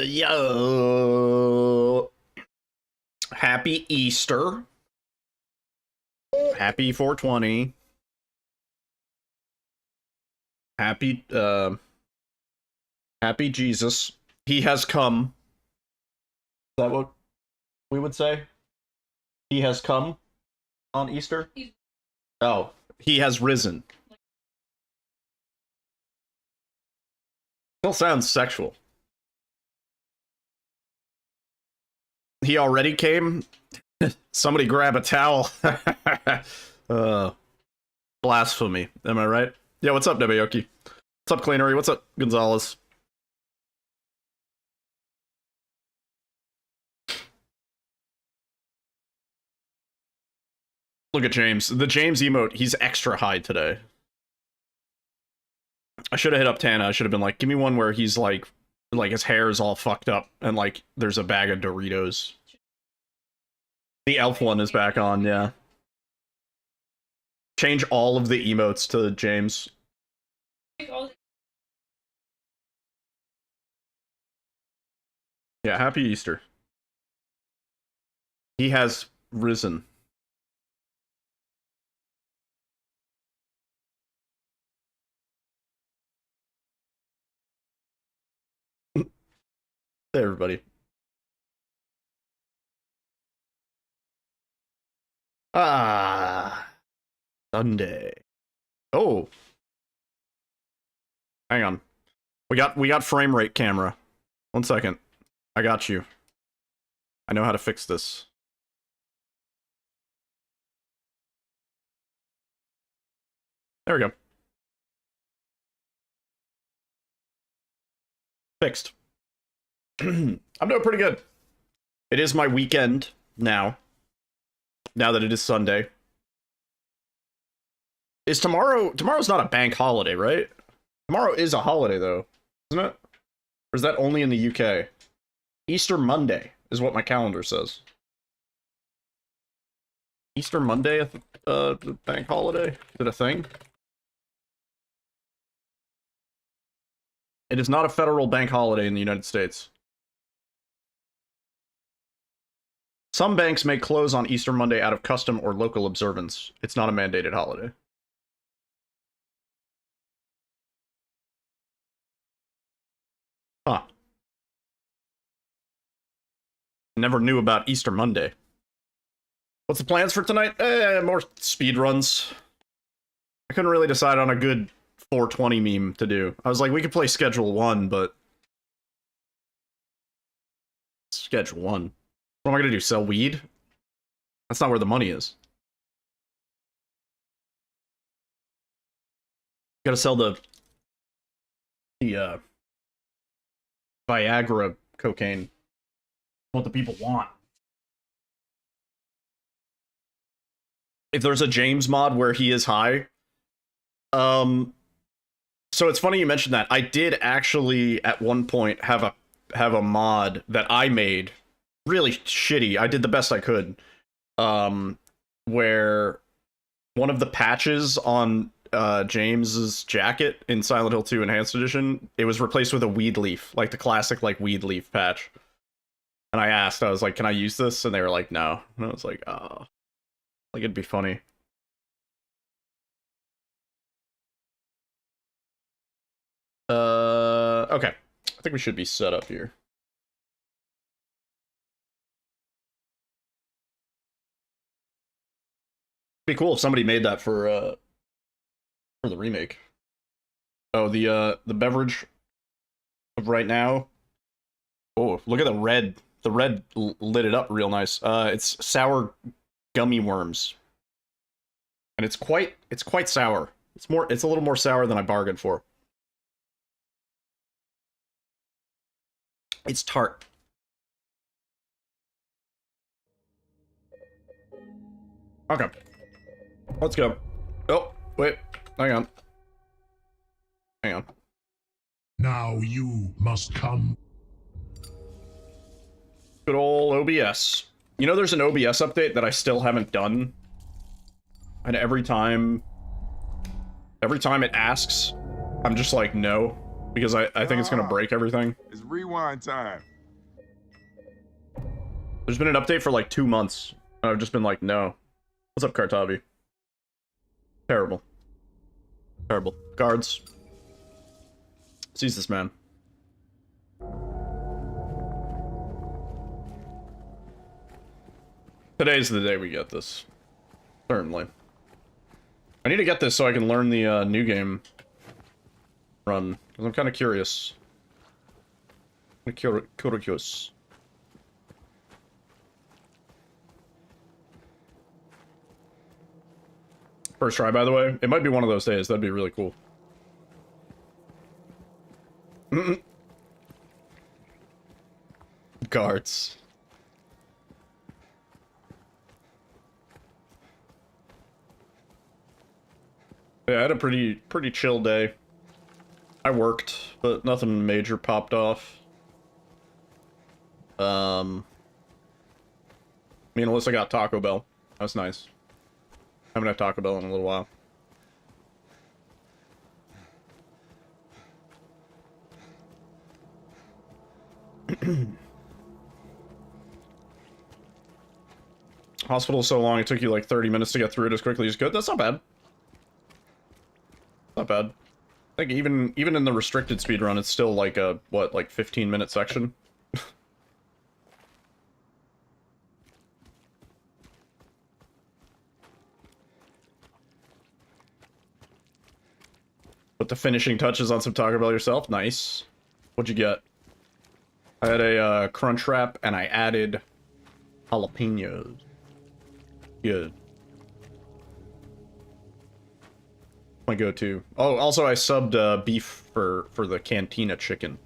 Yo. Happy Easter. Happy 420. Happy Happy Jesus. He has come. Is that what we would say? He has come on Easter? Oh, he has risen. Still sounds sexual. He already came? Somebody grab a towel. Blasphemy. Am I right? Yeah, what's up, Debayoki? What's up, Cleanery? What's up, Gonzalez? Look at James. The James emote, he's extra high today. I should have hit up Tana. I should have been like, give me one where he's like his hair is all fucked up and like there's a bag of Doritos. The elf one is back on, yeah. Change all of the emotes to James. Yeah, happy Easter. He has risen. Hey, everybody. Sunday. Oh. Hang on. We got frame rate camera. 1 second. I got you. I know how to fix this. There we go. Fixed. I'm doing pretty good. It is my weekend now. Now that it is Sunday. Is tomorrow's not a bank holiday, right? Tomorrow is a holiday though, isn't it? Or is that only in the UK? Easter Monday is what my calendar says. Easter Monday, bank holiday? Is it a thing? It is not a federal bank holiday in the United States. Some banks may close on Easter Monday out of custom or local observance. It's not a mandated holiday. Huh. Never knew about Easter Monday. What's the plans for tonight? More speedruns. I couldn't really decide on a good 420 meme to do. I was like, we could play Schedule 1, but... Schedule 1? What am I gonna do, sell weed? That's not where the money is. Gotta sell the Viagra cocaine. What the people want. If there's a James mod where he is high, so it's funny you mentioned that. I did actually at one point have a mod that I made, really shitty. I did the best I could, where one of the patches on James's jacket in Silent Hill 2 Enhanced Edition, it was replaced with a weed leaf, like the classic like weed leaf patch. And I asked, I was like, can I use this? And they were like, no. And I was like, oh, like it'd be funny. Okay. I think we should be set up here. Be cool if somebody made that for the remake. Oh, the beverage of right now. Oh, look at the red. The red lit it up real nice. It's sour gummy worms. And it's quite sour. It's a little more sour than I bargained for. It's tart. Okay. Let's go. Oh, wait. Hang on. Hang on. Now you must come. Good old OBS. You know there's an OBS update that I still haven't done? And every time it asks, I'm just like, no. because I think it's gonna break everything. It's rewind time. There's been an update for like 2 months. And I've just been like, no. What's up, Kartavi? Terrible. Terrible. Guards. Seize this man. Today's the day we get this. Certainly. I need to get this so I can learn the new game run. Because I'm kind of curious. Curious. First try, by the way. It might be one of those days. That'd be really cool. Guards. Yeah, I had a pretty chill day. I worked, but nothing major popped off. Me and Alyssa got Taco Bell. That was nice. Haven't had Taco Bell in a little while. Hospital's so long, it took you like 30 minutes to get through it as quickly as you could. That's not bad. Not bad. I think even in the restricted speedrun, it's still like a, what, like 15-minute section? Put the finishing touches on some Taco Bell yourself. Nice. What'd you get? I had a crunch wrap, and I added jalapenos. Good. My go-to. Oh, also I subbed beef for the Cantina chicken.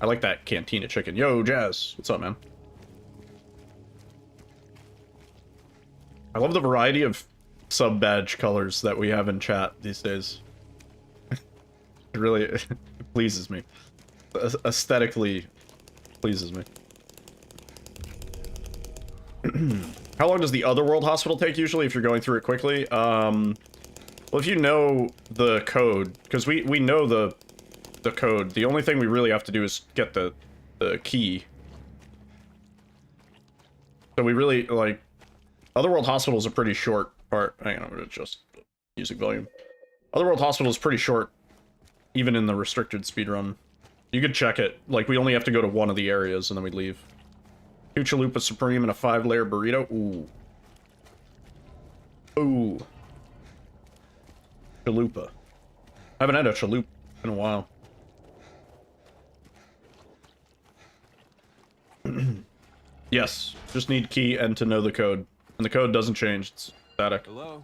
I like that Cantina chicken. Yo, Jazz. What's up, man? I love the variety of sub badge colors that we have in chat these days. It really it pleases me. Aesthetically pleases me. How long does the Otherworld Hospital take usually if you're going through it quickly? Well, if you know the code, because we know the code, the only thing we really have to do is get the key. So we really, like, Otherworld Hospital is a pretty short part. Hang on, I'm gonna adjust the music volume. Otherworld Hospital is pretty short, even in the restricted speedrun. You could check it. Like, we only have to go to one of the areas, and then we leave. 2 Chalupa Supreme and a 5-layer burrito. Ooh. Ooh. Chalupa. I haven't had a chalupa in a while. Yes. Just need key and to know the code. And the code doesn't change. It's static. Hello?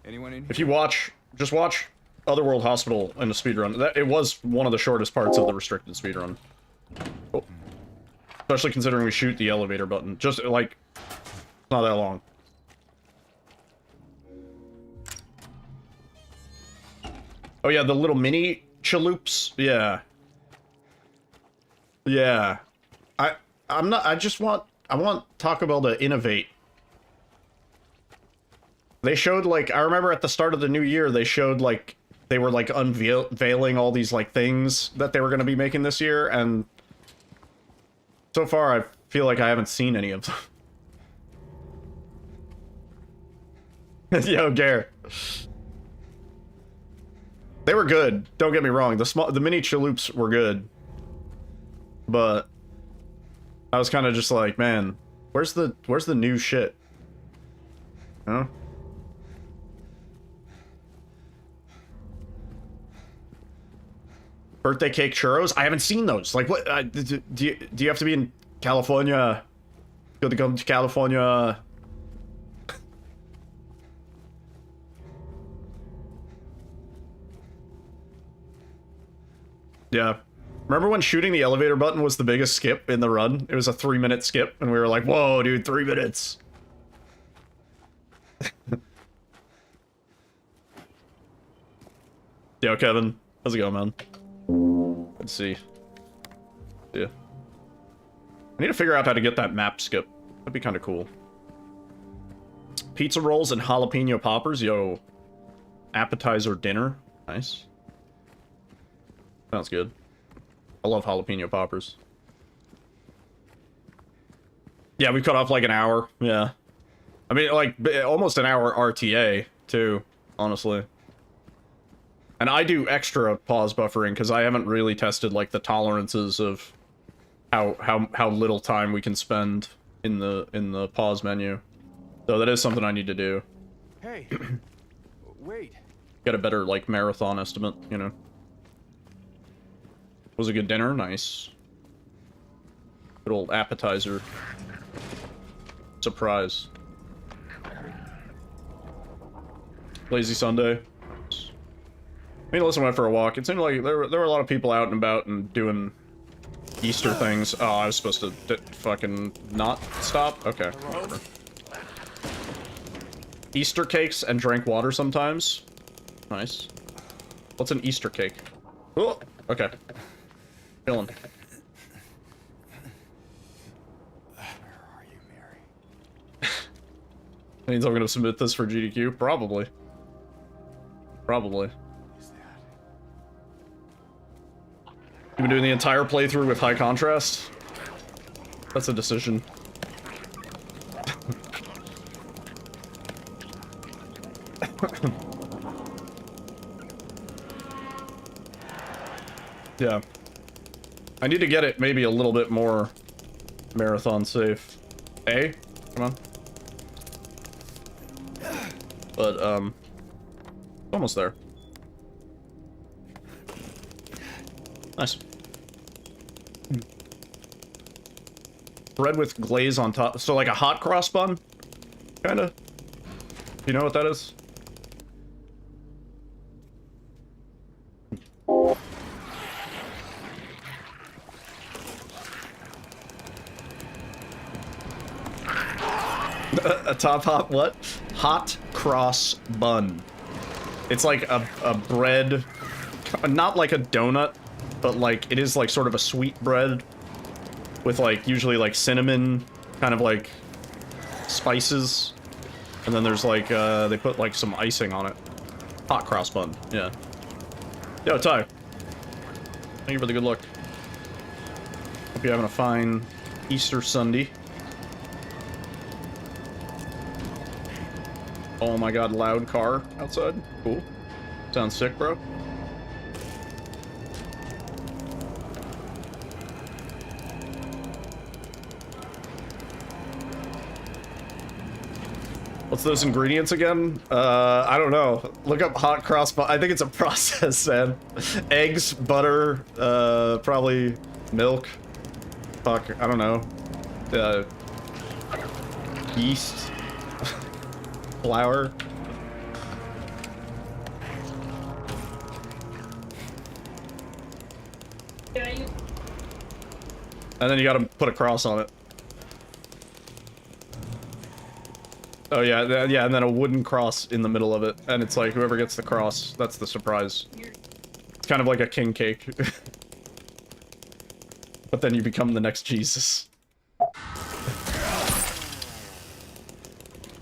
Anyone in here? If you watch, just watch Otherworld Hospital in the speedrun. It was one of the shortest parts of the restricted speedrun. Cool. Especially considering we shoot the elevator button. Just, like, not that long. Oh yeah, the little mini chaloops? Yeah. Yeah. I want Taco Bell to innovate. They showed, like, I remember at the start of the new year, they showed, like, they were, like, unveiling all these, like, things that they were going to be making this year, and so far I feel like I haven't seen any of them. Yo, Gare. They were good, don't get me wrong. The mini chaloops were good. But I was kind of just like, man, where's the new shit? Huh? Birthday cake churros? I haven't seen those. Like, what? Do you have to be in California? You have to come to California? Yeah. Remember when shooting the elevator button was the biggest skip in the run? It was a 3-minute skip, and we were like, whoa, dude, 3 minutes. Yo, Kevin. How's it going, man? Let's see. Yeah. I need to figure out how to get that map skip. That'd be kind of cool. Pizza rolls and jalapeno poppers. Yo. Appetizer dinner. Nice. Sounds good. I love jalapeno poppers. Yeah, we cut off like an hour. Yeah. I mean, like, almost an hour RTA, too, honestly. And I do extra pause buffering, because I haven't really tested, like, the tolerances of how little time we can spend in the pause menu. So that is something I need to do. Hey, wait. Get a better, like, marathon estimate, you know. Was a good dinner? Nice. Good old appetizer. Surprise. Lazy Sunday. Me and Alyssa went for a walk. It seemed like there were a lot of people out and about and doing Easter things. Oh, I was supposed to fucking not stop? Okay, whatever. Easter cakes and drank water sometimes. Nice. What's an Easter cake? Oh, okay. Chilling. Where are you, Mary? Means I'm gonna submit this for GDQ? Probably. Probably. Is that? You've been doing the entire playthrough with high contrast? That's a decision. Yeah. I need to get it maybe a little bit more marathon safe. Come on. But, almost there. Nice. Bread with glaze on top. So like a hot cross bun? Kinda. You know what that is? A top hot what? Hot cross bun. It's like a bread, not like a donut, but like it is like sort of a sweet bread with like usually like cinnamon, kind of like spices, and then there's like they put like some icing on it. Hot cross bun, yeah. Yo, Ty. Thank you for the good luck. Hope you're having a fine Easter Sunday. Oh my god, loud car outside. Cool. Sounds sick, bro. What's those ingredients again? I don't know. Look up hot cross bun. I think it's a process, man. Eggs, butter, probably milk. Fuck, I don't know. Yeast. Flour. And then you gotta put a cross on it. Oh yeah, yeah, and then a wooden cross in the middle of it, and it's like whoever gets the cross, that's the surprise. It's kind of like a king cake. But then you become the next Jesus.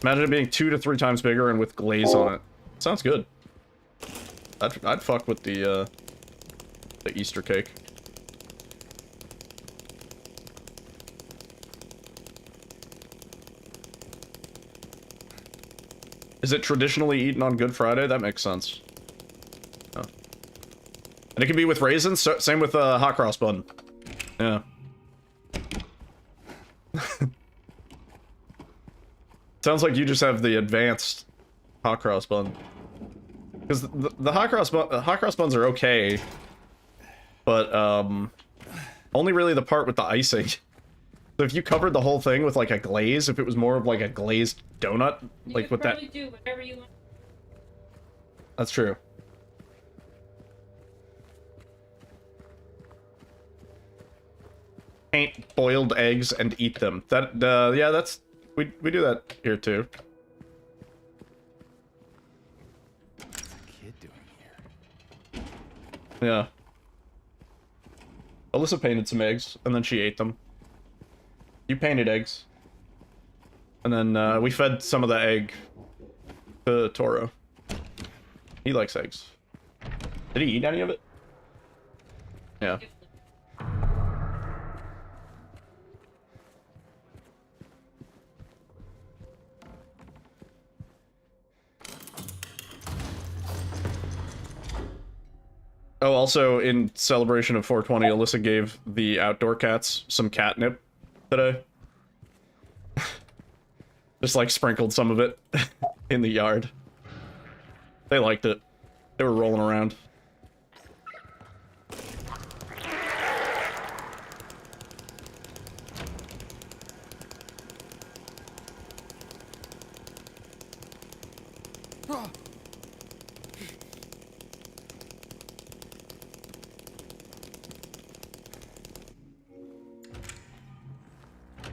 Imagine it being 2 to 3 times bigger and with glaze on it. Sounds good. I'd fuck with the Easter cake. Is it traditionally eaten on Good Friday? That makes sense. Oh. And it can be with raisins. So, same with hot cross bun. Yeah. Sounds like you just have the advanced hot cross bun. Because the hot cross buns are okay, but only really the part with the icing. So if you covered the whole thing with like a glaze, if it was more of like a glazed donut, like with that. Do whatever you want. That's true. Paint boiled eggs and eat them. That yeah, that's we do that here too. What's the kid doing here? Yeah. Alyssa painted some eggs and then she ate them. You painted eggs. And then we fed some of the egg to Toro. He likes eggs. Did he eat any of it? Yeah. Oh, also, in celebration of 420, Alyssa gave the outdoor cats some catnip today. Just, like, sprinkled some of it in the yard. They liked it. They were rolling around.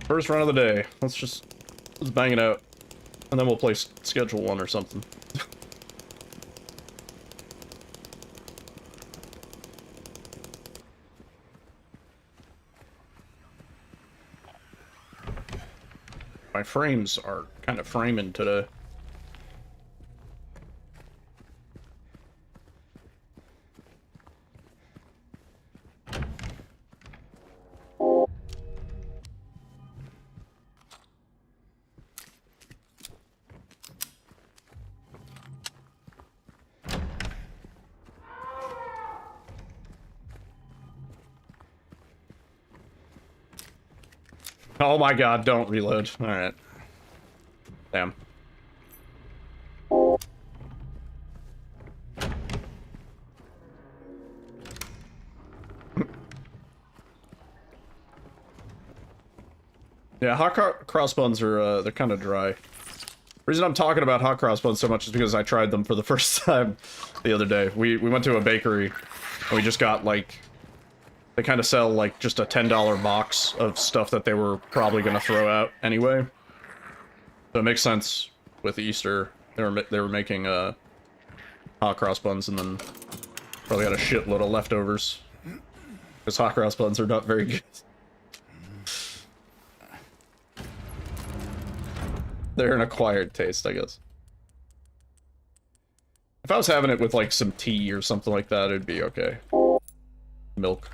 First run of the day. Let's bang it out. And then we'll play schedule 1 or something. My frames are kind of framing today. Oh my god, don't reload. Alright. Damn. Yeah, hot crossbuns are, they're kind of dry. The reason I'm talking about hot crossbuns so much is because I tried them for the first time the other day. We went to a bakery, and we just got, like... They kind of sell, like, just a $10 box of stuff that they were probably going to throw out anyway. So it makes sense with Easter. They were making, hot cross buns and then probably had a shitload of leftovers. Because hot cross buns are not very good. They're an acquired taste, I guess. If I was having it with, like, some tea or something like that, it'd be okay. Milk.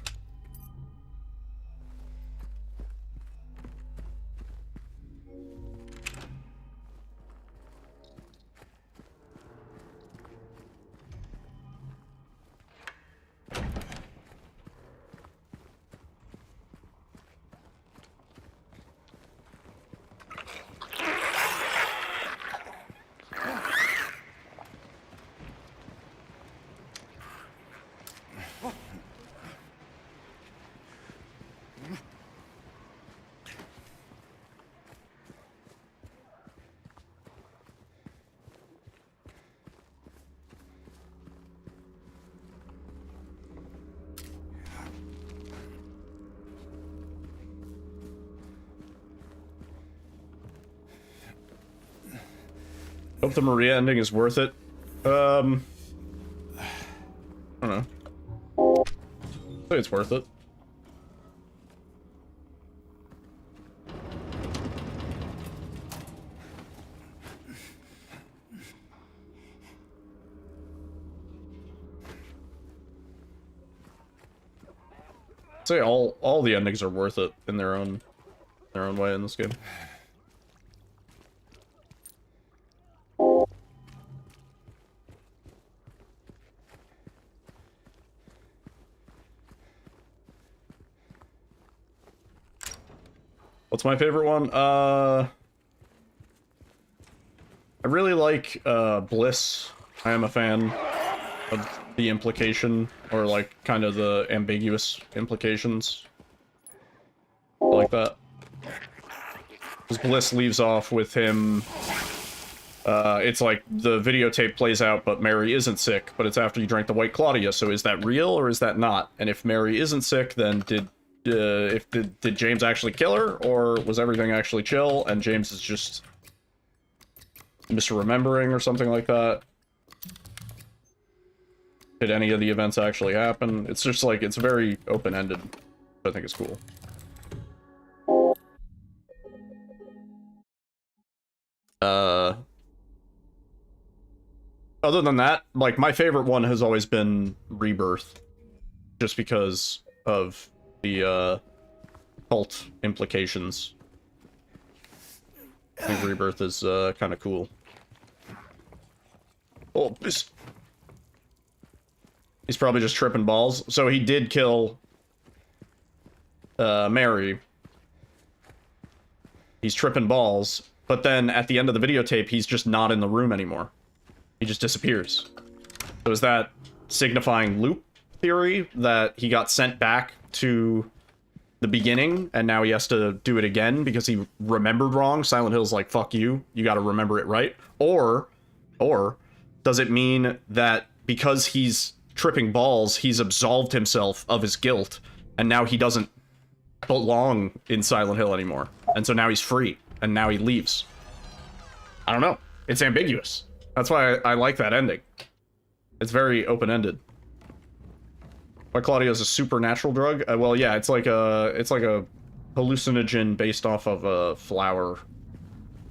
Hope the Maria ending is worth it. I don't know. I think it's worth it. I'd say all the endings are worth it in their own way in this game. What's my favorite one? I really like Bliss. I am a fan of the implication, or like kind of the ambiguous implications. I like that. Because Bliss leaves off with him. It's like the videotape plays out, but Mary isn't sick, but it's after you drank the White Claudia, so is that real or is that not? And if Mary isn't sick, then did James actually kill her, or was everything actually chill and James is just misremembering or something like that? Did any of the events actually happen? It's just like, it's very open-ended. I think it's cool. Other than that, like, my favorite one has always been Rebirth. just because of the cult implications. I think Rebirth is kind of cool. Oh, he's probably just tripping balls. So he did kill Mary. He's tripping balls, but then at the end of the videotape, he's just not in the room anymore. He just disappears. So is that signifying loop theory, that he got sent back to the beginning and now he has to do it again because he remembered wrong? Silent Hill's like, fuck you, you gotta remember it right. Or does it mean that because he's tripping balls, he's absolved himself of his guilt and now he doesn't belong in Silent Hill anymore, and so now he's free and now he leaves? I don't know, it's ambiguous. That's why I like that ending. It's very open-ended. Why Claudia is a supernatural drug? Well, yeah, it's like a hallucinogen based off of a flower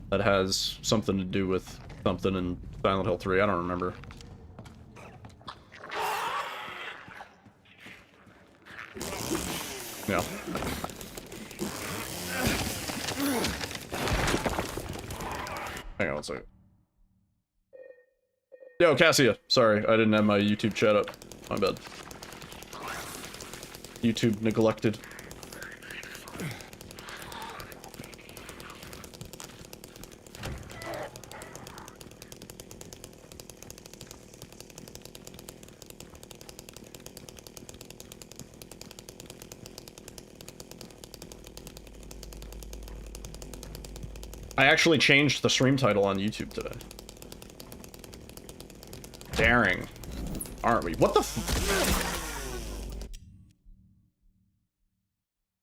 that has something to do with something in Silent Hill 3. I don't remember. Yeah. Hang on one second. Yo, Cassia. Sorry, I didn't have my YouTube chat up. My bad. YouTube neglected. I actually changed the stream title on YouTube today. Daring, aren't we? What the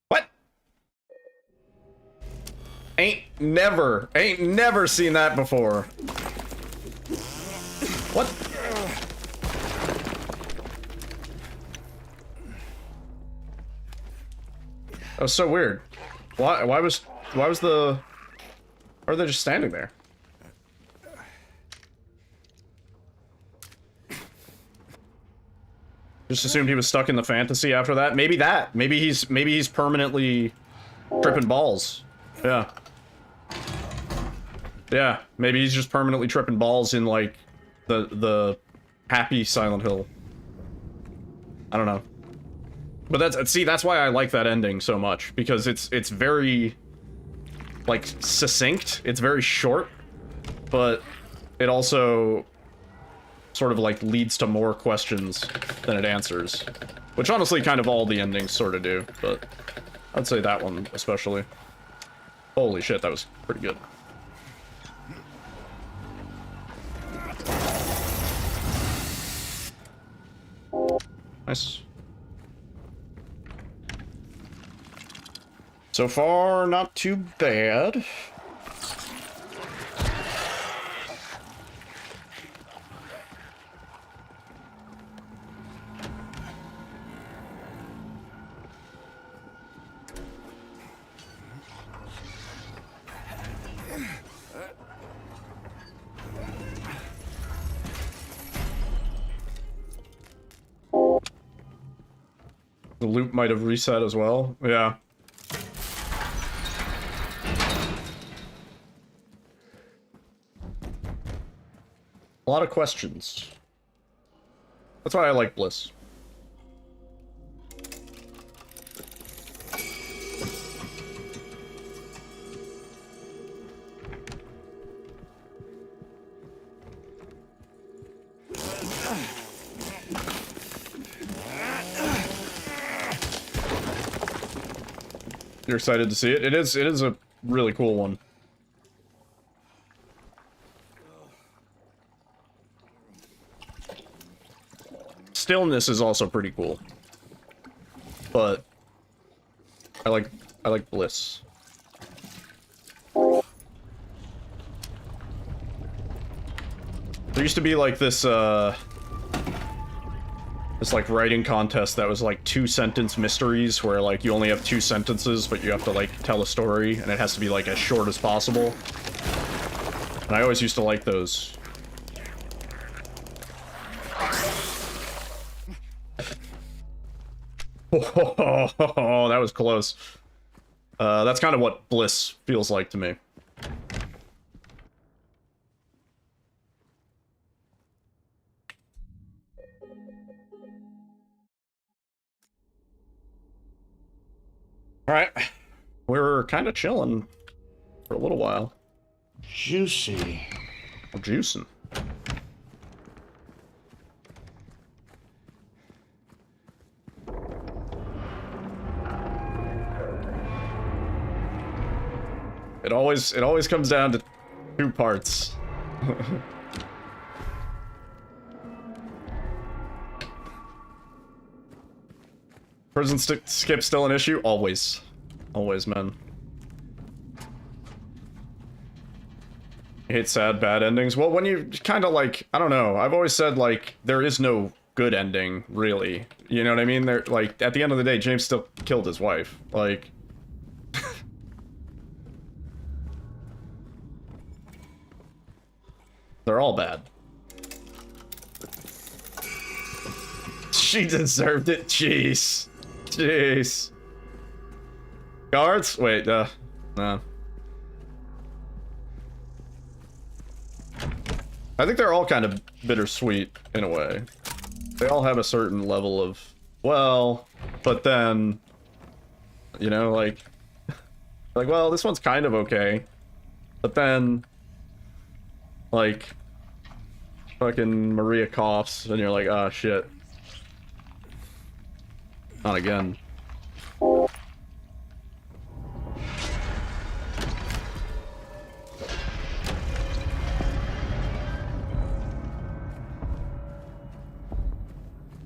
What? Ain't never seen that before. What? That was so weird. Why was the... Or are they just standing there? Just assumed he was stuck in the fantasy after that. Maybe that. Maybe he's permanently tripping balls. Yeah. Yeah. Maybe he's just permanently tripping balls in like the happy Silent Hill. I don't know. But that's why I like that ending so much, because it's very like succinct. It's very short, but it also sort of like leads to more questions than it answers, which honestly kind of all the endings sort of do, but I'd say that one especially. Holy shit, that was pretty good. Nice. So far, not too bad. The loop might have reset as well. Yeah. A lot of questions. That's why I like Bliss. You're excited to see it? It is a really cool one. Stillness is also pretty cool. But I like Bliss. There used to be like this like writing contest that was like 2-sentence mysteries where like you only have 2 sentences but you have to like tell a story and it has to be like as short as possible. And I always used to like those. Oh, that was close. That's kind of what bliss feels like to me. All right, we're kind of chilling for a little while. Juicy. We're juicing. It always comes down to two parts. Prison skip still an issue? Always. Always, man. I hate sad, bad endings. Well, when you kind of like, I don't know. I've always said, like, there is no good ending, really. You know what I mean? There, like, at the end of the day, James still killed his wife. Like... They're all bad. She deserved it. Jeez. Jeez. Guards? Wait, no. I think they're all kind of bittersweet, in a way. They all have a certain level of, well, but then, you know, like, well, this one's kind of okay. But then, like, fucking Maria coughs, and you're like, ah, shit. Not again.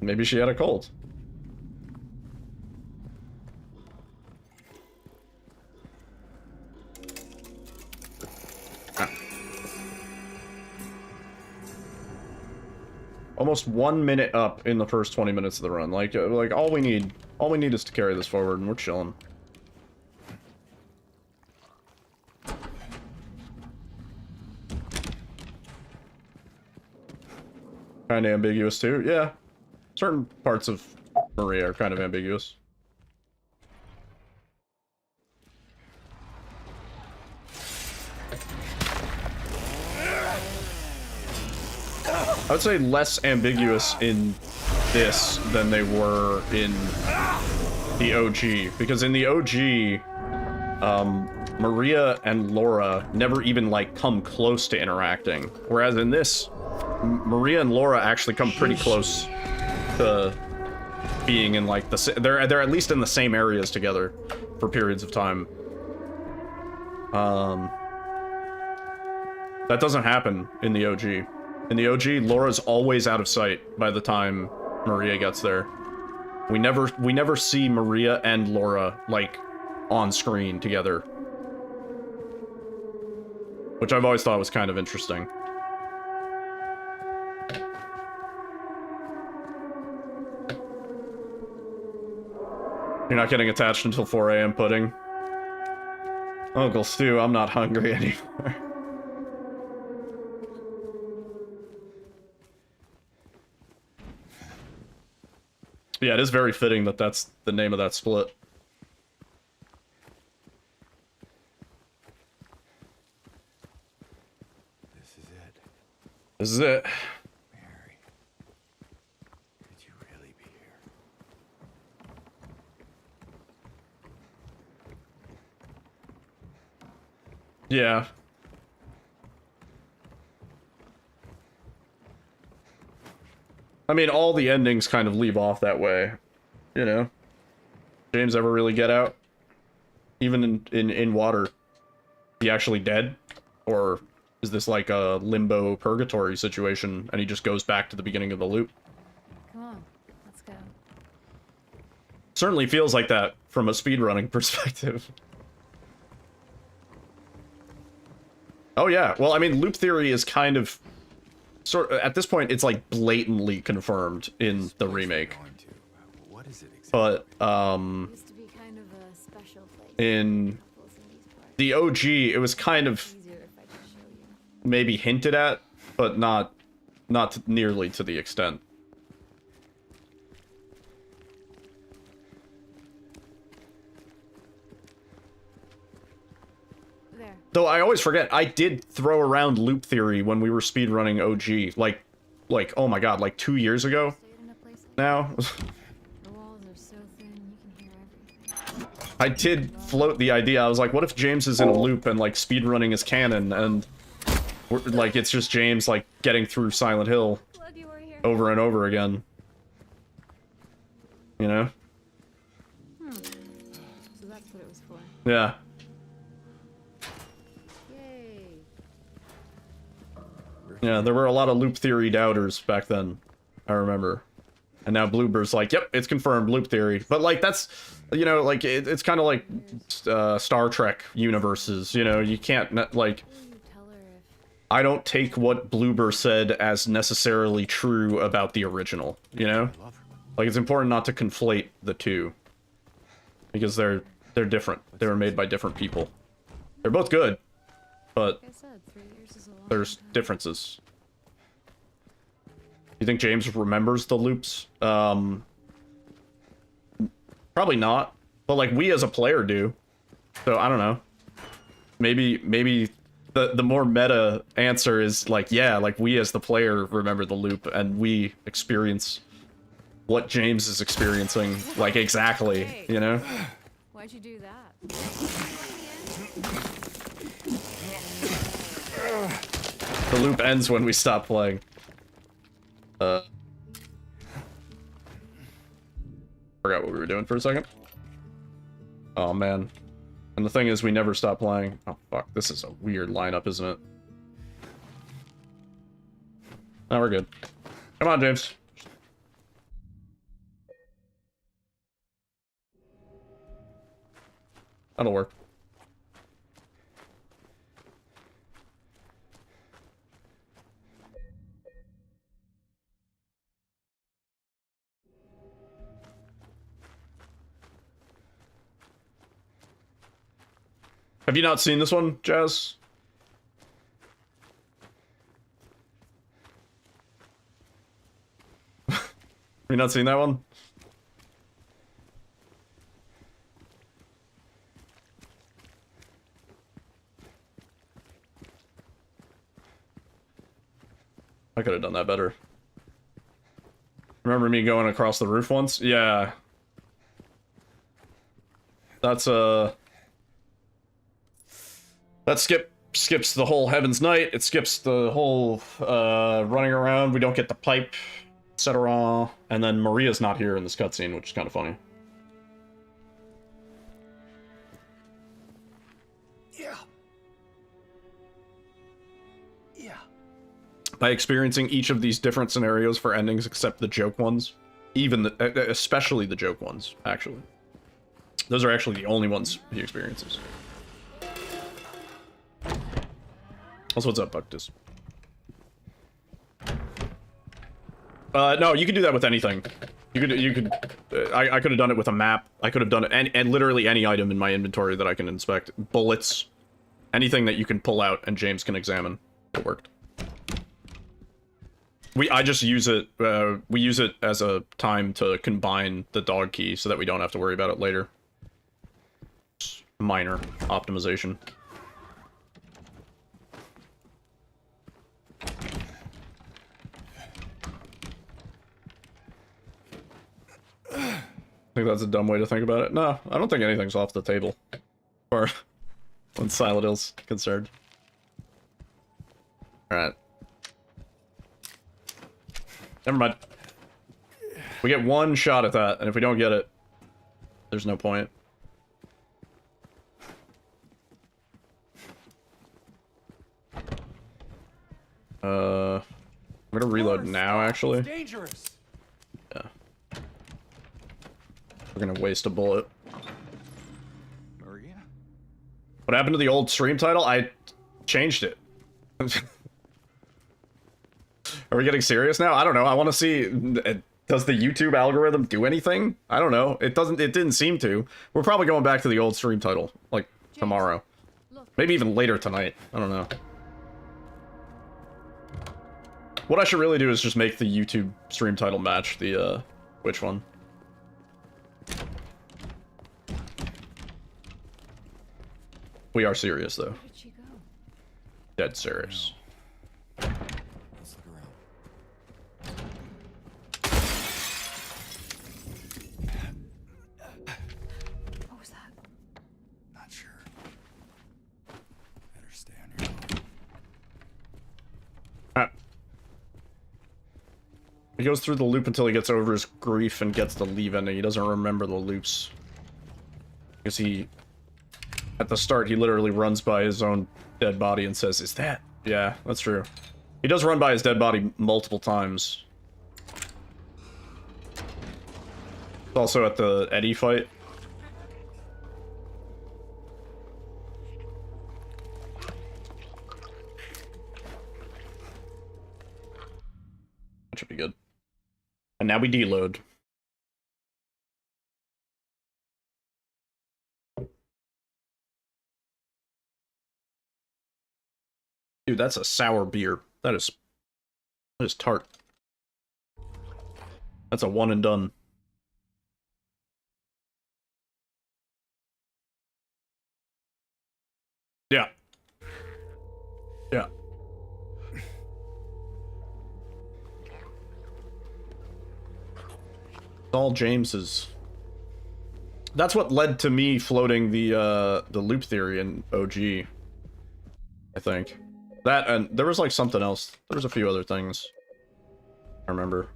Maybe she had a cold. Almost 1 minute up in the first 20 minutes of the run. Like all we need is to carry this forward, and we're chilling. Kind of ambiguous too. Yeah, certain parts of Maria are kind of ambiguous. I would say less ambiguous in this than they were in the OG, because in the OG, Maria and Laura never even like come close to interacting, whereas in this, Maria and Laura actually come pretty close to being in like they're at least in the same areas together for periods of time. That doesn't happen in the OG. In the OG, Laura's always out of sight by the time Maria gets there. We never see Maria and Laura like on screen together, which I've always thought was kind of interesting. You're not getting attached until 4 a.m. pudding. Uncle Stu, I'm not hungry anymore. Yeah, it is very fitting that that's the name of that split. This is it. This is it. Mary. Could you really be here? Yeah. I mean, all the endings kind of leave off that way, you know? James ever really get out? Even in water? He actually dead? Or is this like a limbo purgatory situation and he just goes back to the beginning of the loop? Come on, let's go. Certainly feels like that from a speedrunning perspective. Oh yeah, well, I mean, loop theory is kind of... at this point, it's like blatantly confirmed in the remake. What is it exactly? But, Used to be kind of a special place. in the OG, it was kind of Easier if I could show you. maybe hinted at, but not nearly to the extent. Though I always forget, I did throw around loop theory when we were speedrunning OG. Like, oh my god, like 2 years ago Stayed in a place like now. the walls are so thin you can hear everything. I did float the idea. I was like, what if James is in a loop and like speedrunning is canon and like it's just James like getting through Silent Hill Glad you were here. over and over again. You know? So that's what it was for. Yeah. Yay. Yeah, there were a lot of loop theory doubters back then. I remember. And now Bluebird's like, yep, it's confirmed, loop theory. But like, that's, you know, like, it's kind of like Star Trek universes, you know? You can't, like, Will you tell her if I don't take what Bluebird said as necessarily true about the original, you know? Love her. Like, it's important not to conflate the two. Because they're different. They were made by different people. They're both good, but like I said, 3 years is a long there's time. differences. You think James remembers the loops? Probably not. But like we as a player do. So I don't know. Maybe the more meta answer is like, yeah, like we as the player remember the loop and we experience what James is experiencing, like exactly, you know? Why'd you do that? The loop ends when we stop playing. Forgot what we were doing for a second. Oh man. And the thing is, we never stop playing. Oh fuck, this is a weird lineup, isn't it? Now we're good. Come on, James. That'll work. Have you not seen this one, Jazz? Have you not seen that one? I could have done that better. Remember me going across the roof once? Yeah. That's that skips the whole Heaven's Night. It skips the whole running around. We don't get the pipe, etc. And then Maria's not here in this cutscene, which is kind of funny. Yeah. Yeah. By experiencing each of these different scenarios for endings, except the joke ones, especially the joke ones, actually. Those are actually the only ones he experiences. Also, what's up, Buctus? No, you can do that with anything. You could. I could have done it with a map. I could have done it, and literally any item in my inventory that I can inspect. Bullets, anything that you can pull out and James can examine. It worked. I just use it. We use it as a time to combine the dog key so that we don't have to worry about it later. It's minor optimization. I think that's a dumb way to think about it. No, I don't think anything's off the table. Or when Silent Hill's concerned. Alright. Never mind. We get one shot at that, and if we don't get it, there's no point. I'm gonna reload now, actually. Dangerous. Yeah. We're gonna waste a bullet. Maria? What happened to the old stream title? I changed it. Are we getting serious now? I don't know. I want to see, does the YouTube algorithm do anything? I don't know. It didn't seem to. We're probably going back to the old stream title, like tomorrow. Maybe even later tonight. I don't know. What I should really do is just make the YouTube stream title match the, which one? We are serious, though. Where did she go? Dead serious. Let's look around. What was that? Not sure. Better stay on your phone. He goes through the loop until he gets over his grief and gets the leave ending. He doesn't remember the loops. Because he... At the start, he literally runs by his own dead body and says, "Is that?" Yeah, that's true. He does run by his dead body multiple times. Also at the Eddie fight. That should be good. And now we deload. Dude, that's a sour beer. That is tart. That's a one and done. Yeah. Yeah. All James's. That's what led to me floating the loop theory in OG. I think. That, and there was like something else. There was a few other things. I remember.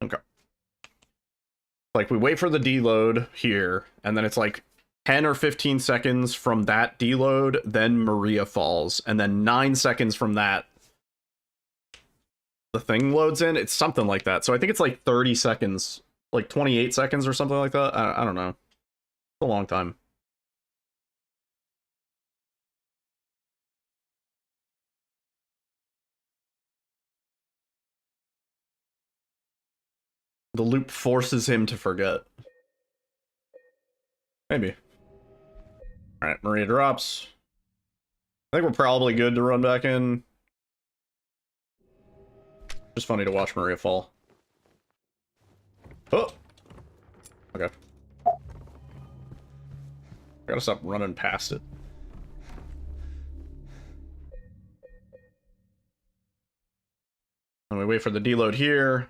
Okay. Like, we wait for the deload here, and then it's like 10 or 15 seconds from that deload, then Maria falls, and then 9 seconds from that, the thing loads in. It's something like that. So I think it's like 30 seconds, like 28 seconds or something like that. I don't know. It's a long time. The loop forces him to forget. Maybe. Alright, Maria drops. I think we're probably good to run back in. Just funny to watch Maria fall. Oh! Okay. Gotta stop running past it. And we wait for the deload here.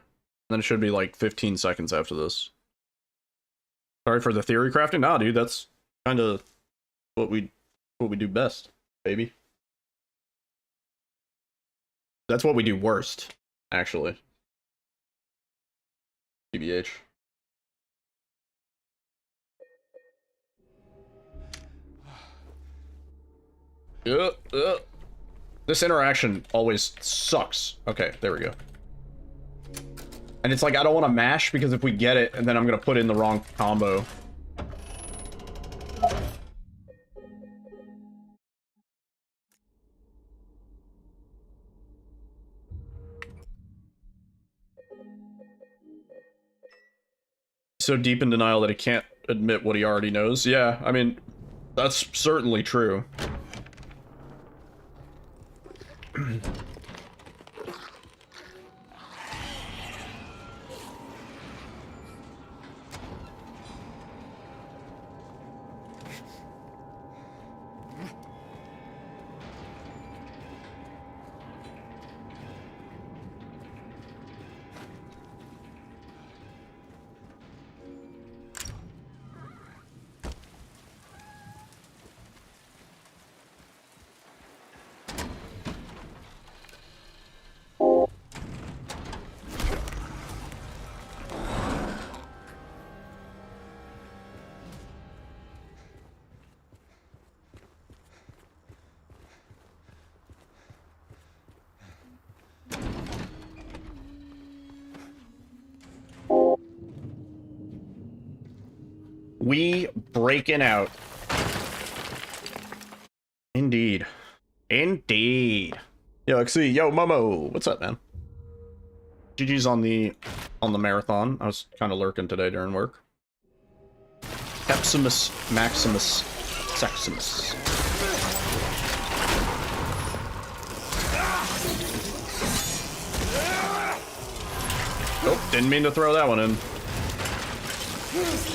Then it should be like 15 seconds after this. Sorry for the theory crafting. Nah, dude, that's kind of what we do best, baby. That's what we do worst, actually. TBH. This interaction always sucks. Okay, there we go. And it's like, I don't want to mash, because if we get it, and then I'm going to put in the wrong combo. So deep in denial that he can't admit what he already knows. Yeah, I mean, that's certainly true. We breaking out. Indeed. Indeed. Yo, XC, yo, Momo. What's up, man? GG's on the marathon. I was kind of lurking today during work. Pepsimus Maximus Seximus. Oh, didn't mean to throw that one in.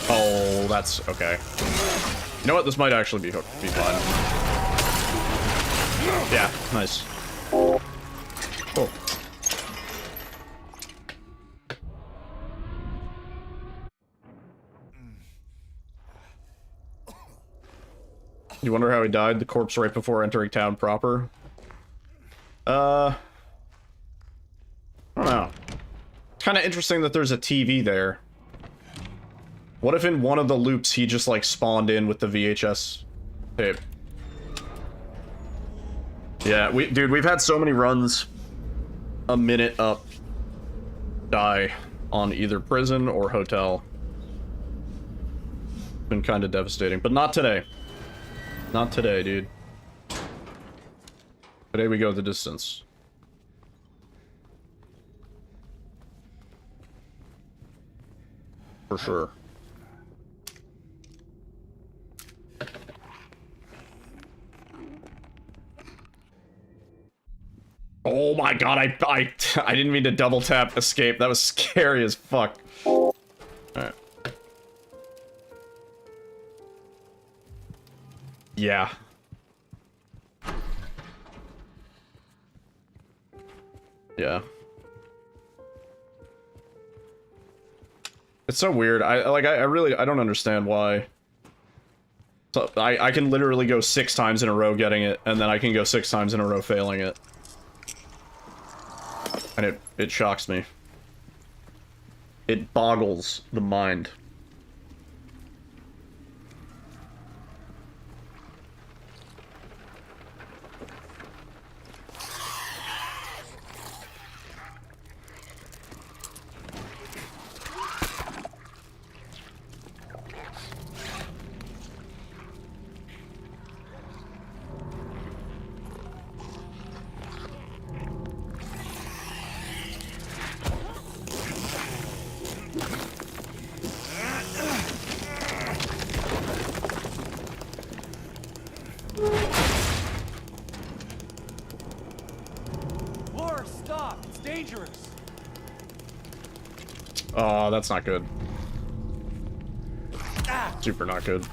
Oh, that's okay. You know what? This might actually be fine. Yeah, nice. Cool. You wonder how he died? The corpse right before entering town proper? I don't know. Kind of interesting that there's a TV there. What if in one of the loops he just like spawned in with the VHS tape? Yeah, dude, we've had so many runs a minute up die on either prison or hotel. Been kind of devastating, but not today. Not today, dude. Today we go the distance. For sure. Oh my god, I didn't mean to double tap escape. That was scary as fuck. Alright. Yeah. Yeah. It's so weird. I don't understand why. So I can literally go 6 times in a row getting it, and then I can go 6 times in a row failing it. And it shocks me. It boggles the mind. Oh, that's not good. Super not good.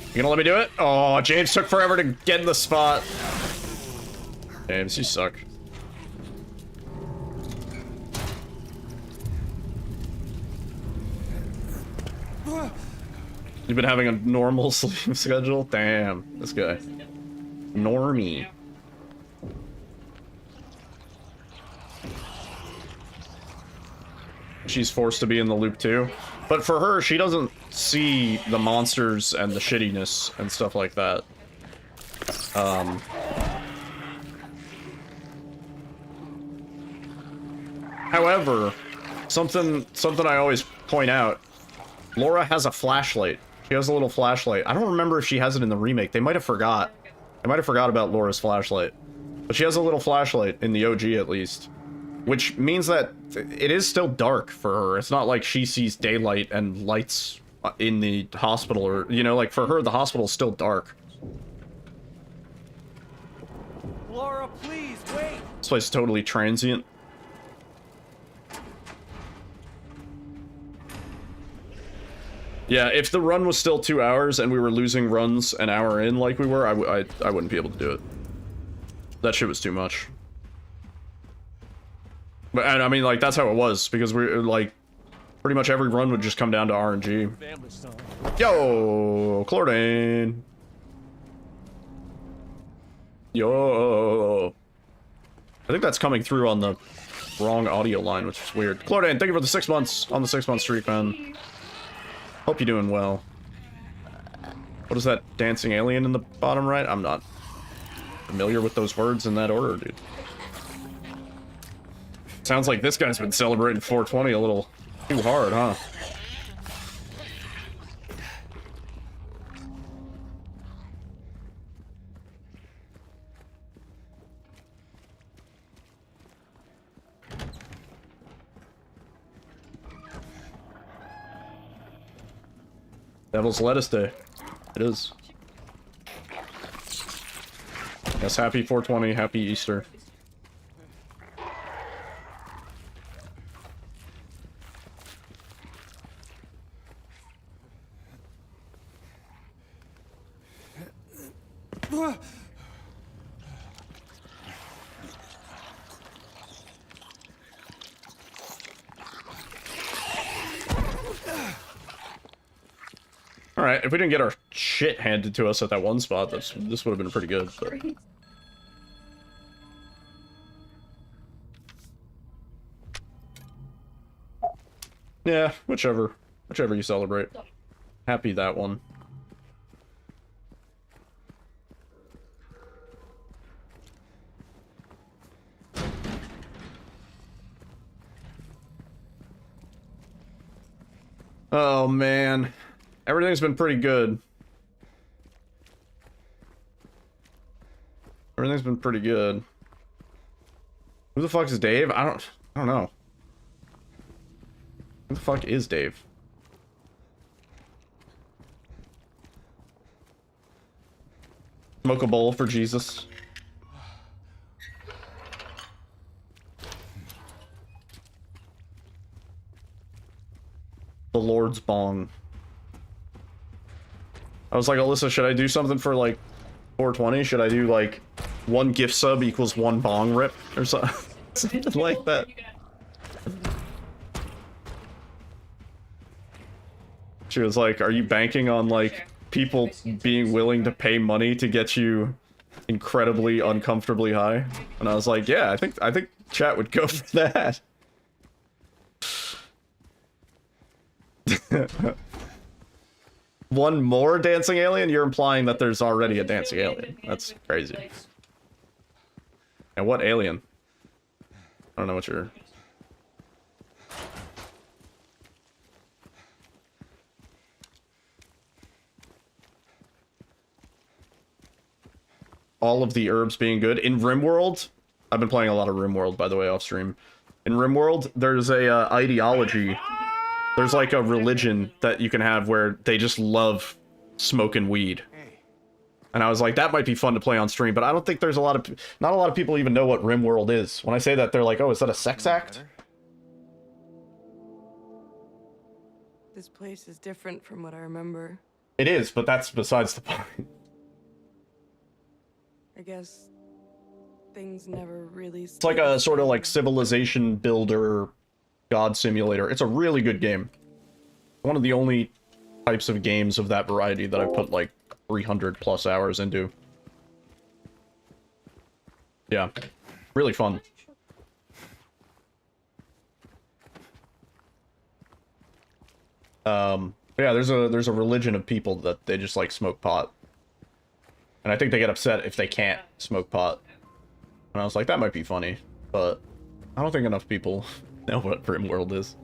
You gonna let me do it? Oh, James took forever to get in the spot. James, you suck. You've been having a normal sleep schedule? Damn, this guy. Normie. She's forced to be in the loop too. But for her, she doesn't see the monsters and the shittiness and stuff like that. However, something I always point out, Laura has a flashlight. She has a little flashlight. I don't remember if she has it in the remake. They might have forgot. They might have forgot about Laura's flashlight. But she has a little flashlight in the OG at least. Which means that it is still dark for her. It's not like she sees daylight and lights in the hospital, or, you know, like, for her, the hospital's still dark. Laura, please, wait! This place is totally transient. Yeah, if the run was still 2 hours and we were losing runs an hour in like we were, I wouldn't be able to do it. That shit was too much. But, and I mean, like, that's how it was, because we're, like, pretty much every run would just come down to RNG. Yo, Chlordane. Yo. I think that's coming through on the wrong audio line, which is weird. Chlordane, thank you for the 6 months on the 6-month streak, man. Hope you're doing well. What is that dancing alien in the bottom right? I'm not familiar with those words in that order, dude. Sounds like this guy's been celebrating 420 a little too hard, huh? Devil's Lettuce Day. It is. Yes, happy 420, happy Easter. Alright, if we didn't get our shit handed to us at that one spot, this would have been pretty good. But... yeah, whichever you celebrate. Happy that one. Oh man, everything's been pretty good. Everything's been pretty good. Who the fuck is Dave? I don't know. Who the fuck is Dave? Smoke a bowl for Jesus. The Lord's bong. I was like, Alyssa, should I do something for like 420? Should I do like 1 gift sub equals 1 bong rip or something? Something like that. She was like, are you banking on like people being willing to pay money to get you incredibly uncomfortably high? And I was like, yeah, I think chat would go for that. One more dancing alien? You're implying that there's already a dancing alien. That's crazy. And what alien? I don't know what you're... All of the herbs being good. In RimWorld, I've been playing a lot of RimWorld, by the way, off stream. In RimWorld, there's a ideology. There's like a religion that you can have where they just love smoking weed. And I was like, that might be fun to play on stream, but I don't think there's not a lot of people even know what RimWorld is. When I say that, they're like, oh, is that a sex act? This place is different from what I remember. It is, but that's besides the point. I guess things never really... It's like a sort of like civilization builder god simulator. It's a really good game. One of the only types of games of that variety that I put like 300 plus hours into. Yeah, really fun. Yeah, there's a religion of people that they just like smoke pot. And I think they get upset if they can't smoke pot. And I was like, that might be funny, but I don't think enough people know what RimWorld is.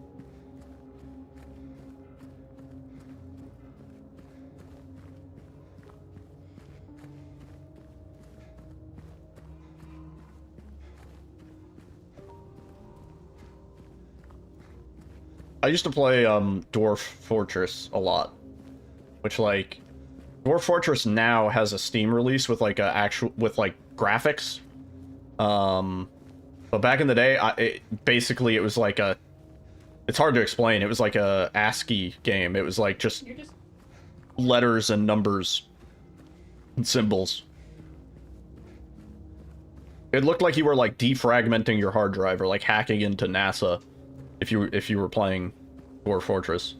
I used to play Dwarf Fortress a lot, which like Dwarf Fortress now has a Steam release with like like graphics. But back in the day, basically it was like it's hard to explain. It was like a ASCII game. It was like just letters and numbers and symbols. It looked like you were like defragmenting your hard drive or like hacking into NASA if you were playing Dwarf Fortress.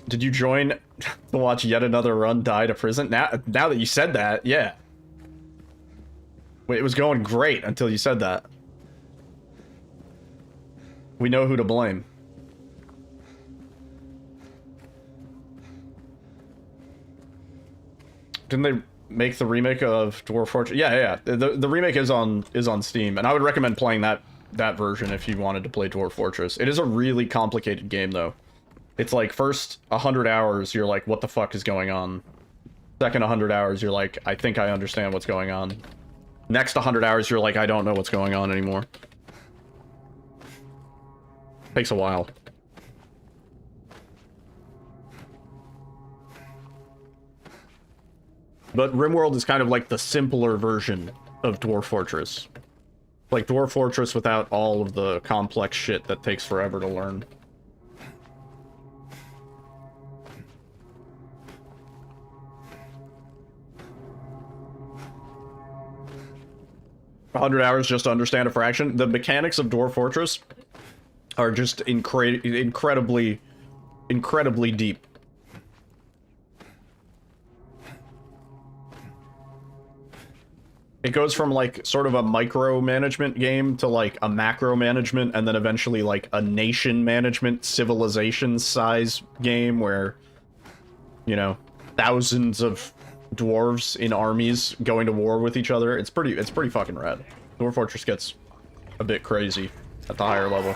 Did you join to watch yet another run die to prison? Now that you said that, yeah. It was going great until you said that. We know who to blame. Didn't they make the remake of Dwarf Fortress? Yeah. The remake is on Steam, and I would recommend playing that version if you wanted to play Dwarf Fortress. It is a really complicated game, though. It's like first 100 hours, you're like, what the fuck is going on? Second 100 hours, you're like, I think I understand what's going on. Next 100 hours, you're like, I don't know what's going on anymore. Takes a while. But RimWorld is kind of like the simpler version of Dwarf Fortress. Like Dwarf Fortress without all of the complex shit that takes forever to learn. 100 hours just to understand a fraction. The mechanics of Dwarf Fortress are just incredibly deep. It goes from like sort of a micromanagement game to like a macro management, and then eventually like a nation management, civilization size game where, you know, thousands of dwarves in armies going to war with each other. It's pretty fucking rad. Dwarf Fortress gets a bit crazy at the higher level.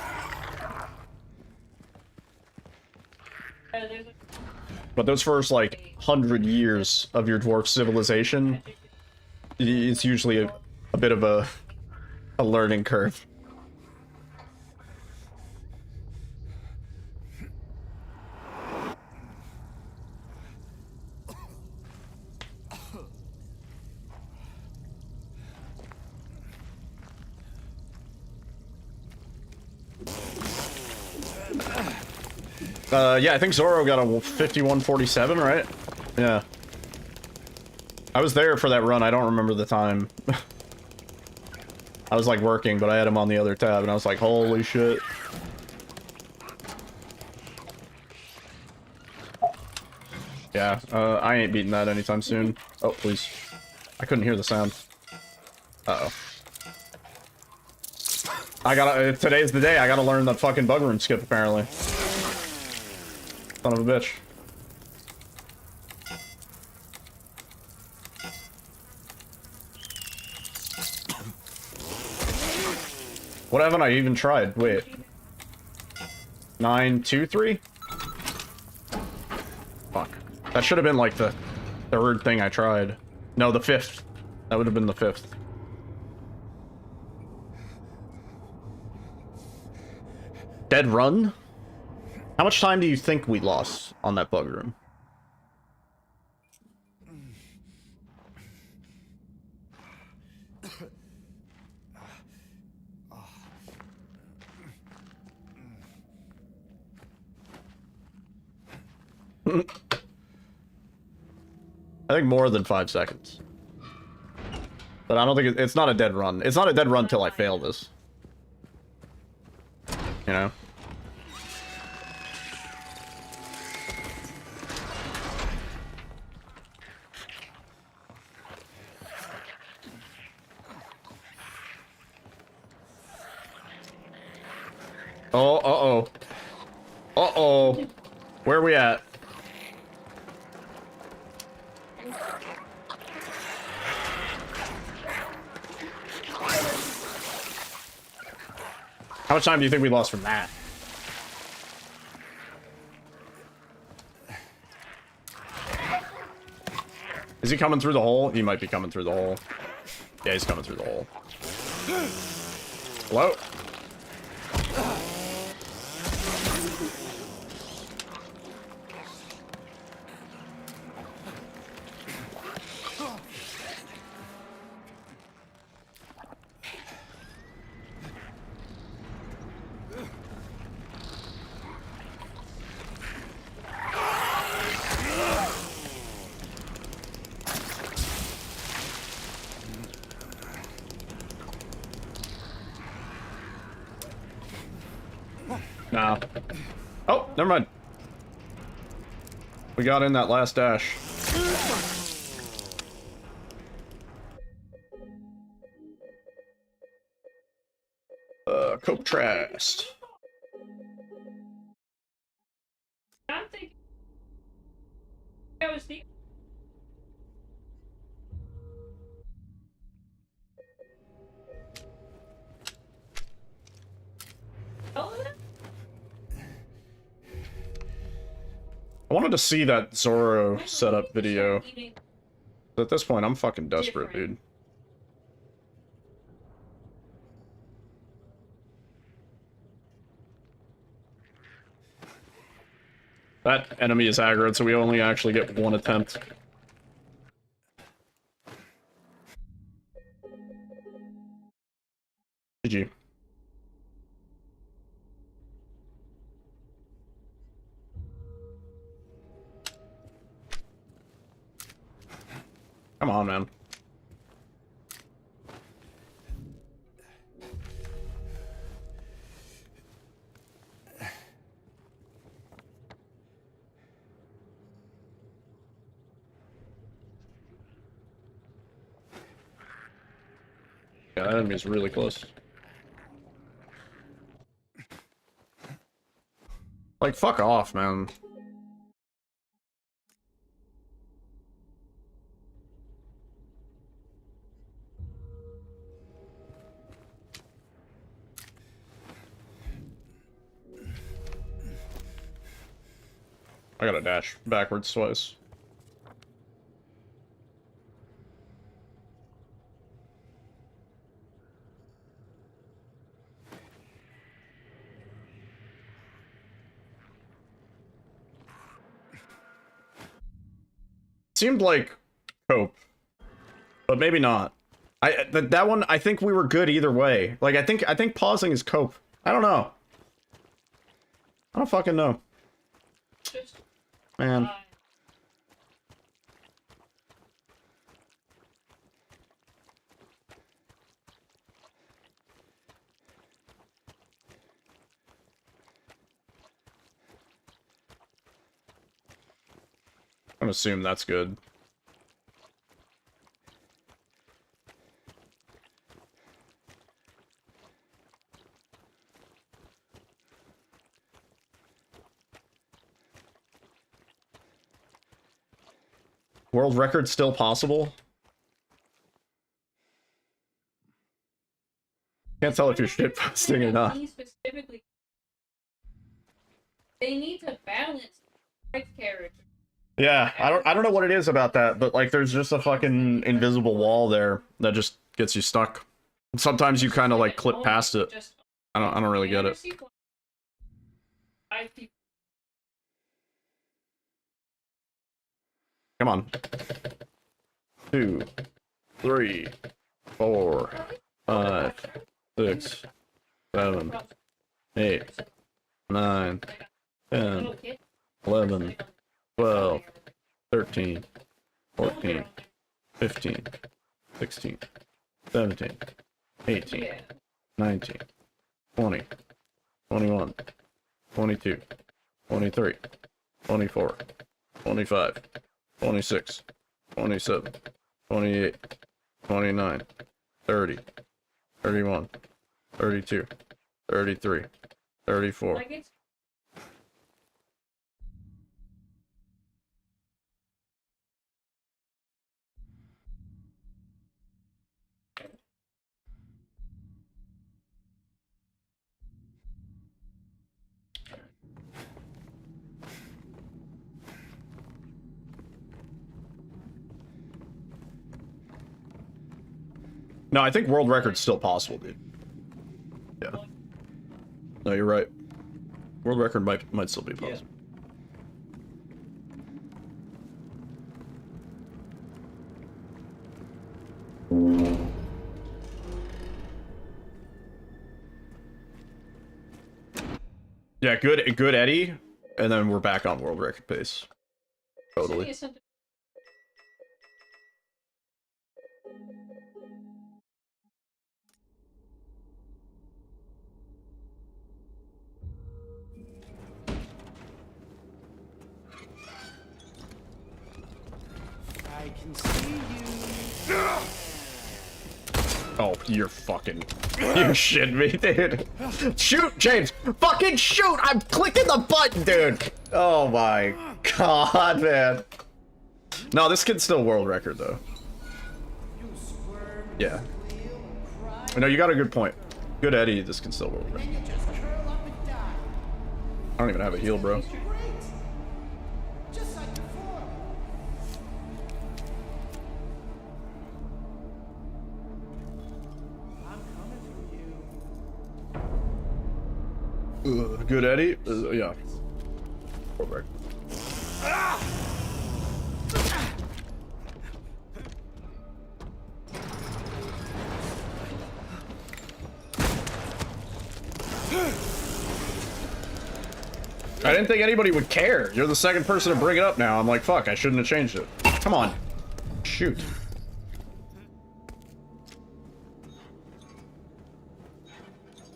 But those first like 100 years of your dwarf civilization, it's usually a bit of a learning curve. Yeah, I think Zoro got a 5147, right? Yeah. I was there for that run. I don't remember the time. I was like working, but I had him on the other tab, and I was like, holy shit. Yeah, I ain't beating that anytime soon. Oh, please. I couldn't hear the sound. Uh-oh. I gotta, today's the day, I gotta learn the fucking bug room skip, apparently. Son of a bitch. What haven't I even tried? Wait. 923? Fuck. That should have been like the third thing I tried. No, the fifth. That would have been the fifth. Dead run? How much time do you think we lost on that bug room? I think more than 5 seconds. But I don't think it's not a dead run. It's not a dead run till I fail this. You know? Oh, uh-oh. Uh-oh. Where are we at? How much time do you think we lost from that? Is he coming through the hole? He might be coming through the hole. Yeah, he's coming through the hole. Hello? Nah. Oh, never mind. We got in that last dash. Coke Trast. I'm thinking. I was thinking. I wanted to see that Zoro setup video. At this point, I'm fucking desperate, dude. That enemy is aggroed, so we only actually get one attempt. GG. Come on, man. Yeah, that enemy's really close. Like, fuck off, man. I gotta dash backwards twice. Seemed like cope, but maybe not. That one, I think we were good either way. Like, I think pausing is cope. I don't know. I don't fucking know. Man. I'm gonna assume that's good. World record still possible? Can't tell if you're shit posting or not. Specifically, they need to balance character. Yeah, I don't know what it is about that, but like there's just a fucking invisible wall there that just gets you stuck. Sometimes you kind of like clip past it. I don't really get it. Come on. 2, 3, 4, 5, 6, 7, 8, 9, 10, 11, 12, 13, 14, 15, 16, 17, 18, 19, 20, 21, 22, 23, 24, 25, 26, 27, 28, 29, 30, 31, 32, 33, 34. No, I think world record's still possible, dude. Yeah. No, you're right. World record might still be possible. Yeah, good Eddie, and then we're back on world record pace. Totally. I can see you. Oh, you're fucking... You shit me, dude. Shoot, James! Fucking shoot! I'm clicking the button, dude! Oh my god, man. No, this kid's still world record, though. Yeah. No, you got a good point. Good Eddie, this kid's still world record. I don't even have a heal, bro. Good Eddie? Yeah. World record. I didn't think anybody would care. You're the second person to bring it up now. I'm like, fuck, I shouldn't have changed it. Come on. Shoot.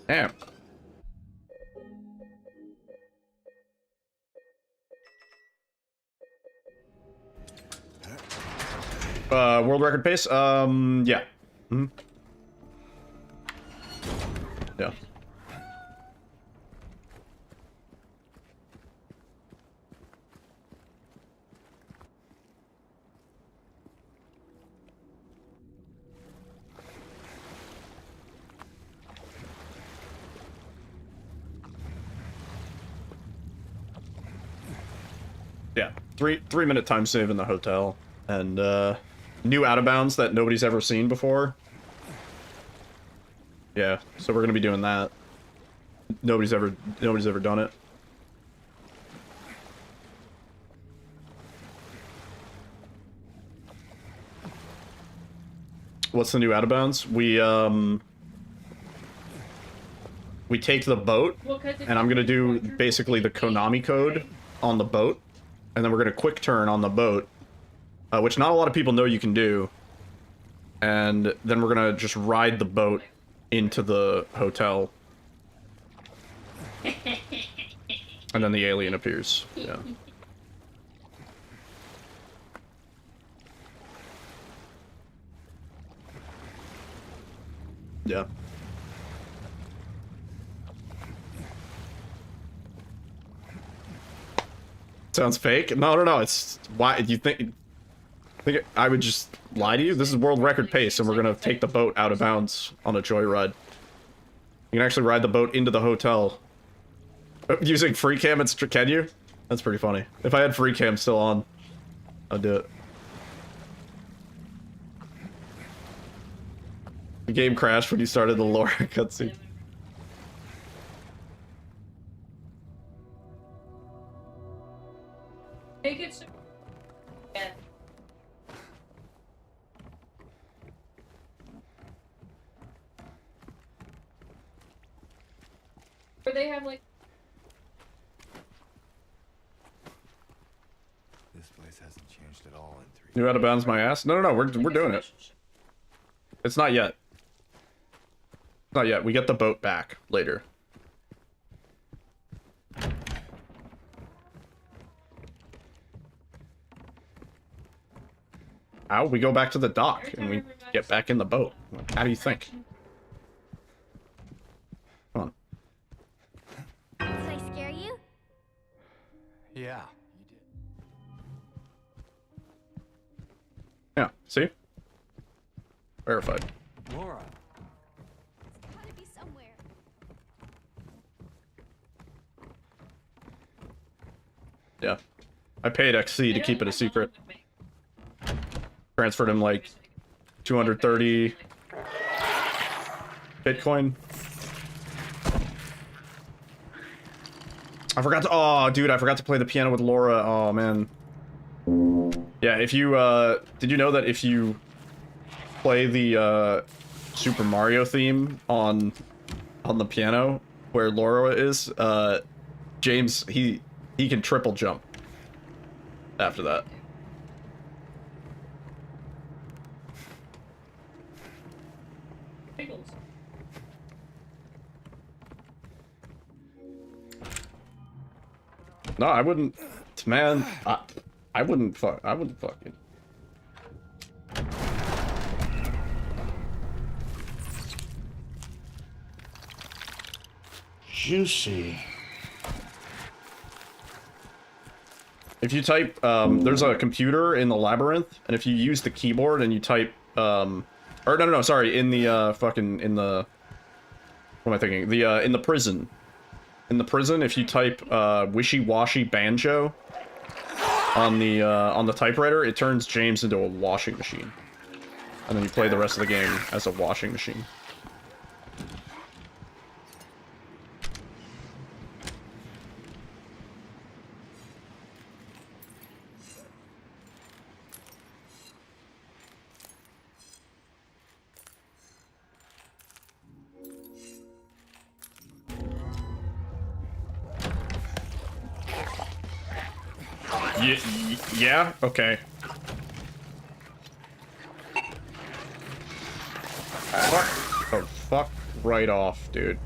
Damn. World record pace? Yeah. Yeah. Yeah, 3 minute time save in the hotel, and new out of bounds that nobody's ever seen before. Yeah, so we're gonna be doing that. Nobody's ever done it. What's the new out of bounds? We take the boat, and I'm gonna do basically the Konami code on the boat, and then we're gonna quick turn on the boat, which not a lot of people know you can do, and then we're gonna just ride the boat into the hotel, and then the alien appears. Yeah. Yeah. Sounds fake? No, no. It's why do you think I would just lie to you? This is world record pace, and we're gonna take the boat out of bounds on a joyride. You can actually ride the boat into the hotel using free cam. Can you? That's pretty funny. If I had free cam still on, I'd do it. The game crashed when you started the lore cutscene. Take it. Yeah. Where they have like. This place hasn't changed at all in 3 New out of bounds my ass? No, we're doing it. It's not yet. Not yet. We get the boat back later. How? We go back to the dock and we get back in the boat. How do you think? Come on. Did I scare you? Yeah, you did. Yeah, see? Verified. Laura. It's gotta be somewhere. Yeah. I paid XC to keep it a secret. Transferred him like 230 Bitcoin. I forgot to, oh dude, I forgot to play the piano with Laura. Oh man. Yeah, if you did you know that if you play the Super Mario theme on the piano where Laura is, James he can triple jump after that. No, I wouldn't, man. I wouldn't fucking. Juicy. If you type, there's a computer in the labyrinth, and if you use the keyboard and you type, or no, sorry, in the fucking what am I thinking? The in the prison. In the prison, if you type wishy-washy banjo on the typewriter, it turns James into a washing machine. And then you play the rest of the game as a washing machine. Yeah? Okay. Fuck. Oh, fuck right off, dude.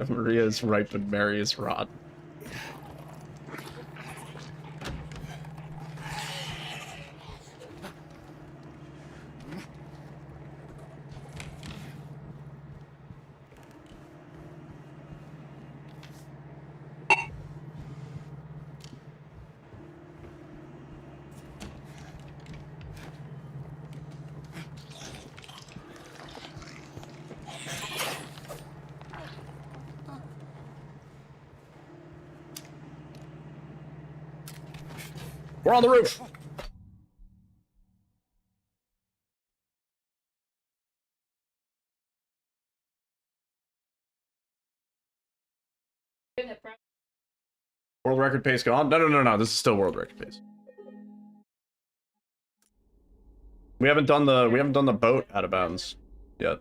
Maria's ripe and Mary is rotten. We're on the roof. World record pace gone? No. This is still world record pace. We haven't done the boat out of bounds yet.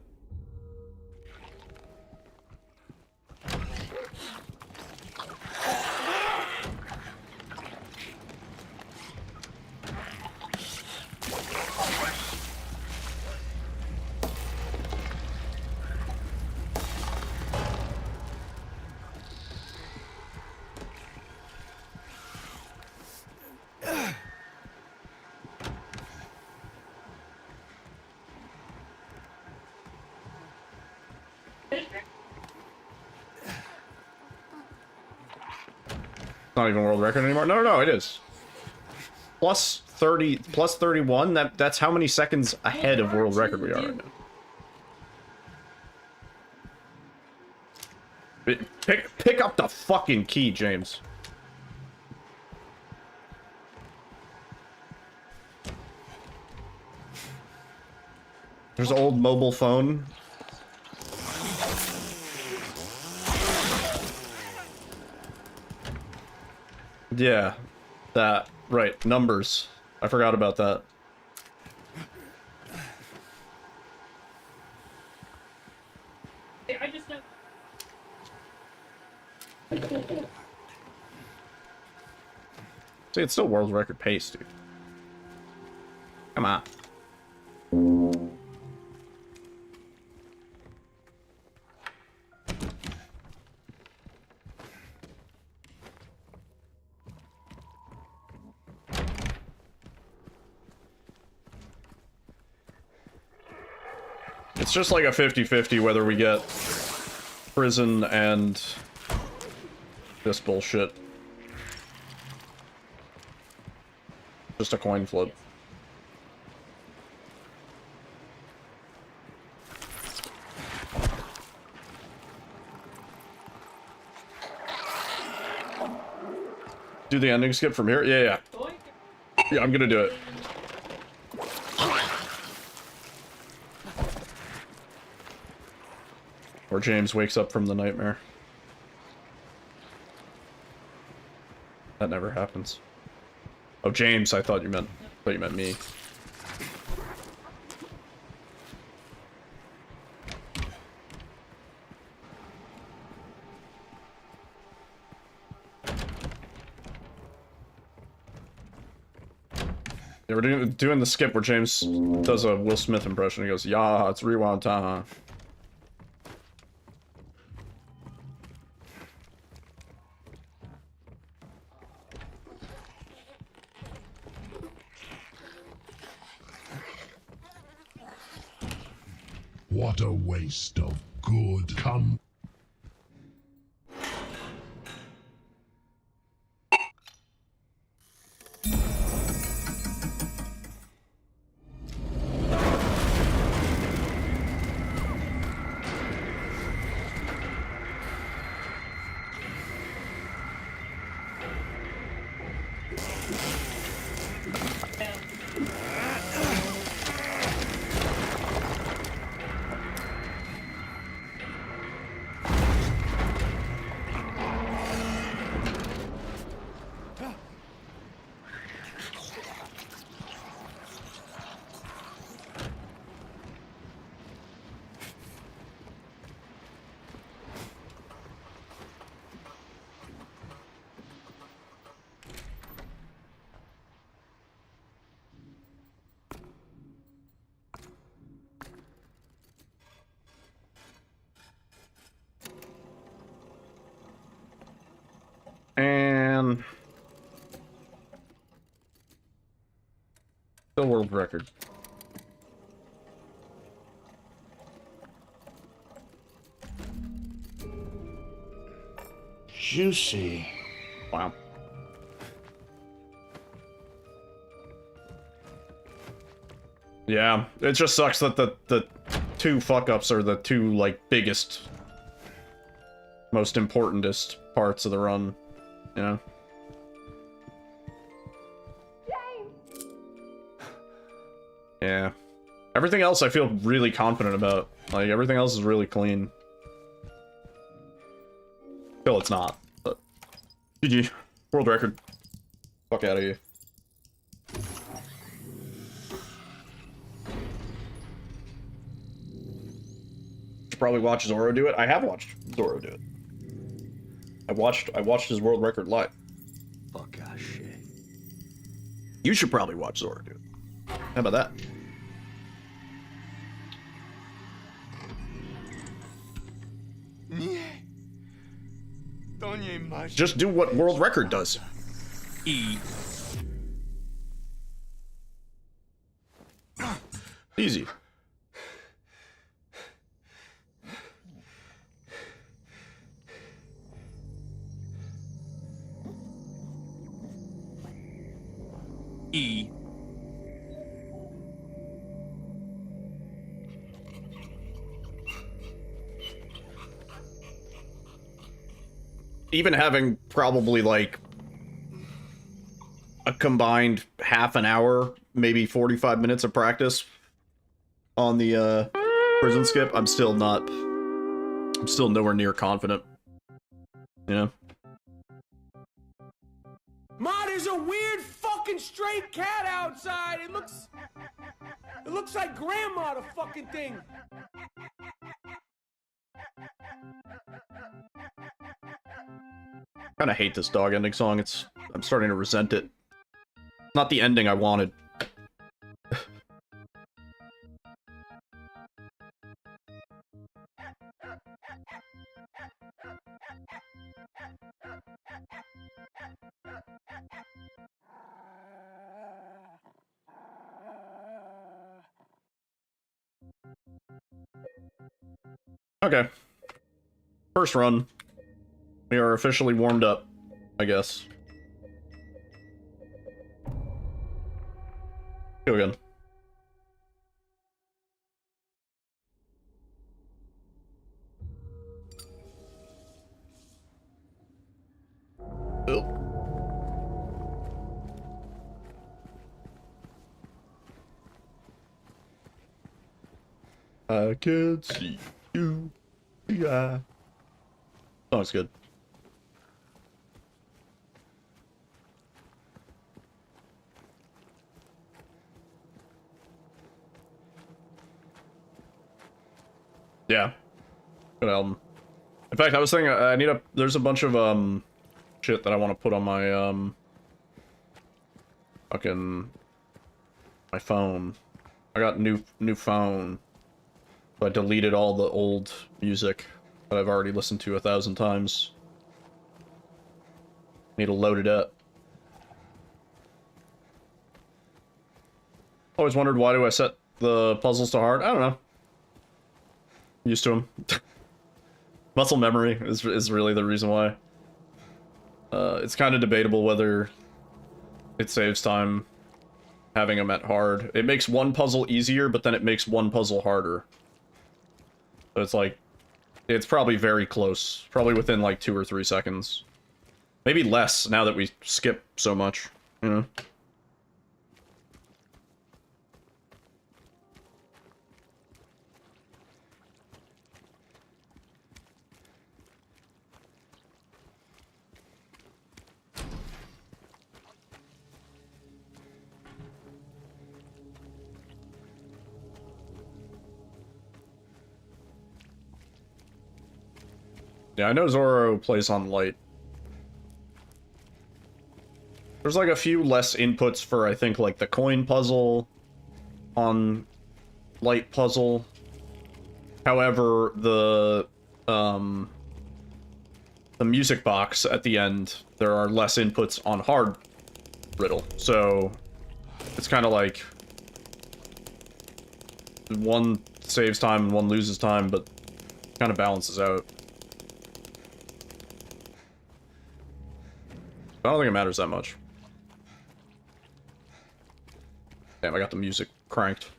Not even world record anymore. No, it is. Plus 30, plus 31. That's how many seconds ahead of world record we are right now. Pick up the fucking key, James. There's an old mobile phone. Yeah, that, right, numbers. I forgot about that. I just know. See, it's still world record pace, dude. Come on. It's just like a 50-50 whether we get prison and this bullshit. Just a coin flip. Do the ending skip from here? Yeah. Yeah, I'm gonna do it. Or James wakes up from the nightmare. That never happens. Oh, James, I thought you meant me. Yeah, we're doing the skip where James does a Will Smith impression. He goes, "Yeah, it's rewind time." What a waste of good come. man. Still world record. Juicy. Wow. Yeah, it just sucks that the two fuck-ups are the two, like, biggest, most importantest parts of the run, you know? Yeah. Everything else I feel really confident about. Like, everything else is really clean. Still, it's not, but... GG. World record. Fuck out of here. Should probably watch Zoro do it. I have watched Zoro do it. I watched his world record live. Fuck ah shit. You should probably watch Zoro do it. How about that? Just do what world record does. Easy. Even having probably like a combined half an hour, maybe 45 minutes of practice on the prison skip, I'm still nowhere near confident. You know? Ma, there's a weird fucking stray cat outside. It looks like grandma, the fucking thing. I kinda hate this dog ending song. I'm starting to resent it. Not the ending I wanted. Okay. First run. We are officially warmed up, I guess. Go again. Oh. I can see you. Yeah. Oh, it's good. Yeah. Good album. In fact, I was thinking there's a bunch of shit that I want to put on my fucking my phone. I got new phone. So I deleted all the old music that I've already listened to 1,000 times. Need to load it up. Always wondered, why do I set the puzzles to hard? I don't know. Used to them. Muscle memory is really the reason why. It's kind of debatable whether it saves time having them at hard. It makes one puzzle easier, but then it makes one puzzle harder. So it's like, it's probably very close. Probably within like 2 or 3 seconds. Maybe less now that we skip so much, you know? Yeah, I know Zoro plays on light. There's like a few less inputs for, I think, like the coin puzzle on light puzzle. However, the music box at the end there are less inputs on hard riddle. So it's kind of like one saves time and one loses time, but kind of balances out. I don't think it matters that much. Damn, I got the music cranked.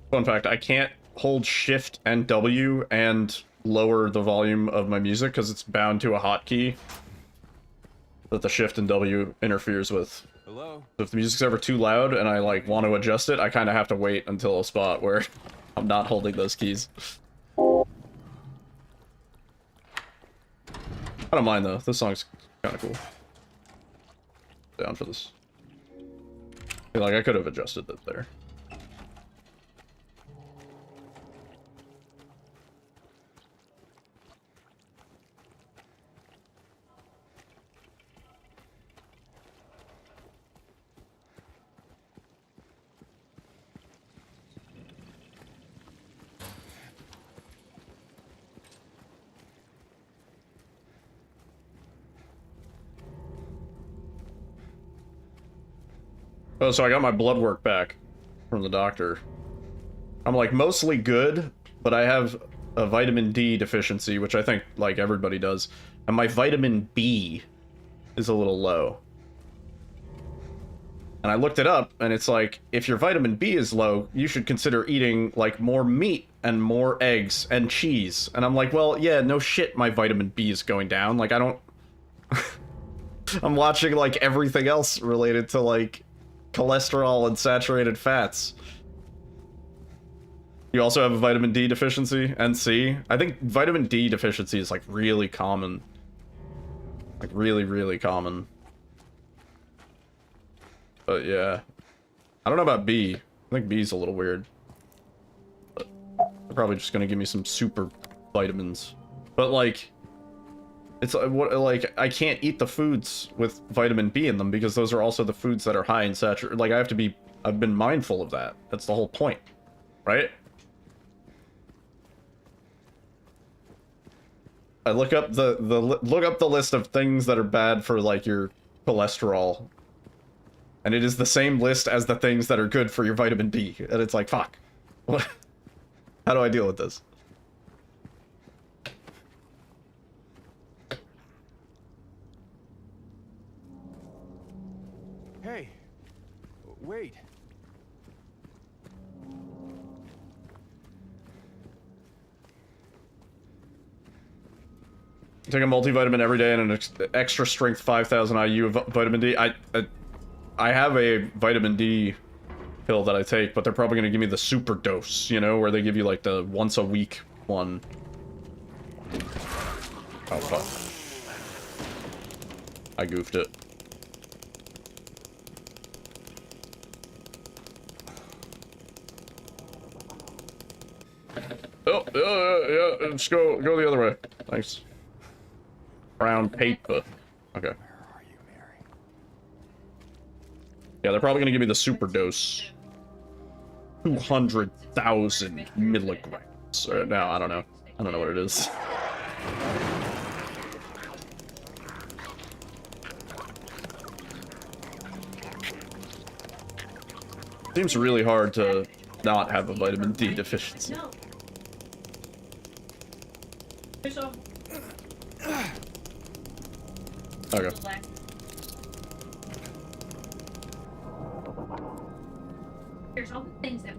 Fun fact, I can't hold Shift and W and lower the volume of my music because it's bound to a hotkey that the Shift and W interferes with. Hello? So if the music's ever too loud and I like want to adjust it, I kind of have to wait until a spot where I'm not holding those keys. I don't mind though, this song's kind of cool. Down for this. I feel like I could have adjusted it there. Oh, so I got my blood work back from the doctor. I'm like mostly good, but I have a vitamin D deficiency, which I think like everybody does. And my vitamin B is a little low. And I looked it up and it's like, if your vitamin B is low, you should consider eating like more meat and more eggs and cheese. And I'm like, well, yeah, no shit, my vitamin B is going down. Like I don't... I'm watching like everything else related to like cholesterol and saturated fats. You also have a vitamin D deficiency and C. I think vitamin D deficiency is like really common. Like really, really common. But yeah. I don't know about B. I think B's a little weird. But they're probably just gonna give me some super vitamins. But like, it's what like I can't eat the foods with vitamin B in them because those are also the foods that are high in saturated. Like I've been mindful of that. That's the whole point, right? I look up look up the list of things that are bad for like your cholesterol, and it is the same list as the things that are good for your vitamin D. And it's like, fuck, what? How do I deal with this? Hey, wait. Take a multivitamin every day and an extra strength 5,000 IU of vitamin D. I have a vitamin D pill that I take, but they're probably going to give me the super dose, you know, where they give you like the once a week one. Oh, fuck. I goofed it. Oh, yeah, let's go the other way. Thanks. Brown paper. Okay. Where are you, Mary? Yeah, they're probably gonna give me the super dose. 200,000 milligrams. No, I don't know. I don't know what it is. Seems really hard to not have a vitamin D deficiency. No. Fish off. Okay. There's all the things that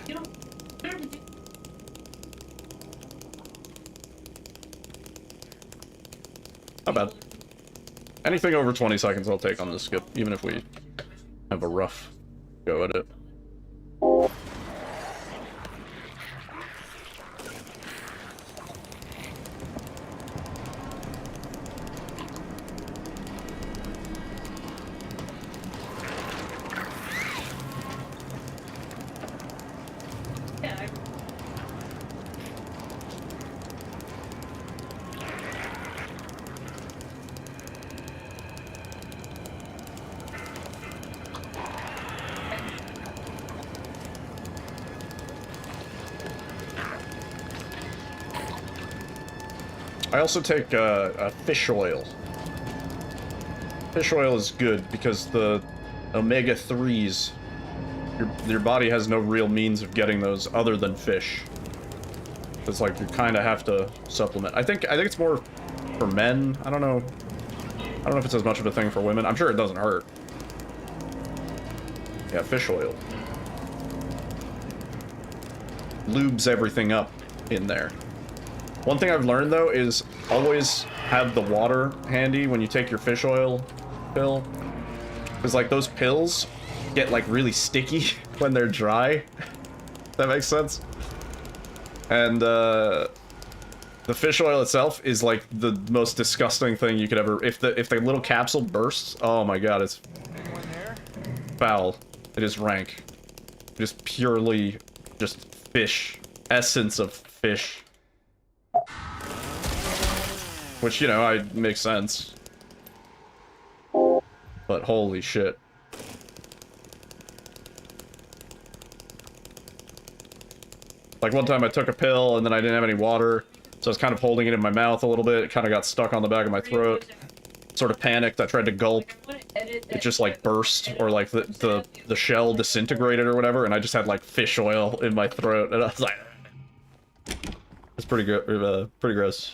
you don't have to do. Not bad. Anything over 20 seconds I'll take on this skip, even if we have a rough go at it. Yeah, I also take fish oil. Fish oil is good because the omega-3s, your body has no real means of getting those other than fish. It's like you kind of have to supplement. I think it's more for men. I don't know if it's as much of a thing for women. I'm sure it doesn't hurt. Yeah, fish oil. Lubes everything up in there. One thing I've learned though is always have the water handy when you take your fish oil pill. Because like those pills get like really sticky when they're dry. That makes sense. And the fish oil itself is like the most disgusting thing you could ever. If the little capsule bursts, oh my god, it's foul. It is rank. It is purely just fish, essence of fish. Which, you know, makes sense. But holy shit. Like one time I took a pill and then I didn't have any water, so I was kind of holding it in my mouth a little bit. It kind of got stuck on the back of my throat. Sort of panicked. I tried to gulp. It just like burst, or like the shell disintegrated or whatever, and I just had like fish oil in my throat, and I was like, it's pretty good, pretty gross.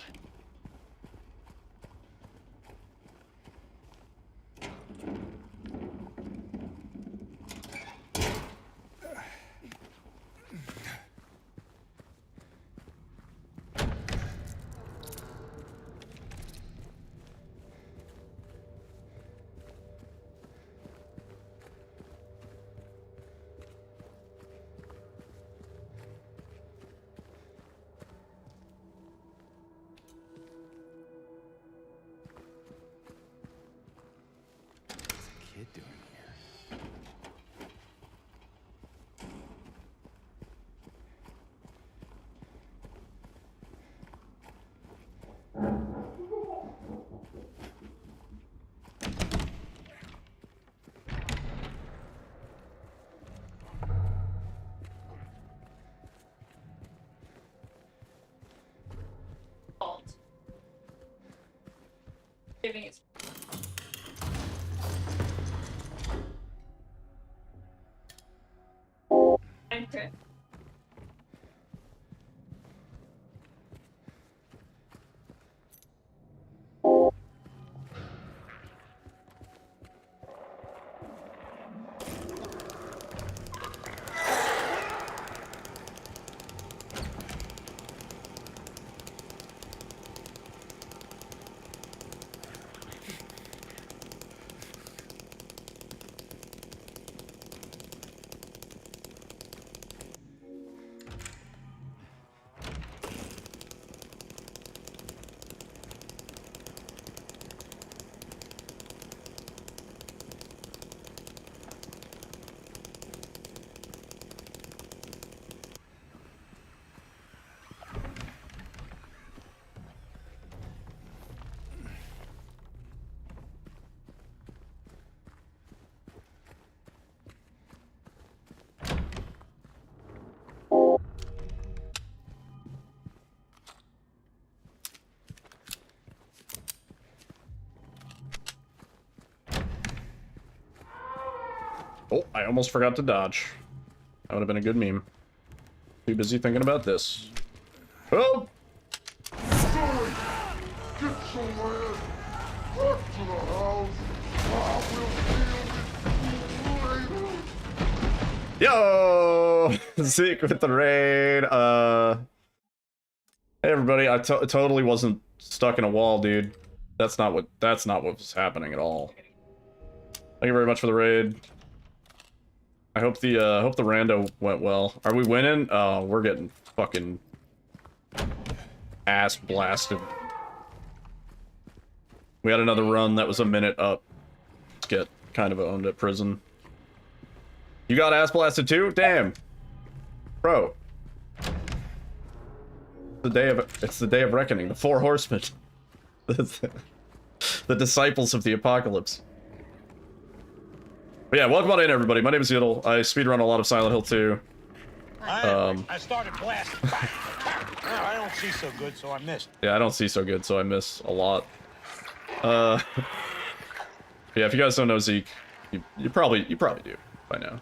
Saving its okay. Oh, I almost forgot to dodge. That would have been a good meme. Too busy thinking about this. Oh! Yo! Zeke with the raid. Hey everybody, I totally wasn't stuck in a wall, dude. That's not what was happening at all. Thank you very much for the raid. I hope the rando went well. Are we winning? Oh, we're getting fucking ass blasted. We had another run that was a minute up. Let's get kind of owned at prison. You got ass blasted too? Damn. Bro. It's the day of reckoning. The four horsemen. The disciples of the apocalypse. But yeah, welcome on in, everybody. My name is Yiddle. I speedrun a lot of Silent Hill 2. I started blasting. I don't see so good, so I missed. Yeah, I don't see so good, so I miss a lot. Yeah, if you guys don't know Zeke, you probably do by now.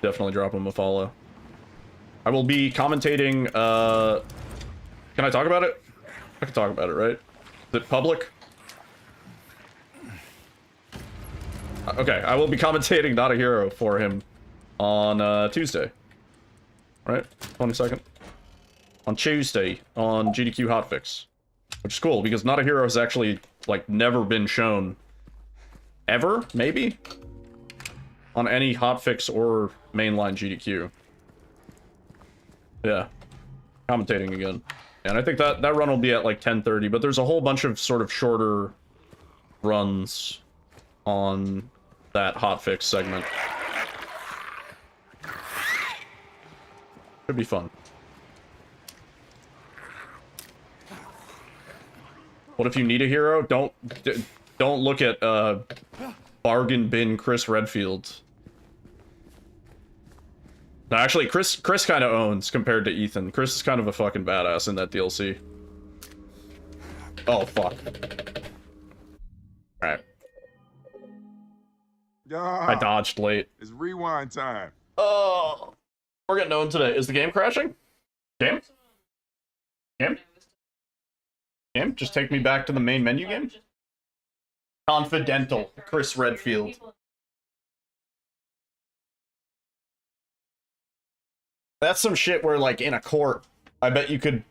Definitely drop him a follow. I will be commentating, can I talk about it? I can talk about it, right? Is it public? Okay, I will be commentating Not a Hero for him on Tuesday. Right? 22nd? On Tuesday on GDQ Hotfix. Which is cool, because Not a Hero has actually, like, never been shown ever, maybe? On any hotfix or mainline GDQ. Yeah. Commentating again. And I think that run will be at like 10:30, but there's a whole bunch of sort of shorter runs on that hotfix segment. Should be fun. What if you need a hero? Don't look at bargain bin Chris Redfield. No, actually, Chris kind of owns compared to Ethan. Chris is kind of a fucking badass in that DLC. Oh, fuck. Alright. I dodged late. It's rewind time. Oh, we're getting owned today. Is the game crashing? Game? Game? Game? Just take me back to the main menu game? Confidential. Chris Redfield. That's some shit where, like, in a court, I bet you could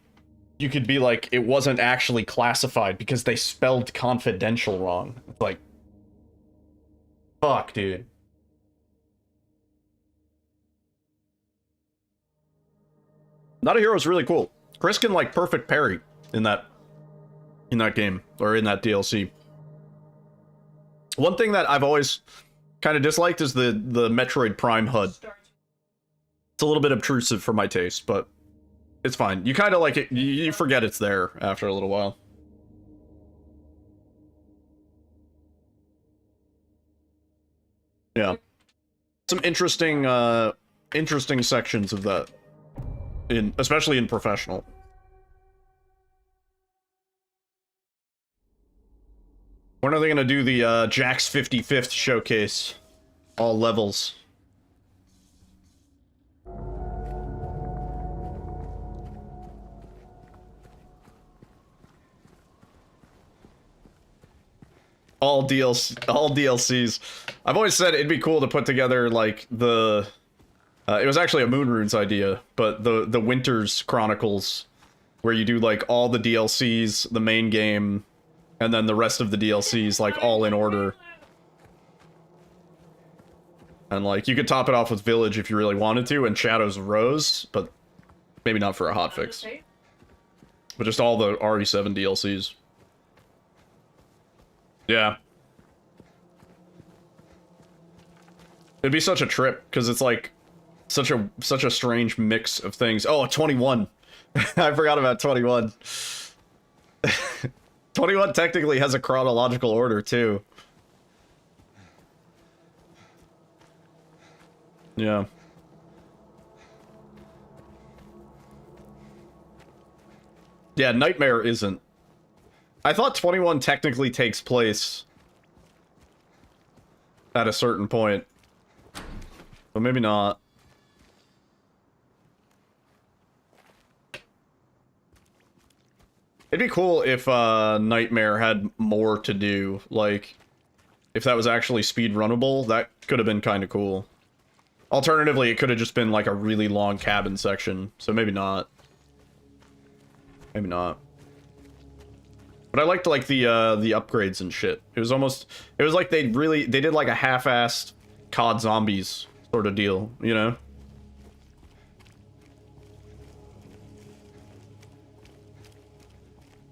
be like, it wasn't actually classified because they spelled confidential wrong. It's like, fuck, dude. Not a Hero is really cool. Chris can, like, perfect parry in that game, or in that DLC. One thing that I've always kind of disliked is the Metroid Prime HUD. It's a little bit obtrusive for my taste, but it's fine. You kind of like it, you forget it's there after a little while. Yeah. Some interesting sections of that. Especially in professional. When are they gonna do the Jack's 55th showcase? All levels. All DLCs. I've always said it'd be cool to put together, like, the... it was actually a Moonrune's idea, but the Winter's Chronicles, where you do, like, all the DLCs, the main game, and then the rest of the DLCs, like, all in order. And, like, you could top it off with Village if you really wanted to, and Shadows of Rose, but maybe not for a hotfix. But just all the RE7 DLCs. Yeah. It'd be such a trip, because it's like such a strange mix of things. Oh, 21. I forgot about 21. 21 technically has a chronological order too. Yeah. Yeah, Nightmare isn't. I thought 21 technically takes place at a certain point. But maybe not. It'd be cool if Nightmare had more to do. Like, if that was actually speedrunnable, that could have been kind of cool. Alternatively, it could have just been like a really long cabin section. So maybe not. Maybe not. But I liked, like, the upgrades and shit. It was like they did like a half-assed COD Zombies sort of deal, you know?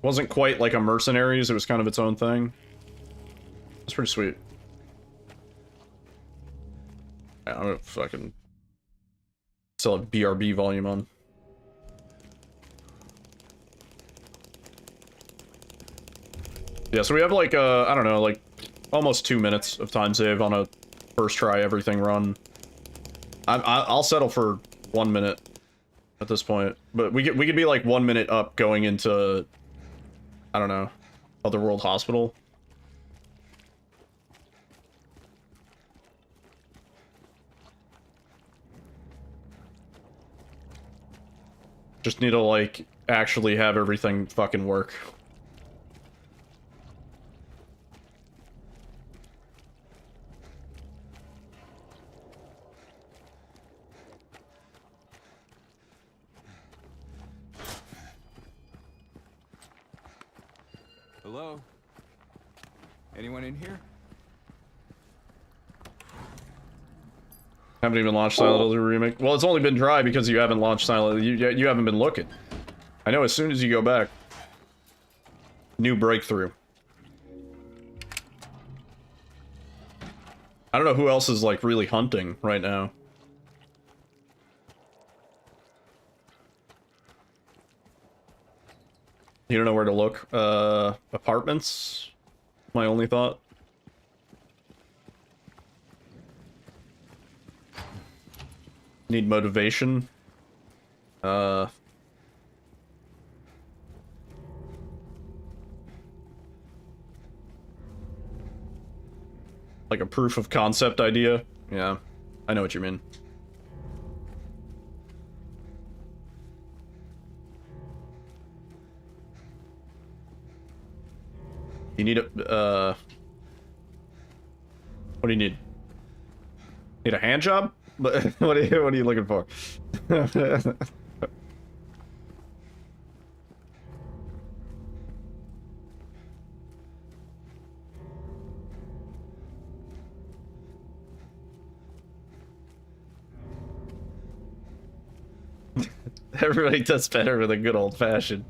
Wasn't quite like a Mercenaries, it was kind of its own thing. It's pretty sweet. Yeah, I'm gonna fucking still have BRB volume on. Yeah, so we have like, I don't know, like, almost 2 minutes of time save on a first try everything run. I'll settle for 1 minute. at this point. But we could be like 1 minute up going into, I don't know, Otherworld Hospital. Just need to like actually have everything fucking work. Hello? Anyone in here? Haven't even launched Silent Hill Remake. Well, it's only been dry because you haven't launched Silent Hill. You haven't been looking. I know as soon as you go back. New breakthrough. I don't know who else is like really hunting right now. You don't know where to look? Apartments? My only thought. Need motivation. Like a proof of concept idea? Yeah, I know what you mean. You need a, what do you need? Need a hand job? But what are you looking for? Everybody does better with a good old fashioned.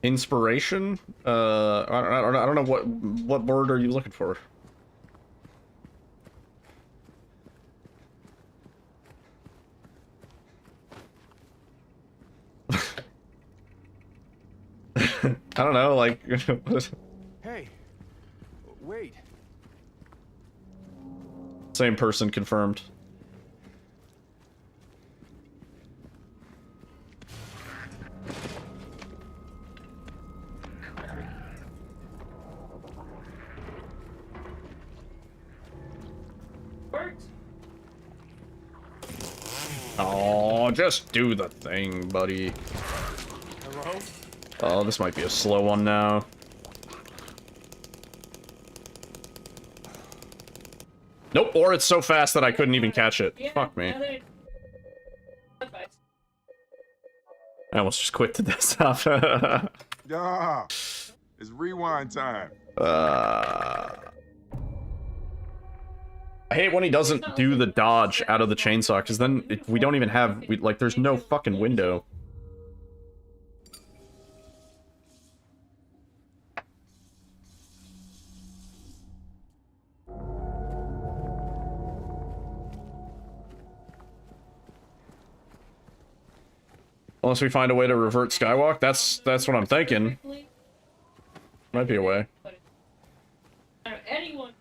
Inspiration? I don't know what word are you looking for? I don't know, like Hey, wait. Same person confirmed. Worked. Oh, just do the thing, buddy. Hello? Oh, this might be a slow one now. Nope, or it's so fast that I couldn't even catch it. Yeah, Fuck me. yeah, they- I almost just quit the desktop. Yeah, it's rewind time. I hate when he doesn't do the dodge out of the chainsaw, because then we don't even have, like, there's no fucking window. Unless we find a way to revert Skywalk, that's what I'm thinking. Might be a way. Anyone.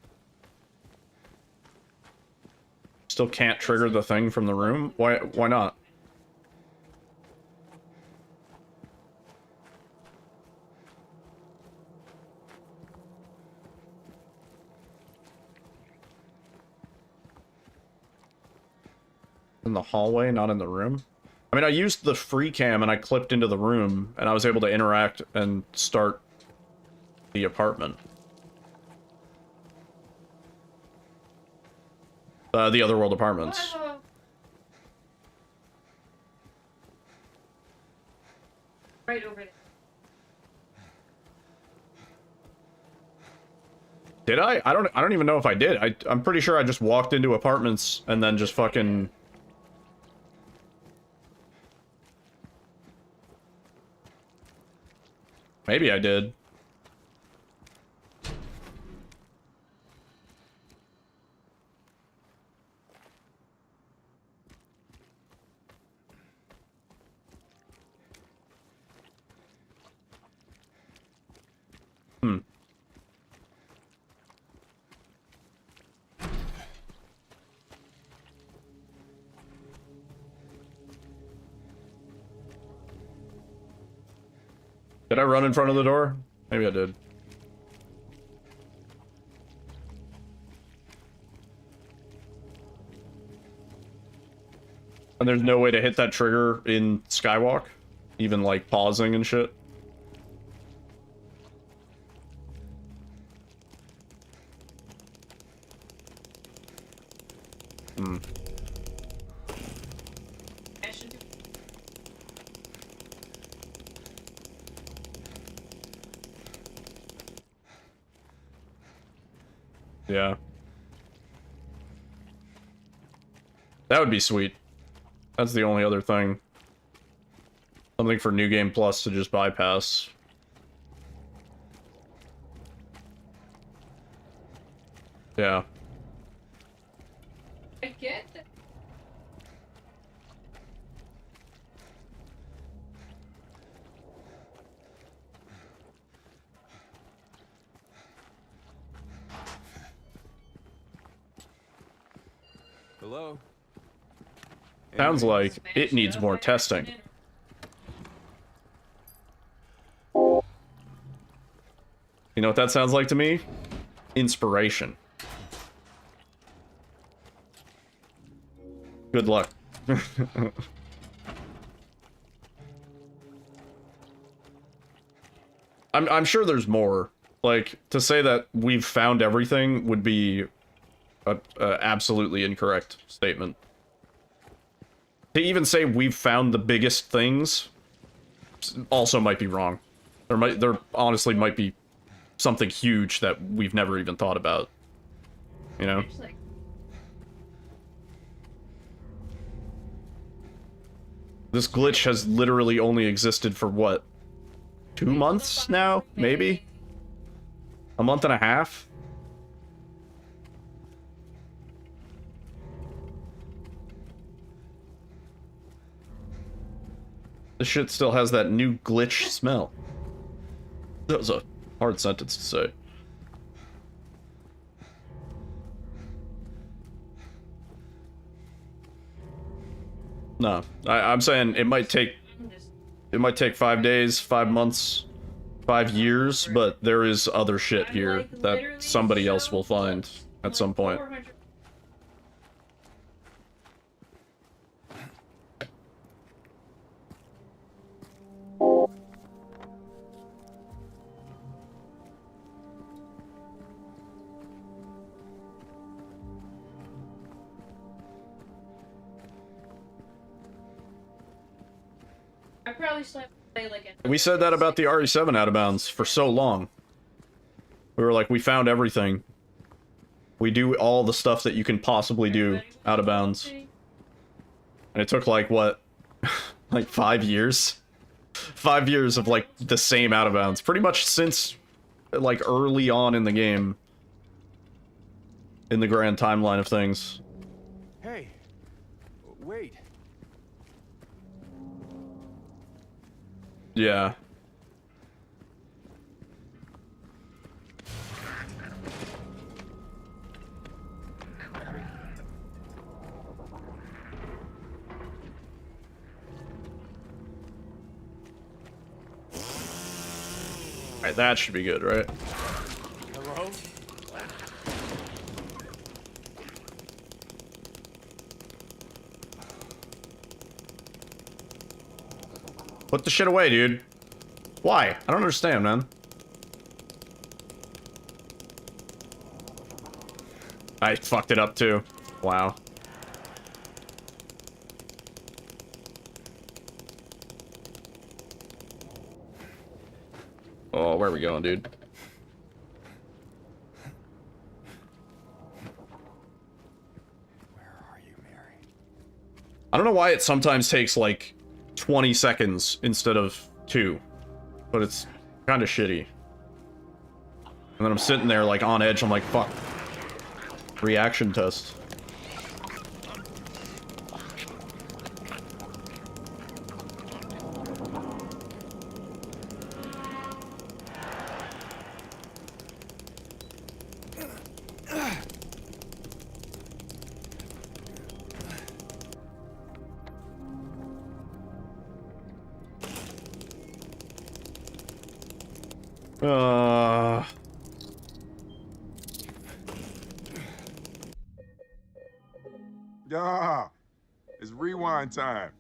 Still can't trigger the thing from the room? Why not? In the hallway, not in the room? I mean, I used the free cam and I clipped into the room and I was able to interact and start the apartment. The Otherworld apartments. Right over there. Did I? I don't even know if I did. I'm pretty sure I just walked into apartments and then just fucking... Maybe I did. Hmm. Did I run in front of the door? Maybe I did. And there's no way to hit that trigger in Skywalk? Even like pausing and shit? Hmm. Yeah. That would be sweet. That's the only other thing. Something for New Game Plus to just bypass. Yeah. I get that. Hello? Sounds like it needs more testing. You know what that sounds like to me? Inspiration. Good luck. I'm sure there's more. Like, to say that we've found everything would be a absolutely incorrect statement. To even say we've found the biggest things also might be wrong. There honestly might be something huge that we've never even thought about. You know? This glitch has literally only existed for what? 2 months now? Maybe? A month and a half? This shit still has that new glitch smell. That was a hard sentence to say. No, I'm saying it might take 5 days, 5 months, 5 years, but there is other shit here that somebody else will find at some point. I probably still have to play like We said that about the RE7 out of bounds for so long. We were like, we found everything. We do all the stuff that you can possibly do out of bounds. And it took like, what? Like 5 years? 5 years of like the same out of bounds. Pretty much since like early on in the game. In the grand timeline of things. Hey. Wait. Yeah. Alright, that should be good, right? Hello? Put the shit away, dude. Why? I don't understand, man. I fucked it up, too. Wow. Oh, where are we going, dude? Where are you, Mary? I don't know why it sometimes takes, like, 20 seconds instead of 2. But it's kind of shitty. And then I'm sitting there like on edge. I'm like, fuck. Reaction test. Yeah, it's rewind time.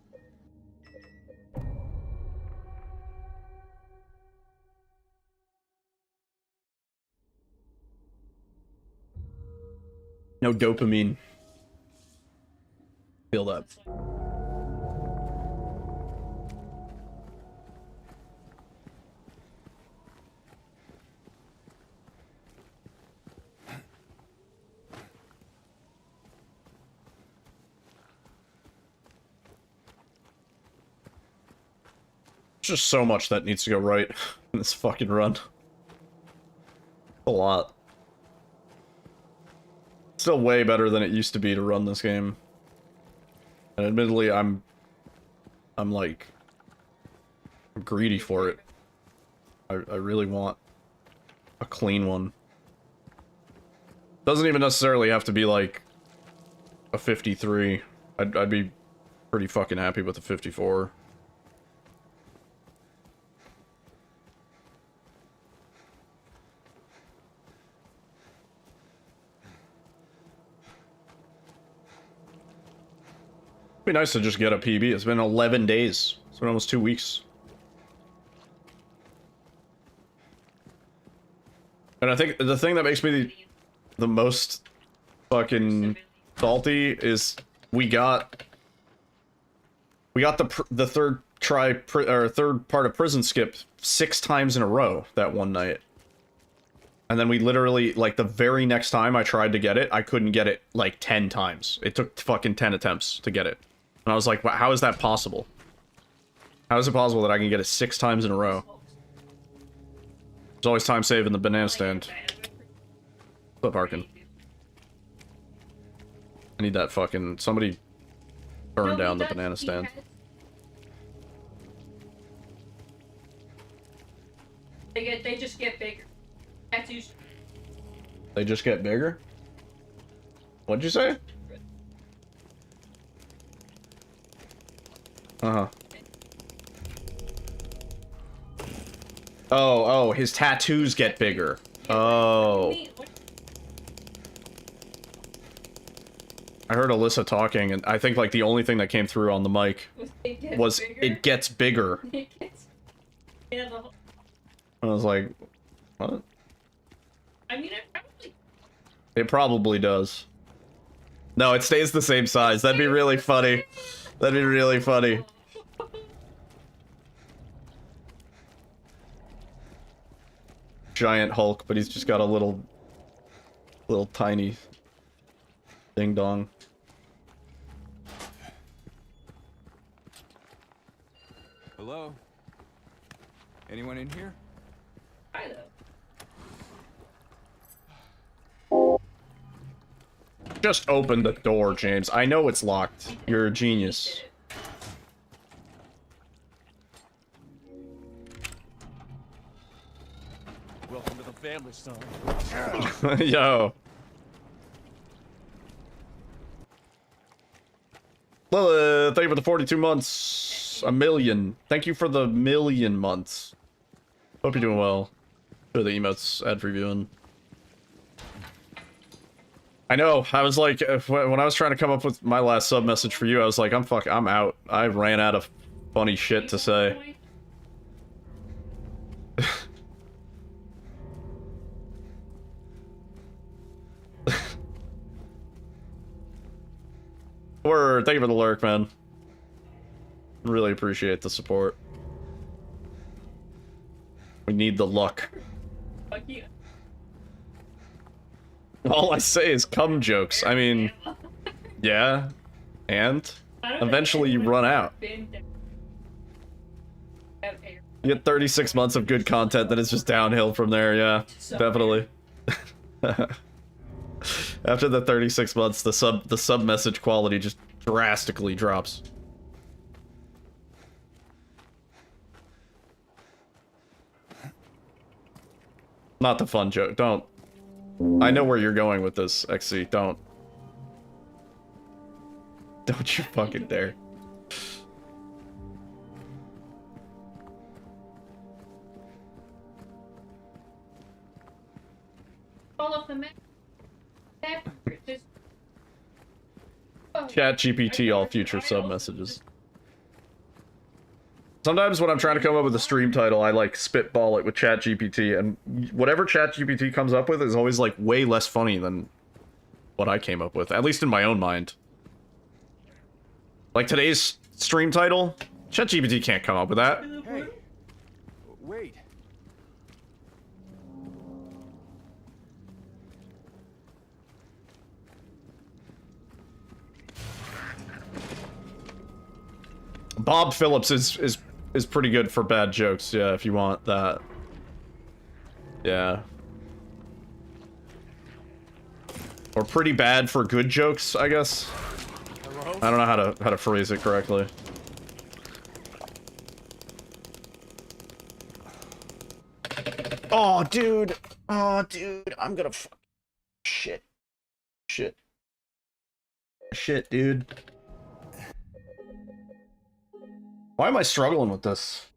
No dopamine. Feel that. There's just so much that needs to go right in this fucking run. A lot. Still way better than it used to be to run this game. And admittedly, I'm like greedy for it. I really want a clean one. Doesn't even necessarily have to be like a 53. I'd be pretty fucking happy with a 54. Be nice to just get a PB. It's been 11 days. It's been almost 2 weeks. And I think the thing that makes me the most fucking salty is we got the third part of prison skip 6 times in a row that one night. And then we literally, like, the very next time I tried to get it, I couldn't get it, like, 10 times. It took fucking 10 attempts to get it. And I was like, how is that possible? How is it possible that I can get it 6 times in a row? There's always time save in the banana stand. What's up, Harkin? I need that fucking... Somebody burn down the banana stand. They just get bigger. Tattoos. They just get bigger? What'd you say? Uh-huh. Oh, his tattoos get bigger. Oh. I heard Alyssa talking, and I think, like, the only thing that came through on the mic was, it gets bigger. I was like, what? I mean, It probably does. No, it stays the same size. That'd be really funny. That'd be really funny. Giant Hulk, but he's just got a little tiny ding dong. Hello? Anyone in here? I know. Just open the door, James. I know it's locked. You're a genius. Welcome to the family, son. Yo. Lilith, thank you for the 42 months. A million. Thank you for the 1,000,000 months. Hope you're doing well. Sure, the emotes ad reviewing. I know, I was like, when I was trying to come up with my last sub message for you, I was like, I'm out. I ran out of funny shit to say. Word, thank you for the lurk, man. Really appreciate the support. We need the luck. Fuck you. All I say is cum jokes. I mean, yeah, and eventually you run out. You get 36 months of good content, then it's just downhill from there, yeah. Definitely. After the 36 months, the sub message quality just drastically drops. Not the fun joke. Don't. I know where you're going with this, XC. Don't. Don't you fucking dare. All of the map. Chat GPT all future sub messages. Sometimes when I'm trying to come up with a stream title, I like spitball it with chat GPT, and whatever chat GPT comes up with is always like way less funny than what I came up with, at least in my own mind. Like today's stream title, chat GPT can't come up with that. Hey, wait. Bob Phillips is pretty good for bad jokes, yeah, if you want that. Yeah. Or pretty bad for good jokes, I guess. Hello? I don't know how to phrase it correctly. Oh, dude. Oh, dude. I'm gonna shit. Shit. Shit, dude. Why am I struggling with this?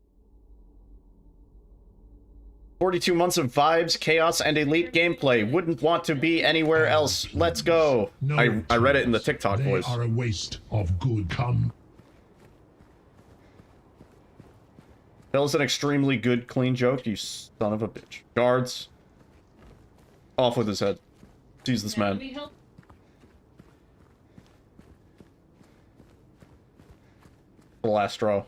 42 months of vibes, chaos, and elite gameplay. Wouldn't want to be anywhere else. Let's go. No I read it in the TikTok they voice. are a waste of good come. That was an extremely good, clean joke, you son of a bitch. Guards. Off with his head. Seize this man. The last straw.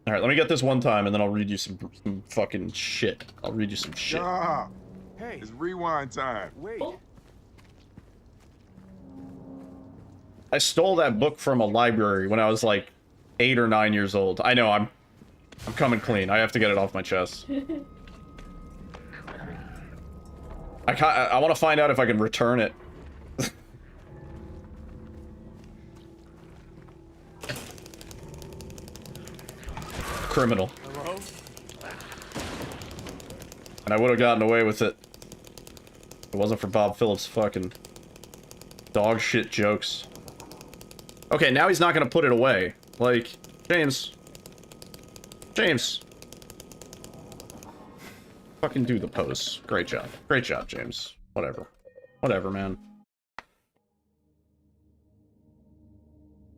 Alright, let me get this one time and then I'll read you some fucking shit. I'll read you some shit. Yeah, Hey, it's rewind time. wait. I stole that book from a library when I was like 8 or 9 years old. I know, I'm coming clean. I have to get it off my chest. I want to find out if I can return it. Criminal. Hello? And I would have gotten away with it if it wasn't for Bob Phillips' fucking dog shit jokes. Okay, now he's not gonna put it away. Like, James. James. Fucking do the pose. Great job. Great job, James. Whatever. Whatever, man.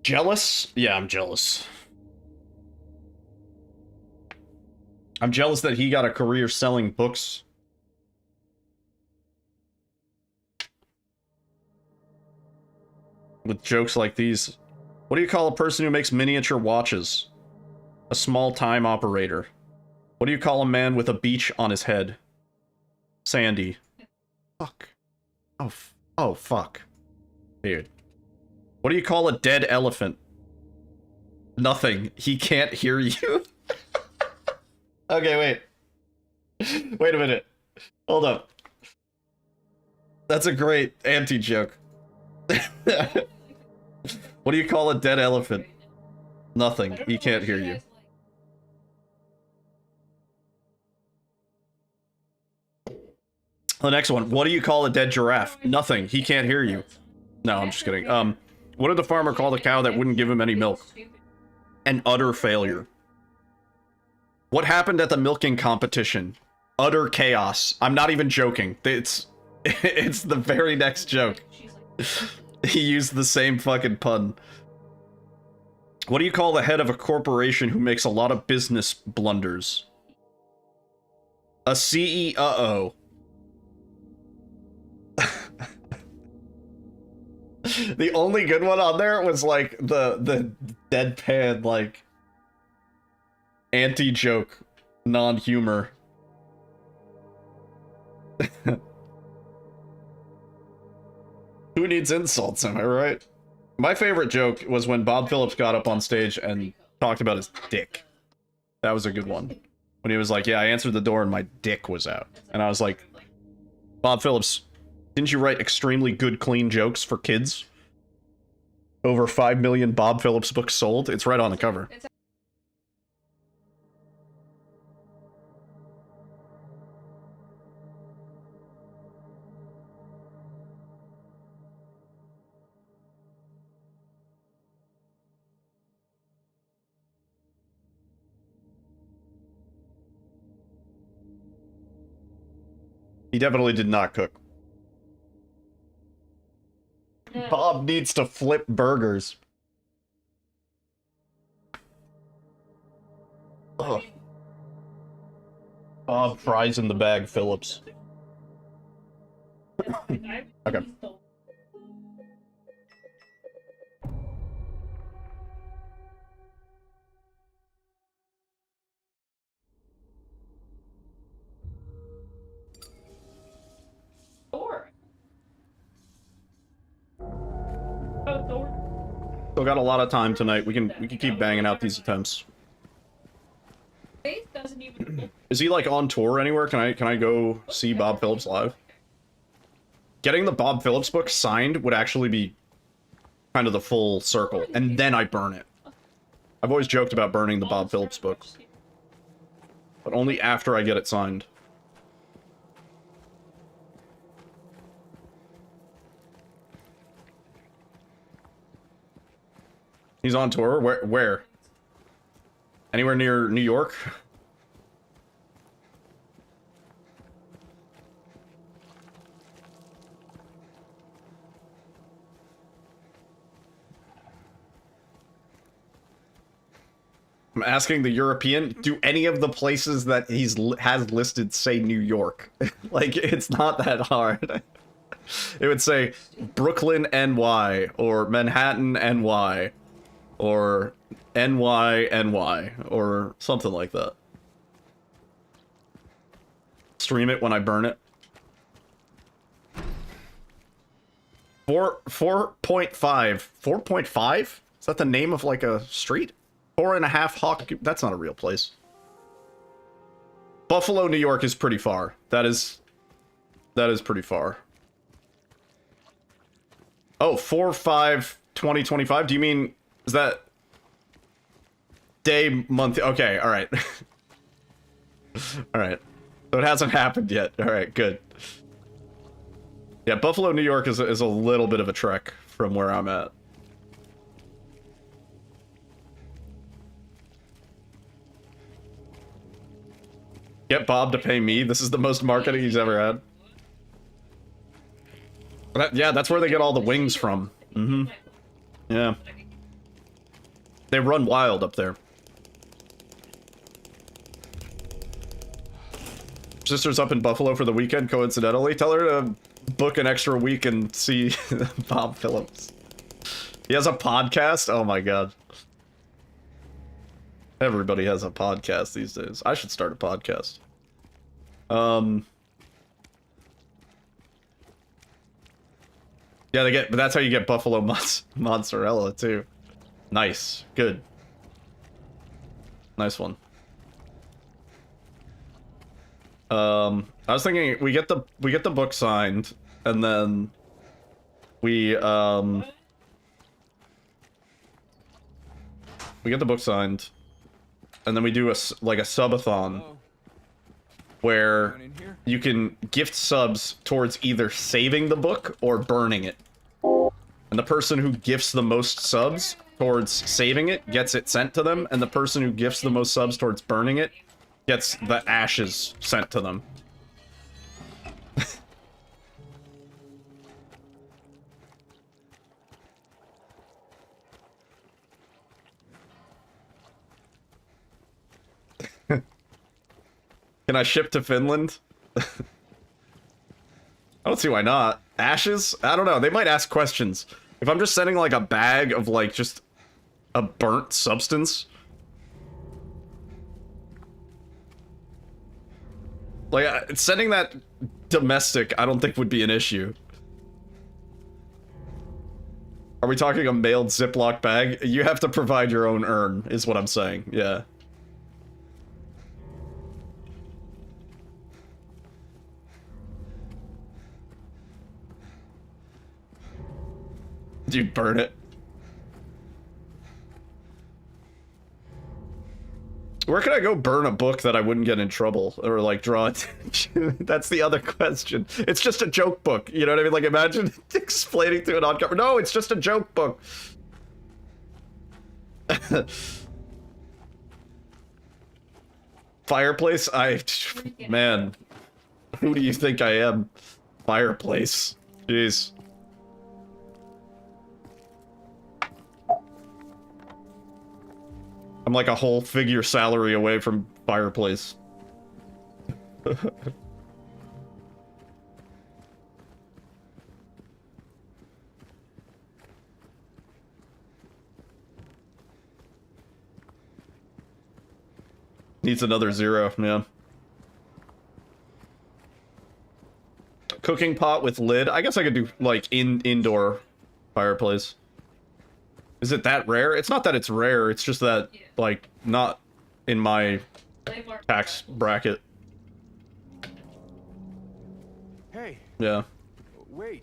Jealous? Yeah, I'm jealous. I'm jealous that he got a career selling books. With jokes like these. What do you call a person who makes miniature watches? A small time operator. What do you call a man with a beach on his head? Sandy. Fuck. Oh, fuck. Dude. What do you call a dead elephant? Nothing. He can't hear you. Okay, wait. Wait a minute. Hold up. That's a great anti-joke. What do you call a dead elephant? Nothing. He can't hear you. The next one. What do you call a dead giraffe? Nothing. He can't hear you. No, I'm just kidding. What did the farmer call the cow that wouldn't give him any milk? An utter failure. What happened at the milking competition? Utter chaos. I'm not even joking. It's the very next joke. He used the same fucking pun. What do you call the head of a corporation who makes a lot of business blunders? A CEO. The only good one on there was like the deadpan like anti-joke non-humor. Who needs insults, am I right? My favorite joke was when Bob Phillips got up on stage and talked about his dick. That was a good one. When he was like, yeah, I answered the door and my dick was out. And I was like, Bob Phillips, didn't you write extremely good, clean jokes for kids? Over 5 million Bob Phillips books sold? It's right on the cover. He definitely did not cook. Bob needs to flip burgers. Ugh. Bob fries in the bag, Phillips. Okay. Still got a lot of time tonight. We can keep banging out these attempts. Is he like on tour anywhere? Can I go see Bob Phillips live? Getting the Bob Phillips book signed would actually be kind of the full circle, and then I burn it. I've always joked about burning the Bob Phillips book, but only after I get it signed. He's on tour? Where? Anywhere near New York? I'm asking the European, do any of the places that has listed say New York? Like, it's not that hard. It would say Brooklyn, NY, or Manhattan, NY, or NY, NY, or something like that. Stream it when I burn it. 4.5. 4.5? Is that the name of like a street? 4.5 Hawk. That's not a real place. Buffalo, New York is pretty far. That is pretty far. Oh, 4/5/2025. Do you mean, is that day, month? Okay, all right. All right. So it hasn't happened yet. All right, good. Yeah, Buffalo, New York is a little bit of a trek from where I'm at. Get Bob to pay me. This is the most marketing he's ever had. Yeah, that's where they get all the wings from. Mm-hmm. Yeah. They run wild up there. Sister's up in Buffalo for the weekend, coincidentally. Tell her to book an extra week and see Bob Phillips. He has a podcast? Oh my god. Everybody has a podcast these days. I should start a podcast. Yeah, but that's how you get buffalo mozzarella too. Nice. Good. Nice one. I was thinking we get the book signed and then we get the book signed and then we do a subathon where you can gift subs towards either saving the book or burning it. And the person who gifts the most subs towards saving it gets it sent to them, and the person who gifts the most subs towards burning it gets the ashes sent to them. Can I ship to Finland? I don't see why not. Ashes? I don't know. They might ask questions. If I'm just sending like a bag of like just a burnt substance. Like sending that domestic, I don't think would be an issue. Are we talking a mailed Ziploc bag? You have to provide your own urn, is what I'm saying. Yeah. Dude, burn it. Where can I go burn a book that I wouldn't get in trouble or like draw attention? That's the other question. It's just a joke book. You know what I mean? Like imagine explaining to an on-camera. No, it's just a joke book. Fireplace? Man, who do you think I am? Fireplace. Jeez. I'm like a whole figure salary away from fireplace. Needs another 0, man. Cooking pot with lid. I guess I could do like indoor fireplace. Is it that rare? It's not that it's rare, it's just that, like, not in my tax bracket. Hey, Yeah. wait.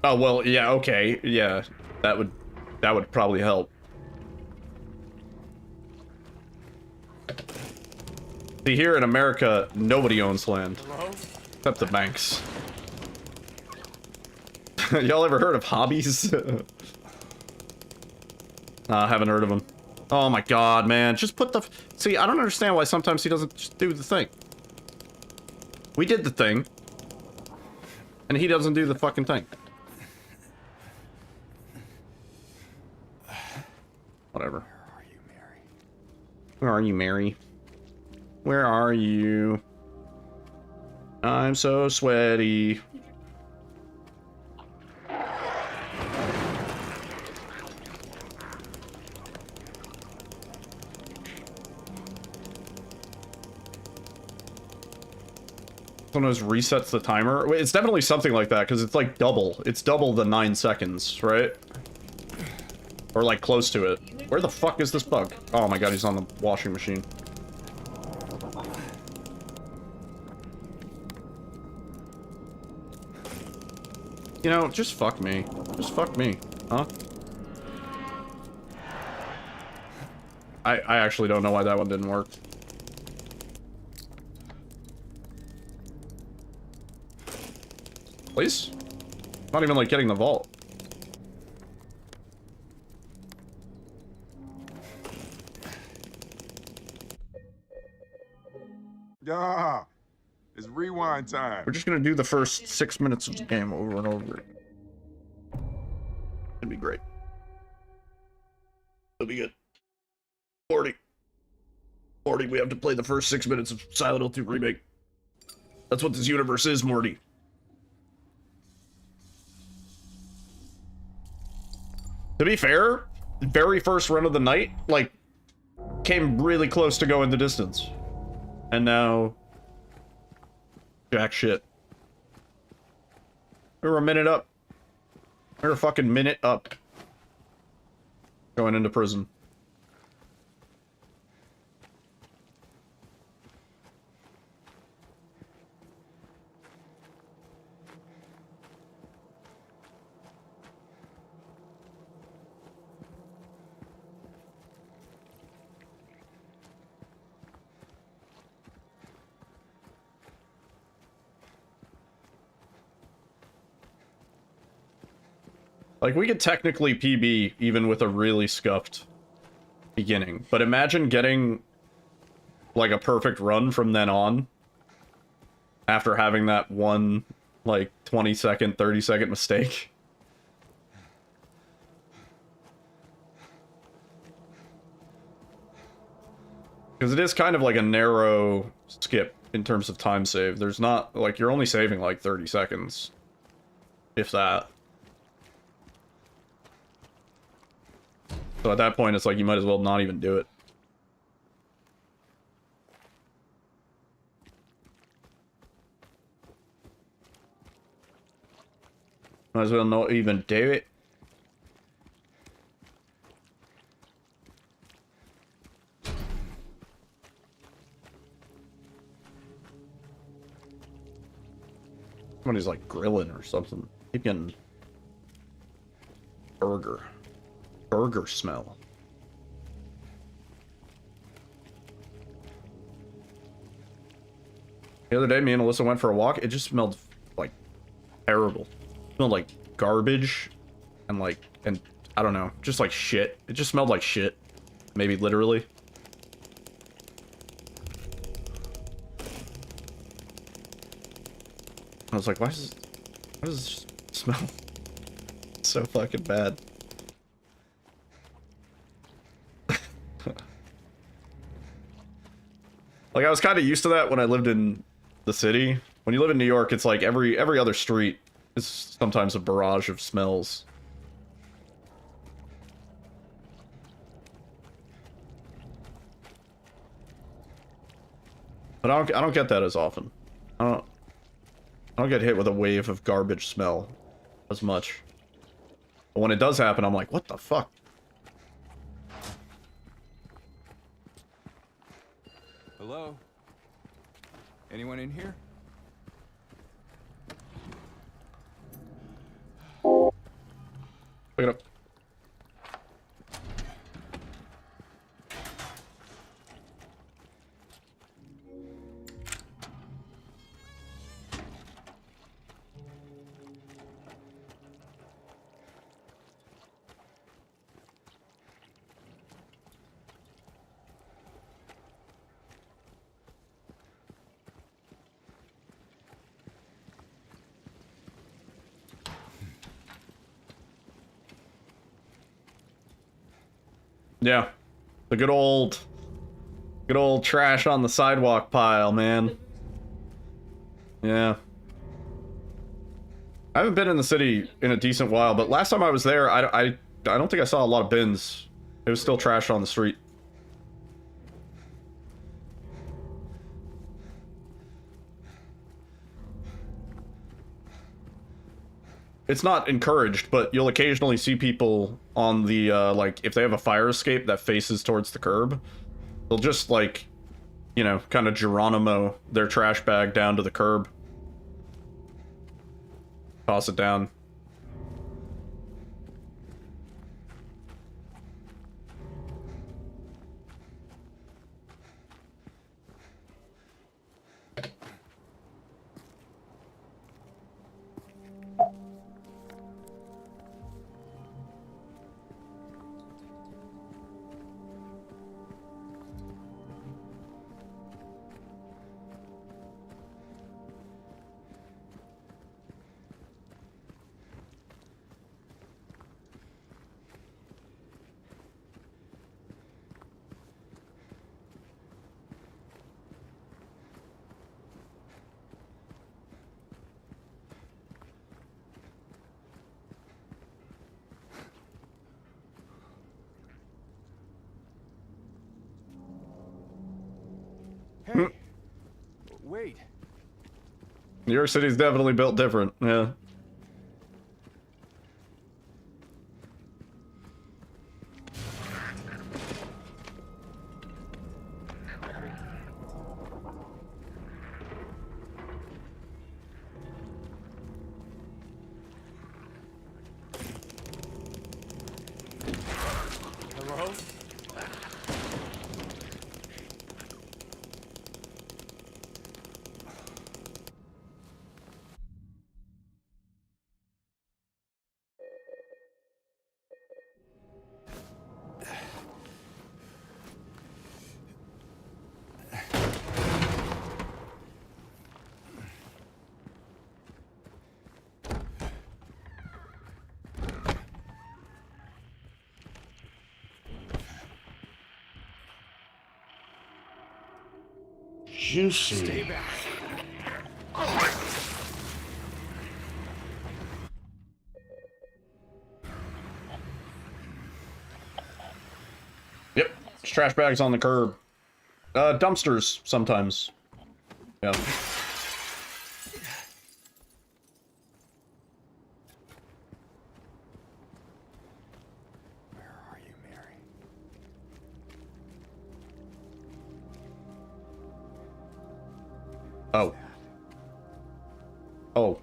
Oh, well, yeah, okay. Yeah. That would probably help. See, here in America, nobody owns land. Hello? Except the banks. Y'all ever heard of hobbies? I haven't heard of them. Oh my god, man. Just put the... See, I don't understand why sometimes he doesn't just do the thing. We did the thing. And he doesn't do the fucking thing. Whatever. Where are you, Mary? Where are you, Mary? Where are you? I'm so sweaty. Sometimes resets the timer. It's definitely something like that, because it's like double. It's double the 9 seconds, right? Or like close to it. Where the fuck is this bug? Oh my god, he's on the washing machine. You know, just fuck me. Just fuck me. Huh? I actually don't know why that one didn't work. Please? Not even like getting the vault. Yeah, it's rewind time. We're just gonna do the first 6 minutes of the game over and over. It'd be great. It'll be good. 40. We have to play the first 6 minutes of Silent Hill 2 Remake. That's what this universe is, Morty. To be fair, very first run of the night, like, came really close to going the distance. And now... jack shit. We were a minute up. We were a fucking minute up. Going into prison. Like, we could technically PB even with a really scuffed beginning. But imagine getting, like, a perfect run from then on. After having that one, like, 20-second, 30-second mistake. Because it is kind of like a narrow skip in terms of time save. There's not, like, you're only saving, like, 30 seconds. If that. So at that point, it's like you might as well not even do it. Might as well not even do it. Somebody's like grilling or something. Keep getting burger smell. The other day, me and Alyssa went for a walk. It just smelled like terrible. It smelled like garbage and I don't know, just like shit. It just smelled like shit. Maybe literally. I was like, why does this smell so fucking bad? Like, I was kind of used to that when I lived in the city. When you live in New York, it's like every other street is sometimes a barrage of smells. But I don't get that as often. I don't get hit with a wave of garbage smell as much. But when it does happen, I'm like, what the fuck? Hello? Anyone in here? Pick it up. Yeah, the good old trash on the sidewalk pile, man. Yeah. I haven't been in the city in a decent while, but last time I was there, I don't think I saw a lot of bins. It was still trash on the street. It's not encouraged, but you'll occasionally see people on the, like, if they have a fire escape that faces towards the curb, they'll just, like, you know, kind of Geronimo their trash bag down to the curb. Toss it down. Hey! Wait. New York City's definitely built different, yeah. Hello? Juicy. Stay back. trash bags on the curb. Dumpsters sometimes. Yeah. Where are you, Mary? Oh. Oh.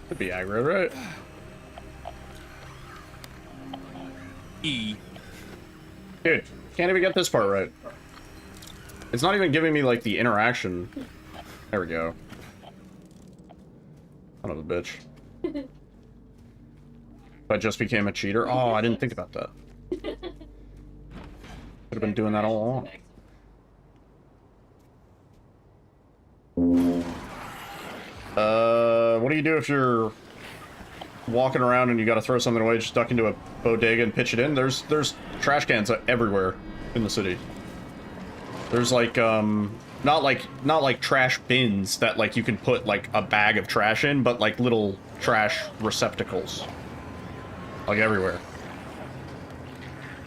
Could be aggro, right? E. Dude, can't even get this part right. It's not even giving me, like, the interaction. There we go. Son of a bitch. If I just became a cheater? Oh, I didn't think about that. Could have been doing that all along. What do you do if you're walking around and you gotta throw something away, just duck into a bodega and pitch it in? There's trash cans everywhere in the city. There's like, not like trash bins that like you can put like a bag of trash in, but like little trash receptacles. Like everywhere.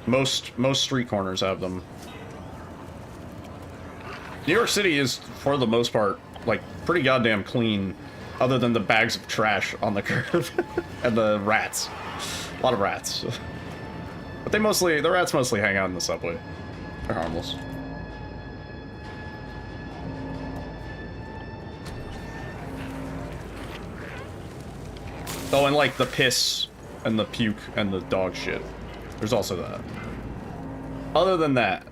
Most street corners have them. New York City is, for the most part, like pretty goddamn clean, other than the bags of trash on the curb and the rats. A lot of rats. But the rats mostly hang out in the subway. They're harmless. Oh, and like the piss and the puke and the dog shit. There's also that. Other than that,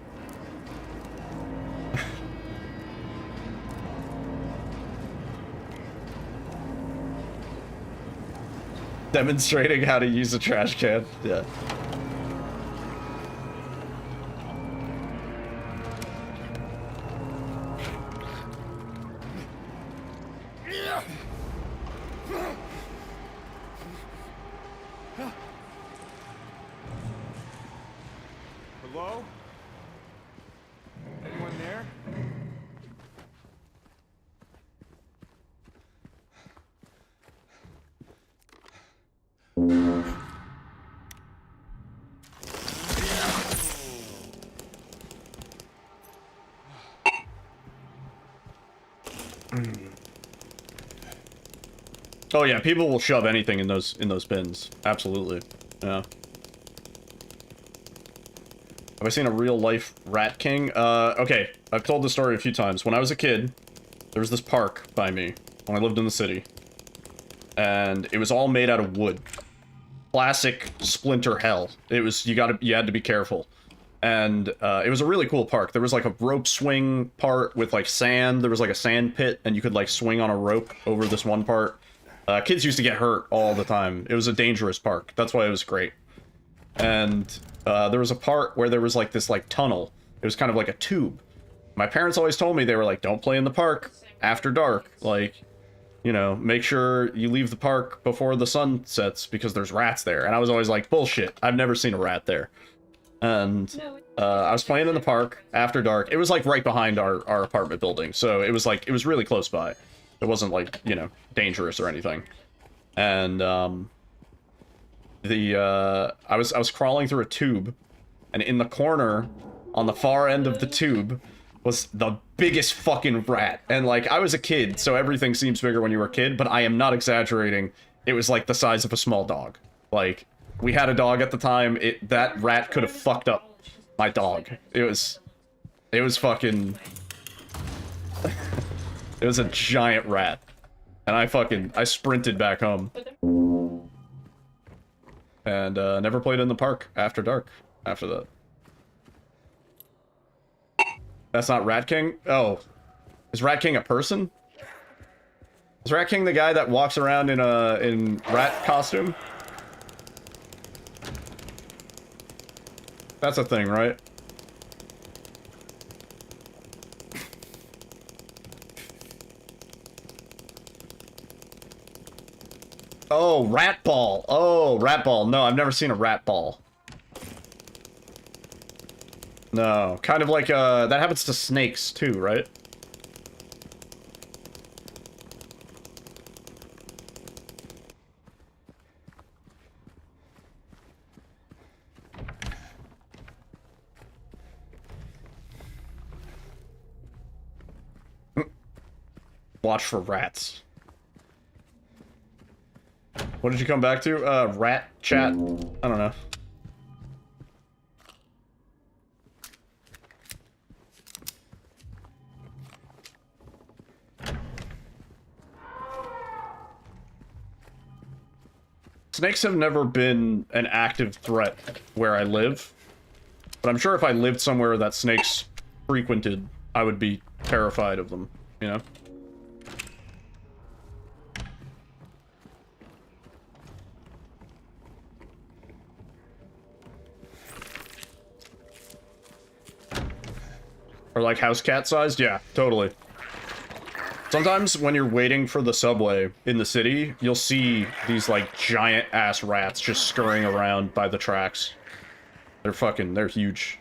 demonstrating how to use a trash can. Yeah. Hello? Anyone there? Oh yeah, people will shove anything in those bins. Absolutely. Yeah. Have I seen a real life Rat King? Okay, I've told this story a few times. When I was a kid, there was this park by me when I lived in the city. And it was all made out of wood. Classic Splinter hell. It was, you had to be careful. And it was a really cool park. There was like a rope swing part with like sand. There was like a sand pit and you could like swing on a rope over this one part. Kids used to get hurt all the time. It was a dangerous park. That's why it was great. And there was a part where there was like this like tunnel. It was kind of like a tube. My parents always told me, they were like, don't play in the park after dark. Like, you know, make sure you leave the park before the sun sets because there's rats there. And I was always like, bullshit. I've never seen a rat there. And I was playing in the park after dark. It was like right behind our apartment building. So it was like, it was really close by. It wasn't like, you know, dangerous or anything. And I was crawling through a tube, and in the corner on the far end of the tube was the biggest fucking rat. And like, I was a kid, so everything seems bigger when you were a kid, but I am not exaggerating. It was like the size of a small dog. Like, we had a dog at the time. That rat could have fucked up my dog. It was fucking it was a giant rat. And I sprinted back home. And never played in the park after dark after that. That's not Rat King? Oh. Is Rat King a person? Is Rat King the guy that walks around in rat costume? That's a thing, right? Oh, rat ball. Oh, rat ball. No, I've never seen a rat ball. No, kind of like, that happens to snakes too, right? Watch for rats. What did you come back to? Rat chat? I don't know. Snakes have never been an active threat where I live. But I'm sure if I lived somewhere that snakes frequented, I would be terrified of them, you know? Or like house cat sized? Yeah, totally. Sometimes when you're waiting for the subway in the city, you'll see these like giant ass rats just scurrying around by the tracks. They're huge.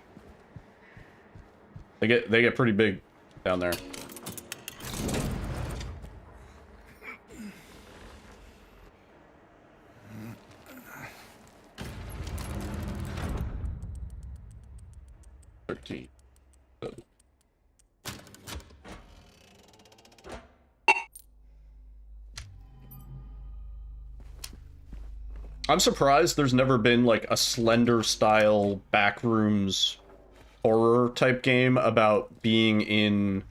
They get pretty big down there. I'm surprised there's never been like a Slender style backrooms horror type game about being in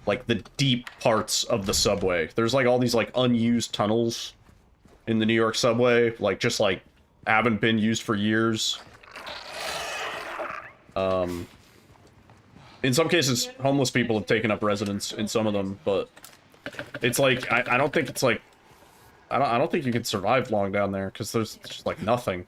like the deep parts of the subway. There's like all these like unused tunnels in the New York subway, like just like haven't been used for years. In some cases, homeless people have taken up residence in some of them, but it's like I don't think it's like I don't think you can survive long down there because there's just like nothing.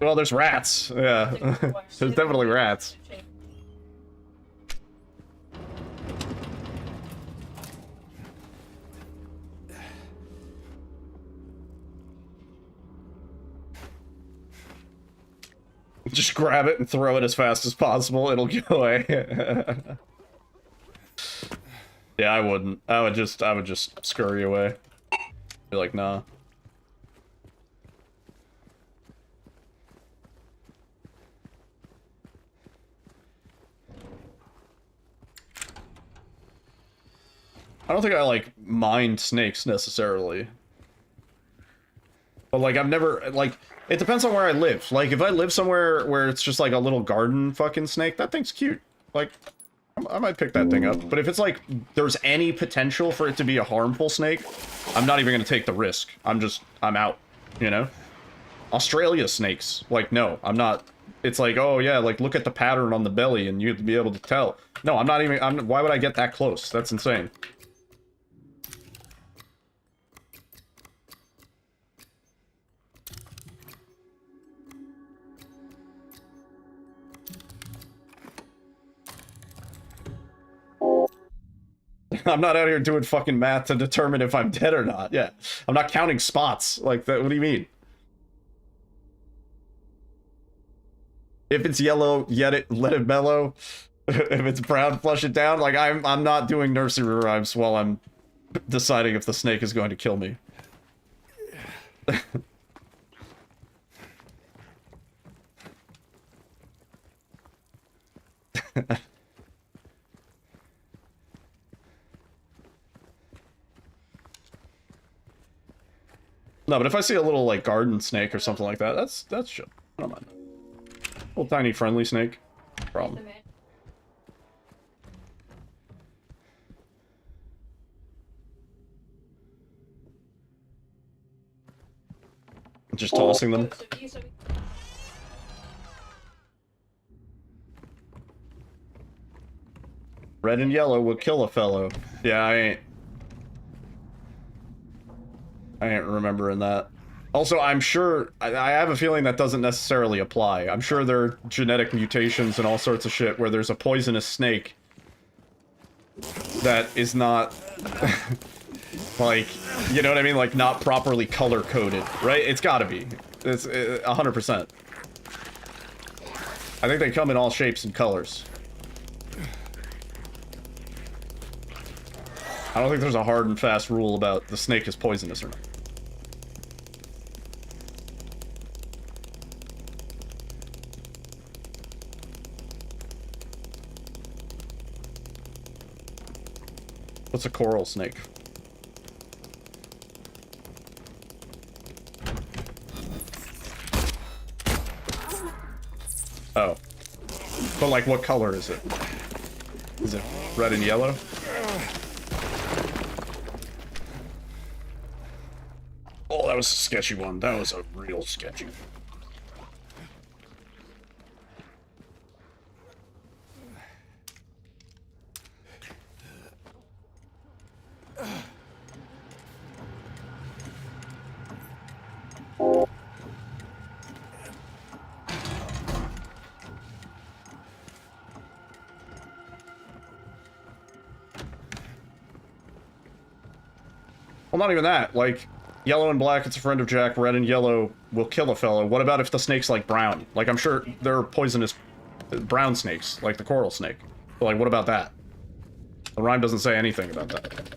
Well, there's rats. Yeah, there's definitely rats. Just grab it and throw it as fast as possible. It'll go away. Yeah, I wouldn't. I would just scurry away. Be like, nah. I don't think I, like, mind snakes, necessarily. But, like, I've never, like, it depends on where I live. Like, if I live somewhere where it's just, like, a little garden fucking snake, that thing's cute. Like, I might pick that thing up. But if it's, like, there's any potential for it to be a harmful snake, I'm not even gonna take the risk. I'm out, you know? Australia snakes. Like, no, I'm not. It's like, oh, yeah, like, look at the pattern on the belly and you'd be able to tell. No, I'm not even, why would I get that close? That's insane. I'm not out here doing fucking math to determine if I'm dead or not. Yeah. I'm not counting spots. Like, that. What do you mean? If it's yellow, let it mellow. If it's brown, flush it down. Like, I'm not doing nursery rhymes while I'm deciding if the snake is going to kill me. No, but if I see a little, like, garden snake or something like that, that's chill. I don't mind. Little tiny friendly snake. No problem. Just tossing them. Red and yellow will kill a fellow. Yeah, I ain't remembering that. Also, I'm sure, I have a feeling that doesn't necessarily apply. I'm sure there are genetic mutations and all sorts of shit where there's a poisonous snake that is not, like, you know what I mean? Like, not properly color-coded, right? It's gotta be. It's 100%. I think they come in all shapes and colors. I don't think there's a hard and fast rule about the snake is poisonous or not. What's a coral snake? Oh. But like, what color is it? Is it red and yellow? Oh, that was a sketchy one. That was a real sketchy. Well, not even that. Like, yellow and black, it's a friend of Jack. Red and yellow will kill a fellow. What about if the snake's like brown? Like, I'm sure there are poisonous brown snakes, like the coral snake. But, like, what about that? The rhyme doesn't say anything about that.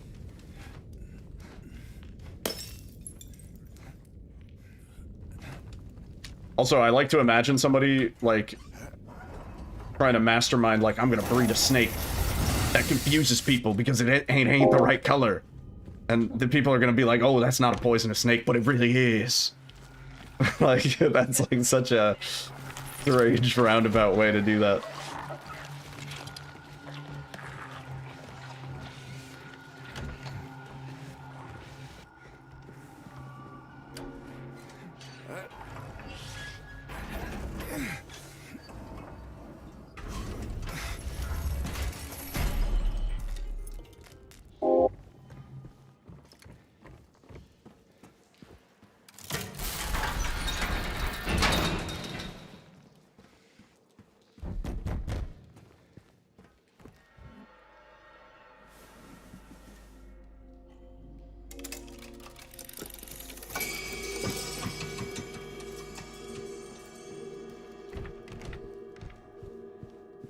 Also, I like to imagine somebody, like, trying to mastermind, like, I'm gonna breed a snake that confuses people because it ain't the right color. And the people are gonna be like, oh, that's not a poisonous snake, but it really is. Like, that's like such a strange roundabout way to do that.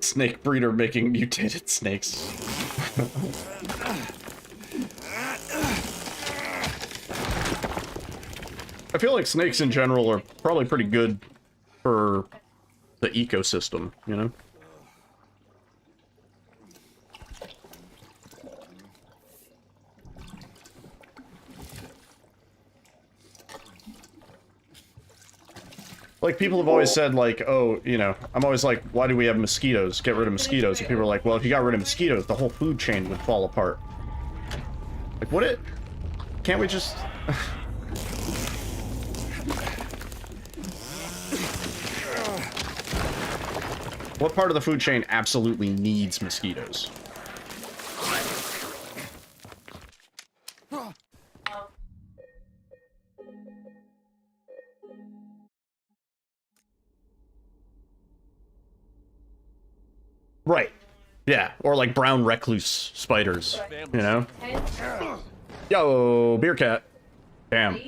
Snake breeder making mutated snakes. I feel like snakes in general are probably pretty good for the ecosystem, you know? Like, people have always said, like, oh, you know, I'm always like, why do we have mosquitoes? Get rid of mosquitoes. And people are like, well, if you got rid of mosquitoes, the whole food chain would fall apart. Like, what it... Can't we just... What part of the food chain absolutely needs mosquitoes? Right. Yeah, or like brown recluse spiders, you know? Yo, beer cat. Damn.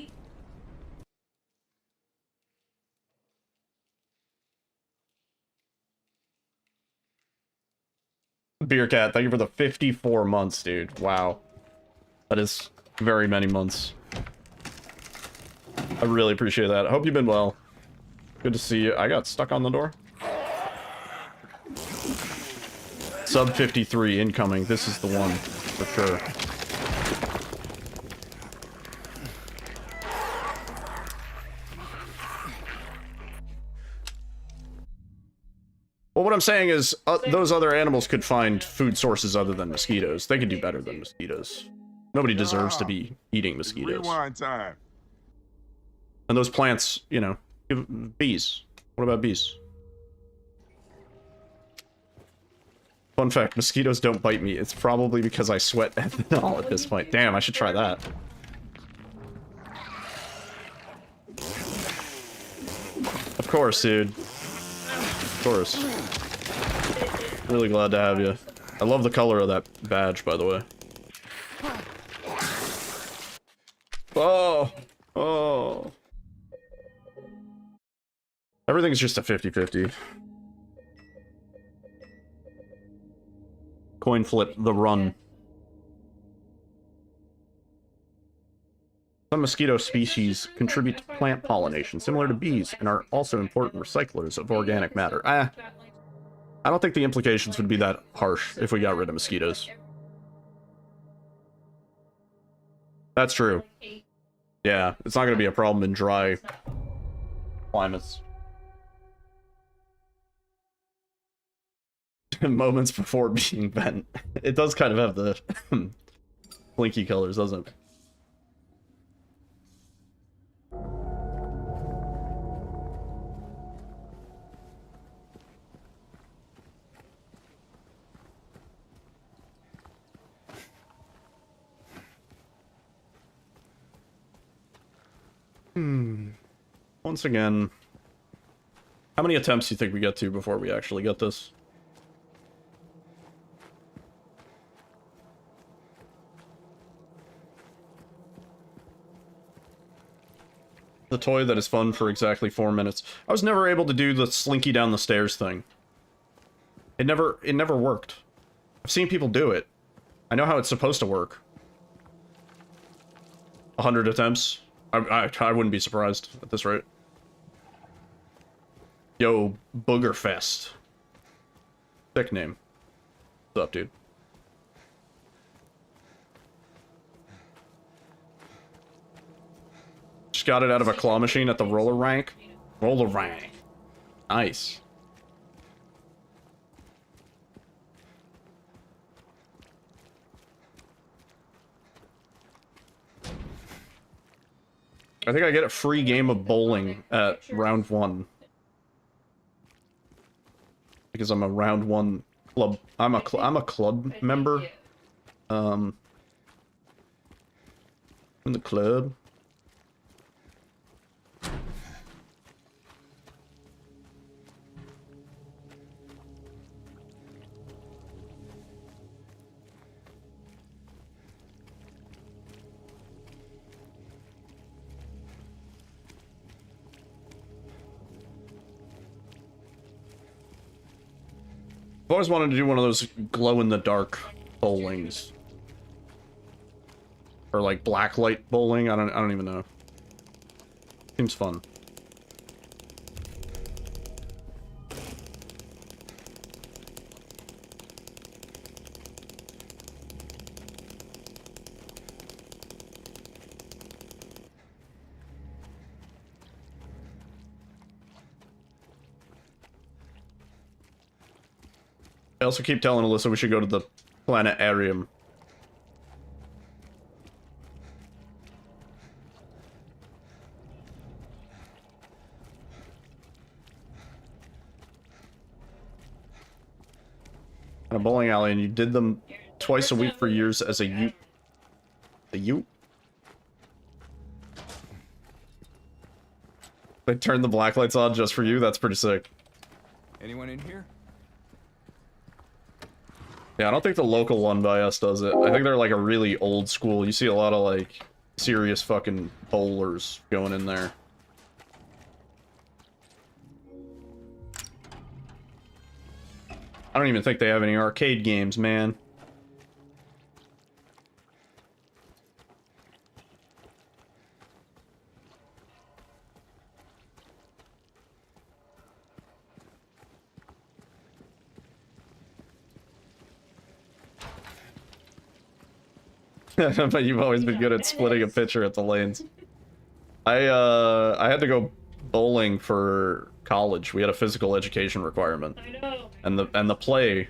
Beer cat, thank you for the 54 months, dude. Wow. That is very many months. I really appreciate that. I hope you've been well. Good to see you. I got stuck on the door. Sub 53 incoming. This is the one, for sure. Well, what I'm saying is, those other animals could find food sources other than mosquitoes. They could do better than mosquitoes. Nobody deserves to be eating mosquitoes. Rewind time. And those plants, you know, bees. What about bees? Fun fact, mosquitoes don't bite me. It's probably because I sweat ethanol at this point. Damn, I should try that. Of course, dude. Of course. Really glad to have you. I love the color of that badge, by the way. Oh! Oh! Everything's just a 50-50. Coin flip the run. Some mosquito species contribute to plant pollination, similar to bees, and are also important recyclers of organic matter. I don't think the implications would be that harsh if we got rid of mosquitoes. That's true. Yeah, it's not going to be a problem in dry climates. Moments before being bent. It does kind of have the blinky colors, doesn't it? Once again, how many attempts do you think we get to before we actually get this? The toy that is fun for exactly 4 minutes. I was never able to do the slinky down the stairs thing. It never worked. I've seen people do it. I know how it's supposed to work. 100 attempts? I wouldn't be surprised at this rate. Yo, Boogerfest. Sick name. What's up, dude? Just got it out of a claw machine at the roller rank. Roller rank. Nice. I think I get a free game of bowling at round 1. Because I'm a round 1 club. I'm a club member. In the club. I've always wanted to do one of those glow-in-the-dark bowlings. Or like blacklight bowling, I don't even know. Seems fun. I also keep telling Alyssa we should go to the planetarium. And a bowling alley, and you did them twice a week for years as a youth. A youth? They turned the black lights on just for you? That's pretty sick. Anyone in here? Yeah, I don't think the local one by us does it. I think they're like a really old school. You see a lot of like serious fucking bowlers going in there. I don't even think they have any arcade games, man. But you've always been good at splitting a pitcher at the lanes. I had to go bowling for college. We had a physical education requirement. And the play,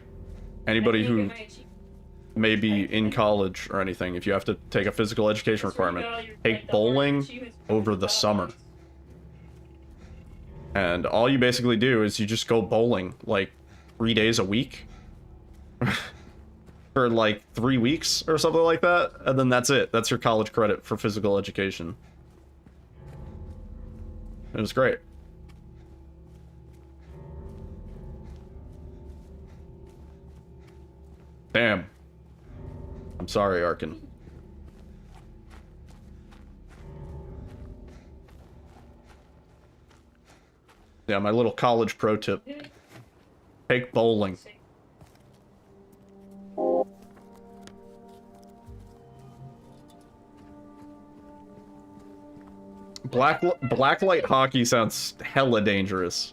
anybody who may be in college or anything, if you have to take a physical education requirement, take bowling over the summer. And all you basically do is you just go bowling like 3 days a week. for like 3 weeks or something like that, and then that's it. That's your college credit for physical education. It was great. Damn. I'm sorry, Arkin. Yeah, my little college pro tip. Take bowling. Blacklight hockey sounds hella dangerous.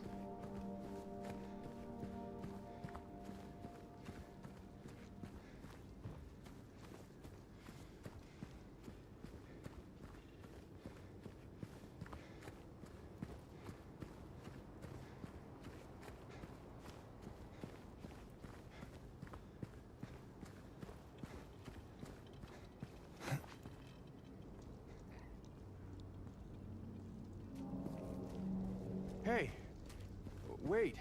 Hey, wait.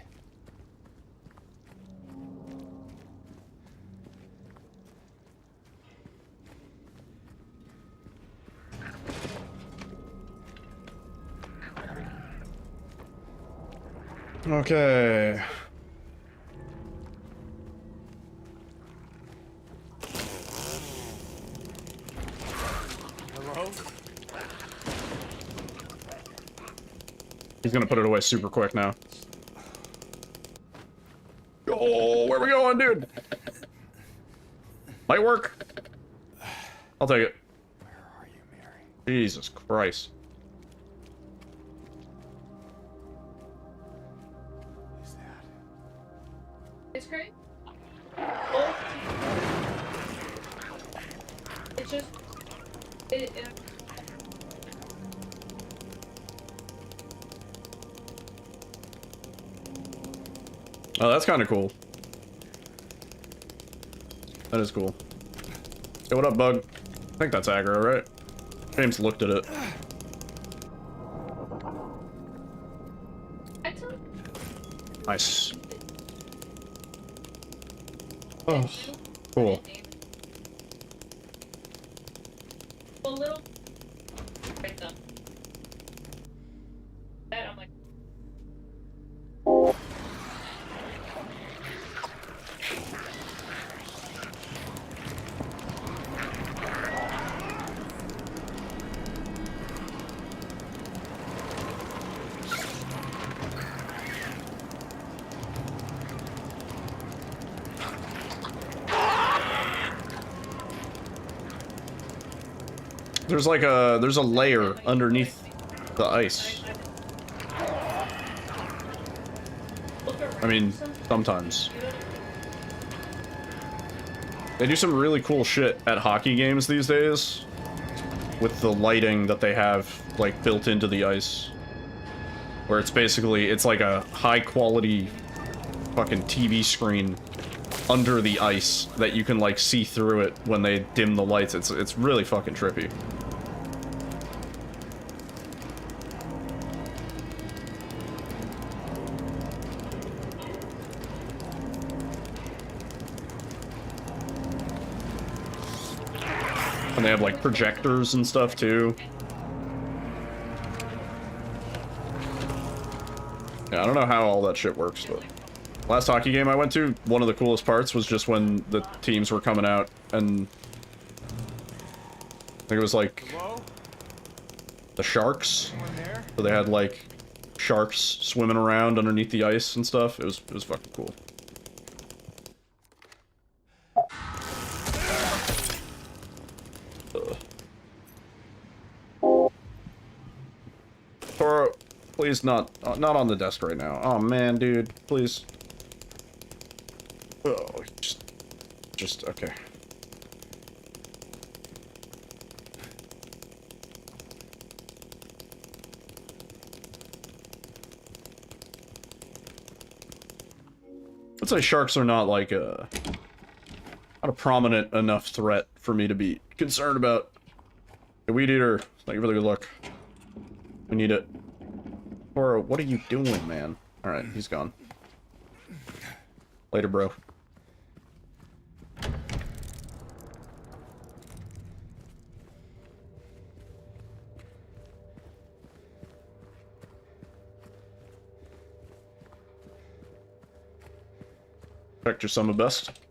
Okay. Hello? He's gonna put it away super quick now. Oh, where are we going, dude? Might work. I'll take it. Where are you, Mary? Jesus Christ. Is that? It's great. Oh. It's just. It Oh, that's kind of cool. That is cool. Hey, what up, Bug? I think that's aggro, right? James looked at it. Nice. Oh, cool. a little. Right though. That I'm like. There's a layer underneath the ice. I mean, sometimes. They do some really cool shit at hockey games these days with the lighting that they have like built into the ice. Where it's basically, it's like a high quality fucking TV screen under the ice that you can like see through it when they dim the lights. It's really fucking trippy. And they have like projectors and stuff too. Yeah, I don't know how all that shit works, but last hockey game I went to, one of the coolest parts was just when the teams were coming out, and I think it was like the Sharks. So they had like sharks swimming around underneath the ice and stuff. It was fucking cool. Toro, please not on the desk right now. Oh man, dude, please. Oh, just okay. I'd say sharks are not like not a prominent enough threat for me to be concerned about. Hey, Weed Eater, thank you for the good luck. We need it. Toro, what are you doing, man? Alright, he's gone. Later, bro. Check your summer best.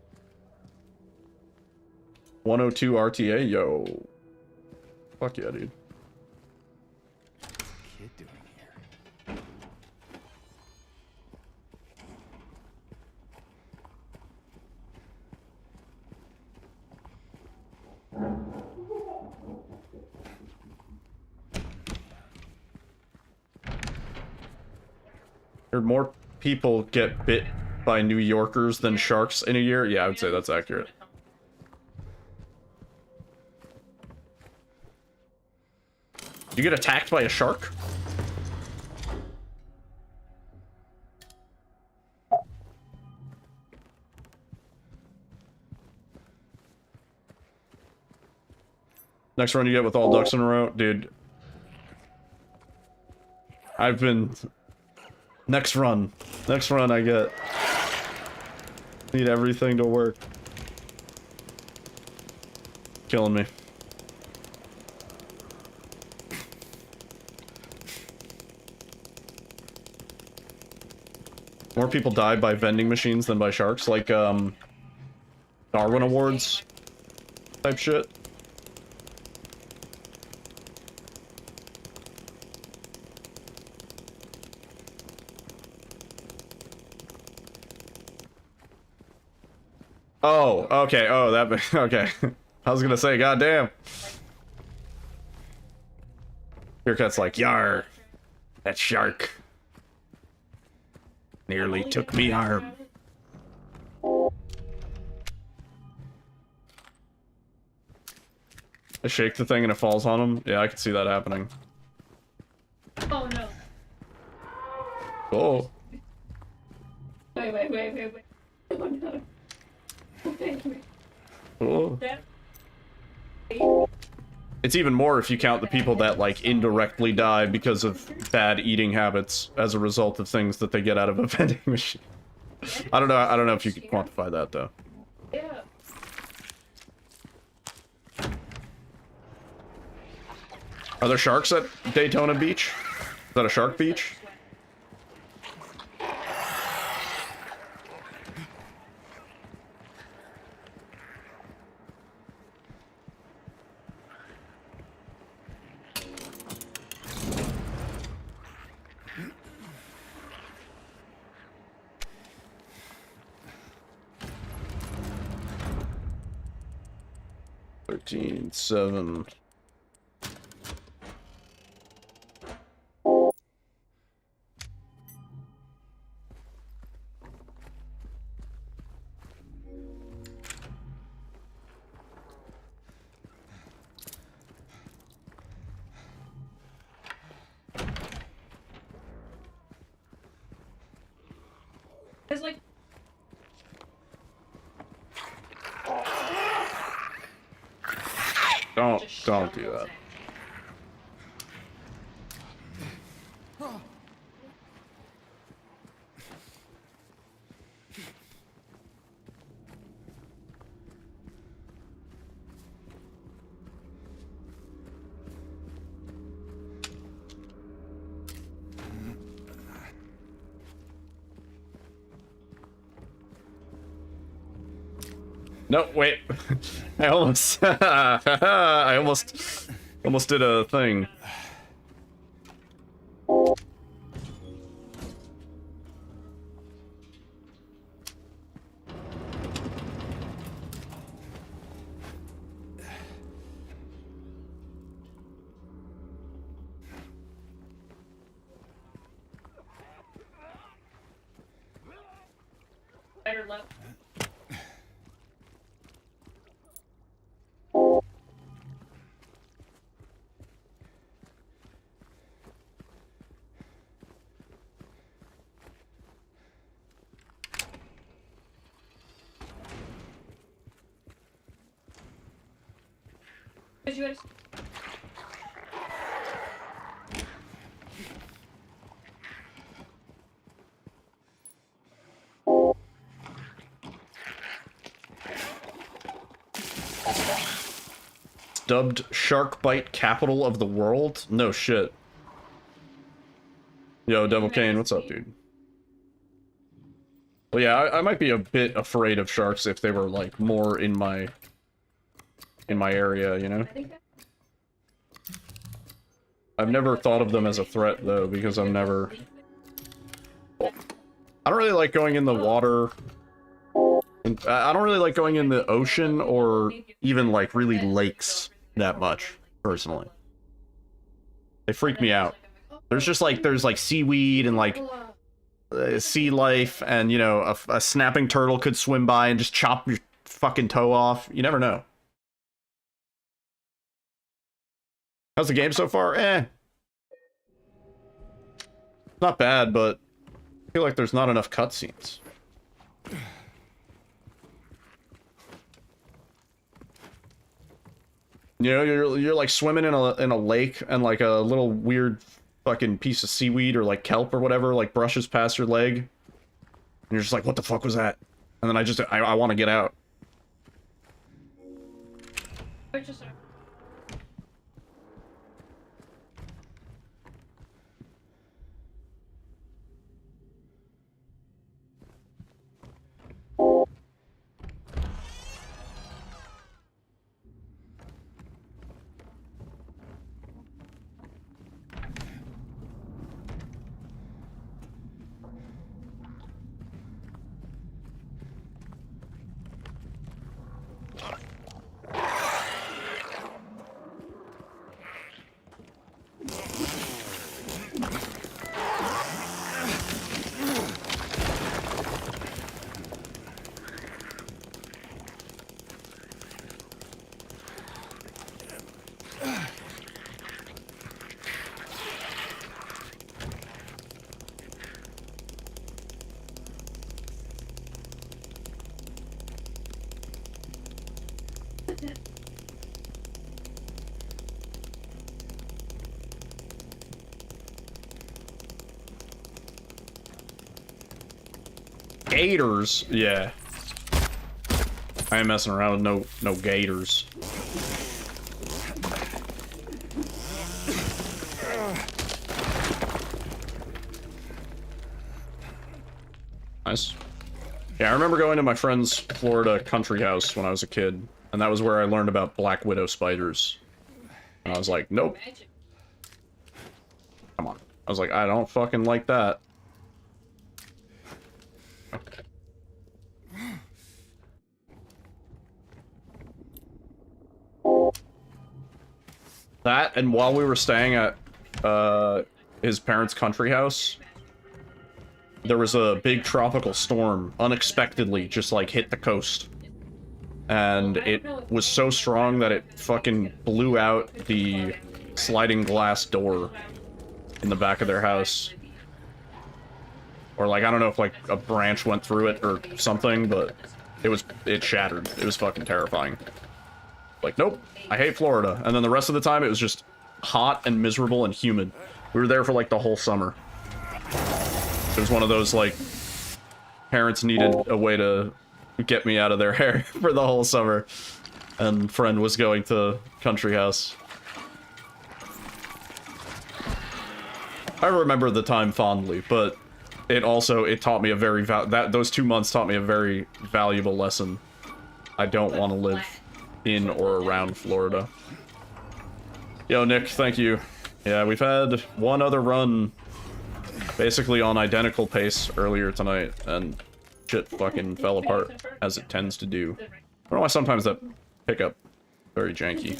102 RTA, yo. Fuck yeah, dude. Kid doing here? Heard more people get bit by New Yorkers than sharks in a year? Yeah, I would say that's accurate. You get attacked by a shark? Next run you get with all ducks in a row? Dude. I've been... Next run I get. Need everything to work. Killing me. More people die by vending machines than by sharks, like Darwin Awards type shit. Oh, okay. Oh, that. Okay. I was gonna say, goddamn. Your cat's like, yar. That shark nearly took me arm. I shake the thing and it falls on him. Yeah, I can see that happening. Oh no. Oh. Wait. Oh no. Oh. It's even more if you count the people that like indirectly die because of bad eating habits as a result of things that they get out of a vending machine. I don't know if you can quantify that though. Yeah. Are there sharks at Daytona Beach? Is that a shark beach? Seven. It's like Don't do that. No, wait. I almost I almost did a thing. better luck. You guys. Dubbed Shark Bite Capital of the World? No shit. Yo, Devil Kane, what's up, dude? Well, yeah, I might be a bit afraid of sharks if they were like more in my area, you know? I've never thought of them as a threat though, because I'm never. Well, I don't really like going in the water. I don't really like going in the ocean or even like really lakes that much, personally. They freak me out. There's like seaweed and like sea life, and you know, a snapping turtle could swim by and just chop your fucking toe off. You never know. How's the game so far? Not bad, but I feel like there's not enough cutscenes. You know, you're like swimming in a lake, and like a little weird fucking piece of seaweed or like kelp or whatever like brushes past your leg, and you're just like, what the fuck was that? And then I want to get out. Gators? Yeah. I ain't messing around with no gators. Nice. Yeah, I remember going to my friend's Florida country house when I was a kid, and that was where I learned about black widow spiders. And I was like, nope. Come on. I was like, I don't fucking like that. That, and while we were staying at his parents' country house, there was a big tropical storm unexpectedly just like hit the coast, and it was so strong that it fucking blew out the sliding glass door in the back of their house. Or like, I don't know if like a branch went through it or something, but it shattered. It was fucking terrifying. Like, nope, I hate Florida. And then the rest of the time it was just hot and miserable and humid. We were there for like the whole summer. It was one of those like, parents needed a way to get me out of their hair for the whole summer. And friend was going to country house. I remember the time fondly, but it taught me a very those 2 months taught me a very valuable lesson. I don't want to live in or around Florida. Yo, Nick, thank you. Yeah, we've had one other run basically on identical pace earlier tonight, and shit fucking fell apart, as it tends to do. I don't know why sometimes that pickup very janky.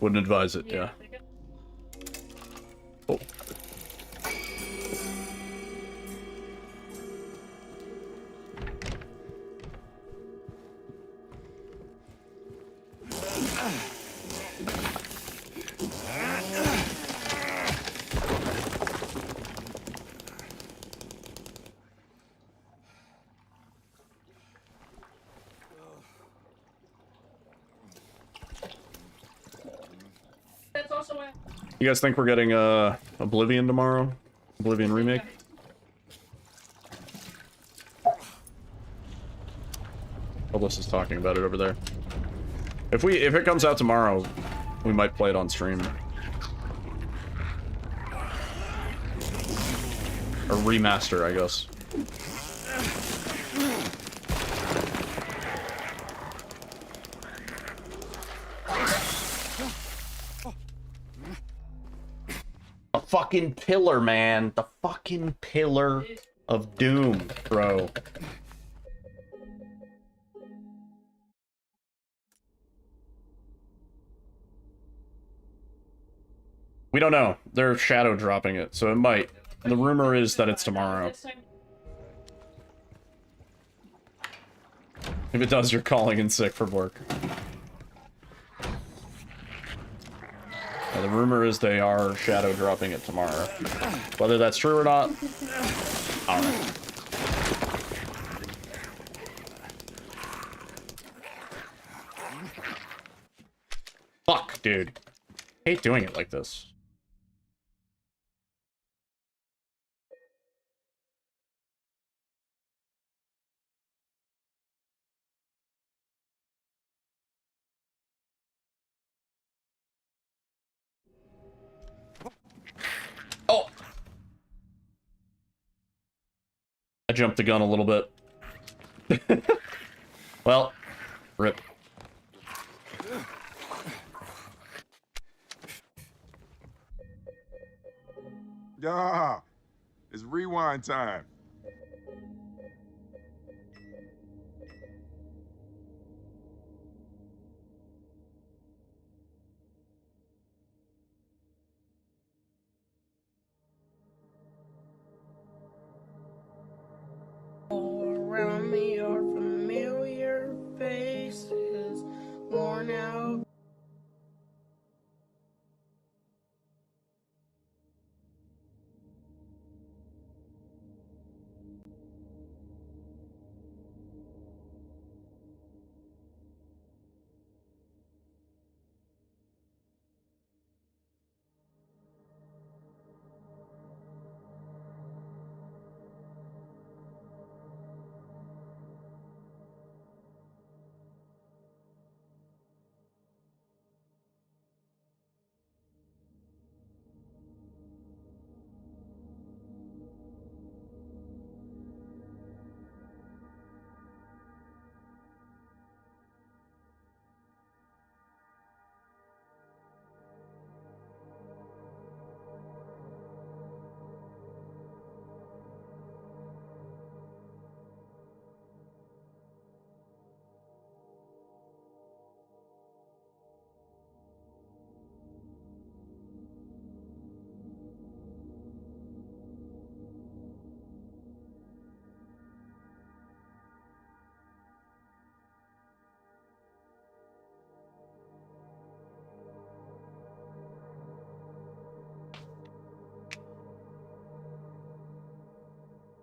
Wouldn't advise it, yeah. Oh. You guys think we're getting Oblivion tomorrow? Oblivion remake? Publis is talking about it over there. If it comes out tomorrow, we might play it on stream. Or remaster, I guess. The fucking pillar, man. The fucking pillar of doom, bro. We don't know. They're shadow dropping it, so it might. The rumor is that it's tomorrow. If it does, you're calling in sick for work. Yeah, the rumor is they are shadow dropping it tomorrow. Whether that's true or not, I don't know. Fuck, dude. Hate doing it like this. Oh! I jumped the gun a little bit. Well, rip. Yeah, it's rewind time. Around me are familiar faces, worn out.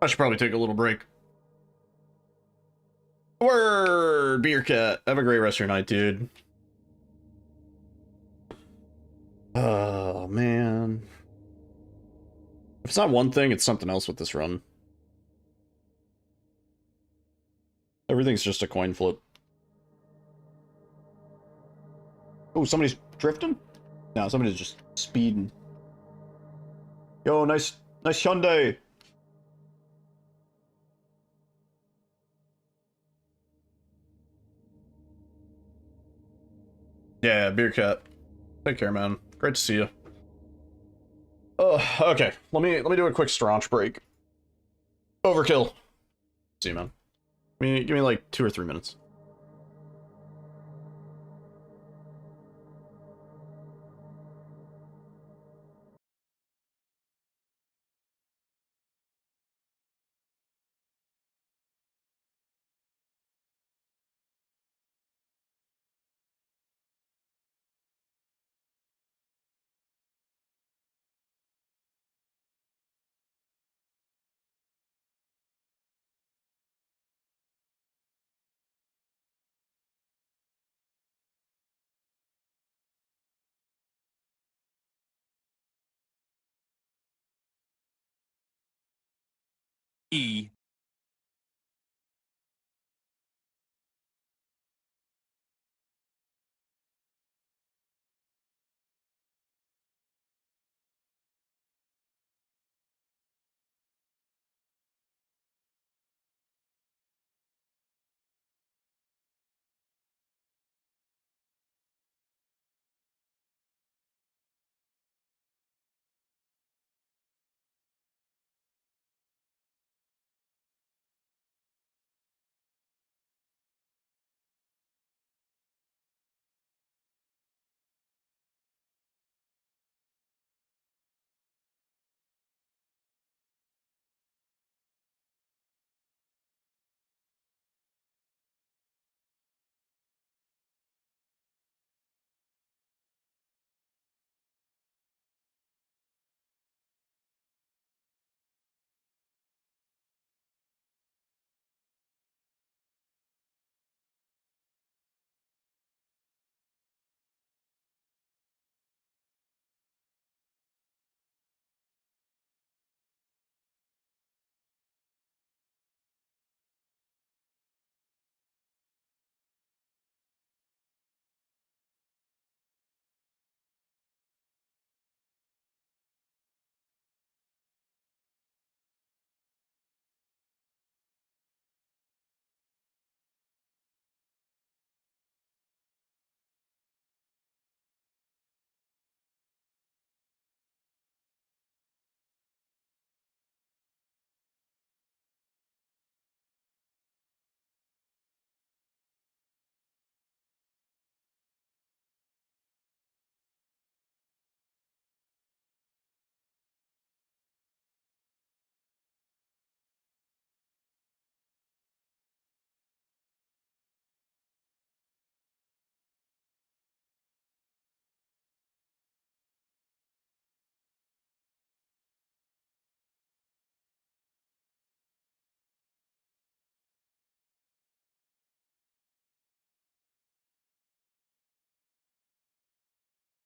I should probably take a little break. Word, Beer Cat. Have a great rest of your night, dude. Oh, man. If it's not one thing, it's something else with this run. Everything's just a coin flip. Oh, somebody's drifting? No, somebody's just speeding. Yo, nice Hyundai. Yeah, Beer Cat. Take care, man. Great to see you. Okay. Let me do a quick staunch break. Overkill. See you, man. Give me like 2 or 3 minutes.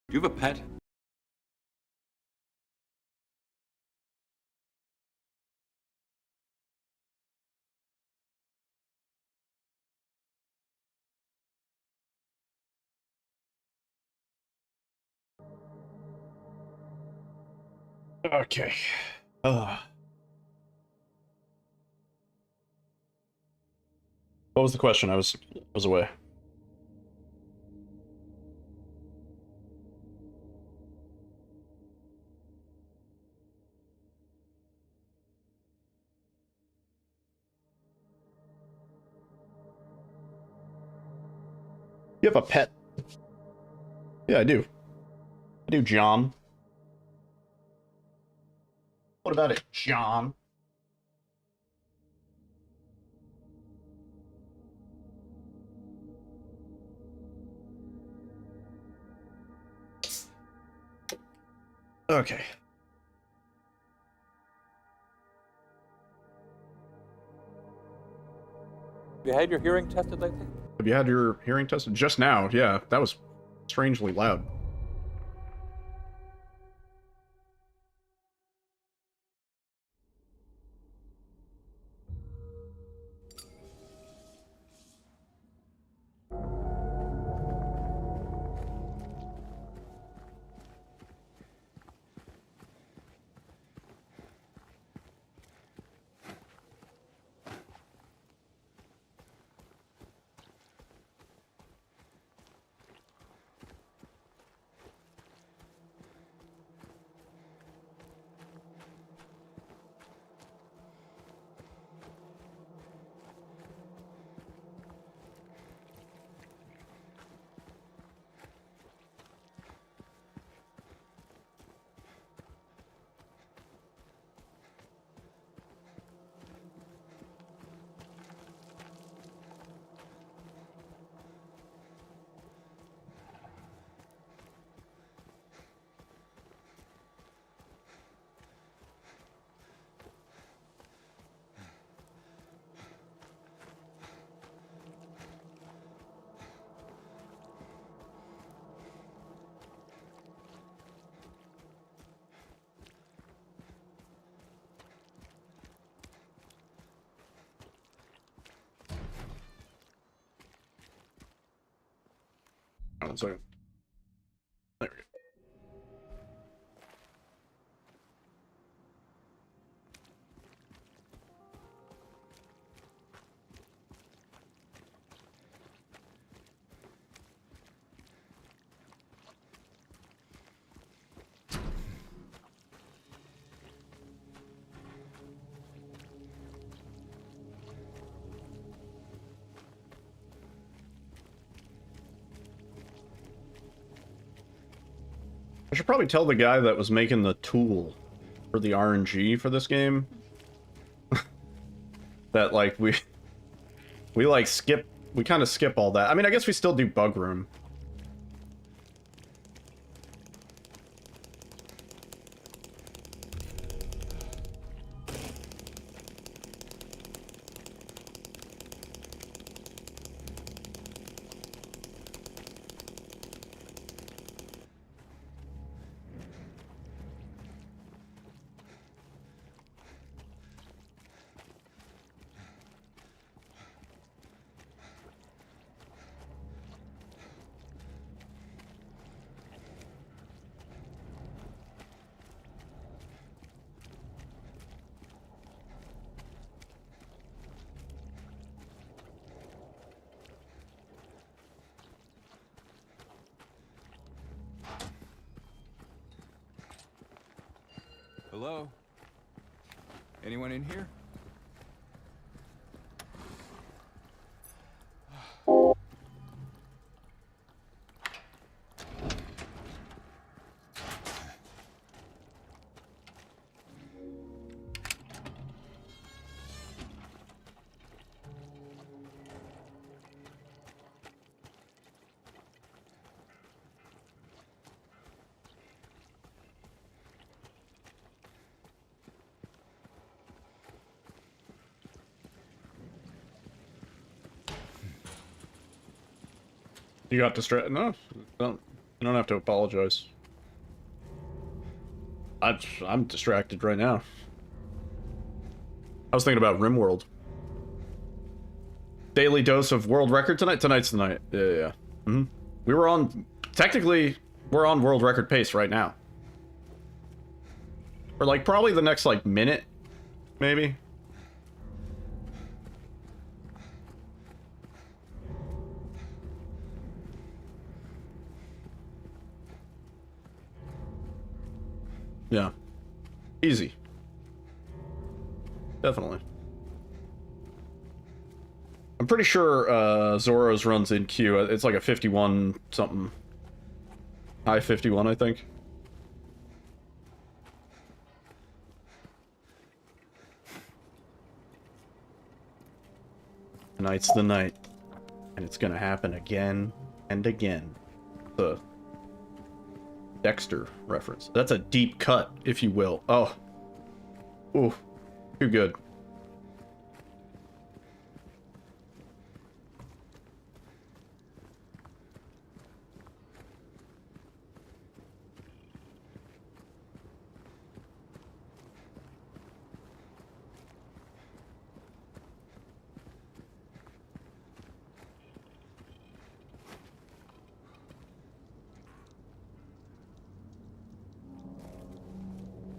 You have a pet? Okay. What was the question? I was away. You have a pet? Yeah, I do. I do, John. What about it, John? Okay. Have you had your hearing tested lately? Have you had your hearing tested? Just now, yeah. That was strangely loud. Hold on a second. There we go. I should probably tell the guy that was making the tool for the RNG for this game that like we like we kind of skip all that. I mean, I guess we still do bug room. Hello? Anyone in here? You got distracted? No, don't. You don't have to apologize. I'm distracted right now. I was thinking about RimWorld. Daily dose of world record tonight? Tonight's the night. Yeah. Mm-hmm. We were on... Technically, we're on world record pace right now. For, like, probably the next, like, minute, maybe. Yeah. Easy. Definitely. I'm pretty sure Zoro's runs in queue. It's like a 51 something. High 51, I think. Tonight's the night. And it's gonna happen again and again. The Dexter reference. That's a deep cut, if you will. Oh. Ooh. Too good.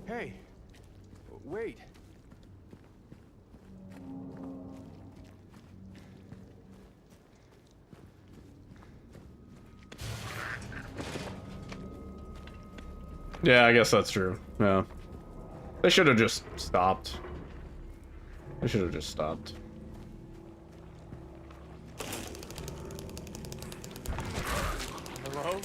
Hey, wait. Yeah, I guess that's true. Yeah. They should have just stopped. They should have just stopped. Hello?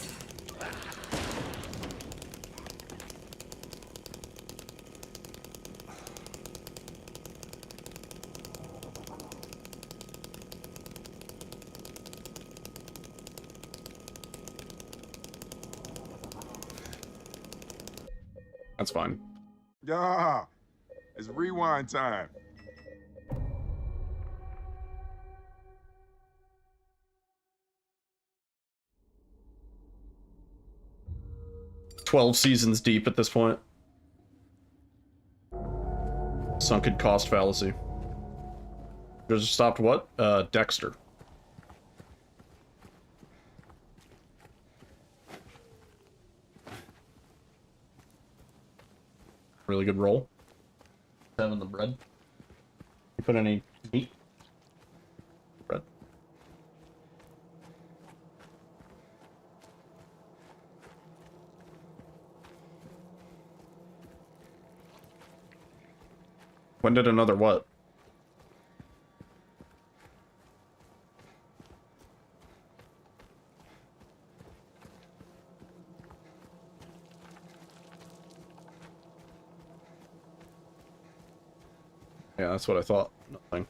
That's fine. Yeah, it's rewind time. "12 seasons deep at this point. Sunken cost fallacy. Just stopped what? Dexter. Really good roll. Having the bread. You put any meat? Bread. When did another what? Yeah, that's what I thought. Nothing.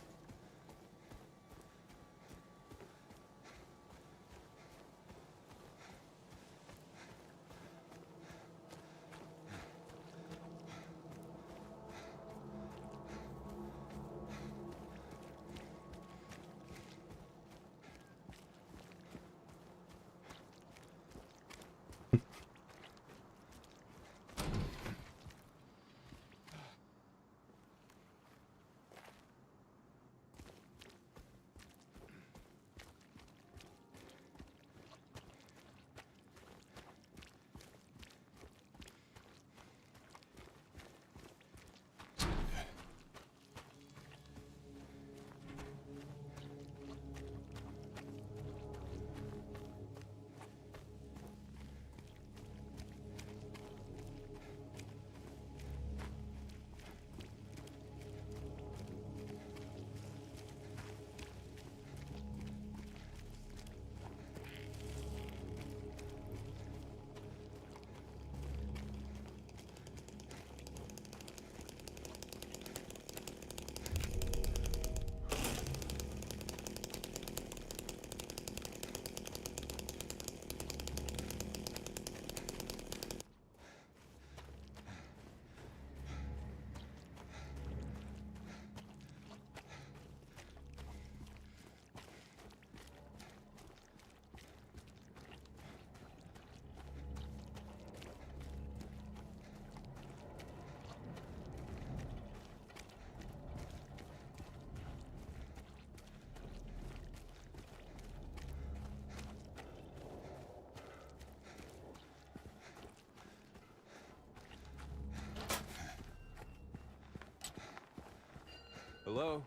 Hello?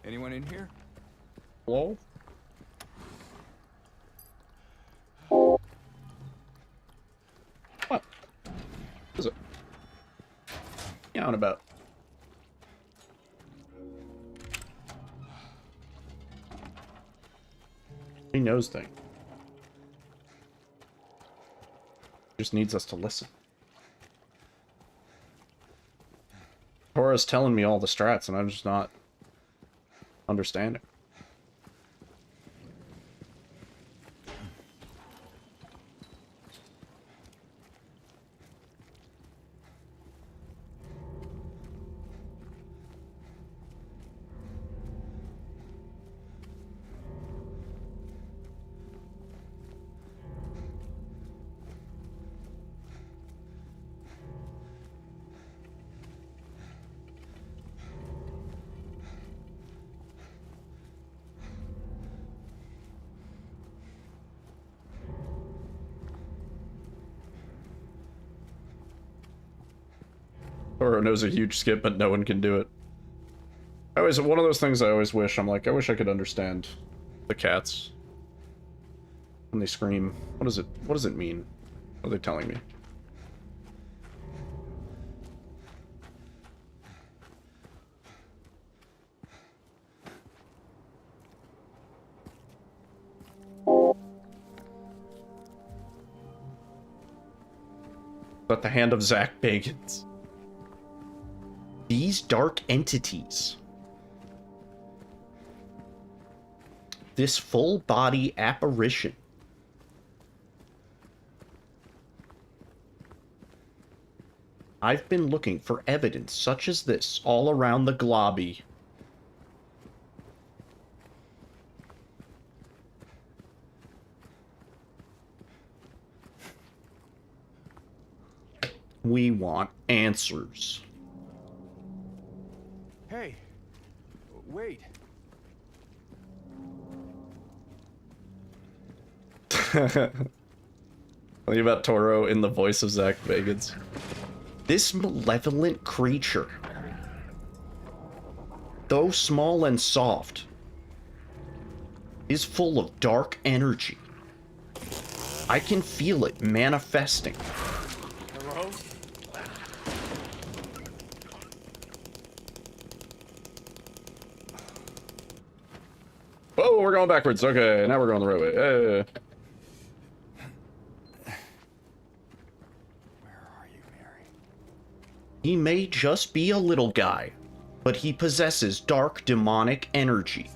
Anyone in here? Hello? What? What is it? Yowing about. He knows things. Just needs us to listen. Tora's telling me all the strats and I'm just not understanding. Tora knows a huge skip, but no one can do it. One of those things I always wish. I'm like, I wish I could understand the cats when they scream. What does it mean? What are they telling me? At the hand of Zach Bagans. These dark entities. This full body apparition. I've been looking for evidence such as this all around the globby. We want answers. Hey, wait. Tell you about Toro in the voice of Zach Bagans. This malevolent creature, though small and soft, is full of dark energy. I can feel it manifesting. Hello? Oh, we're going backwards. Okay, now we're going the right way. Where are you, Mary? He may just be a little guy, but he possesses dark demonic energy.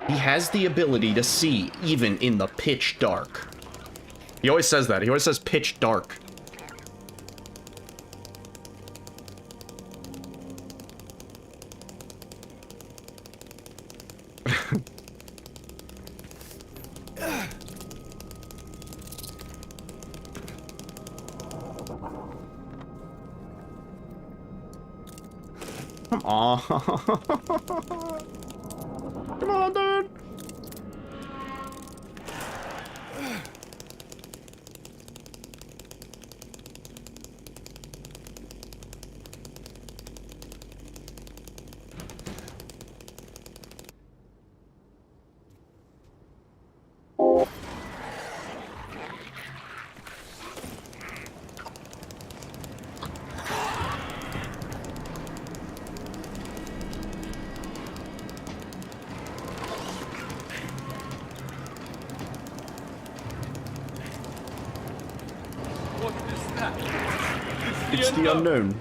He has the ability to see even in the pitch dark. He always says that. He always says pitch dark. Come on. Come on, dude. It's the unknown.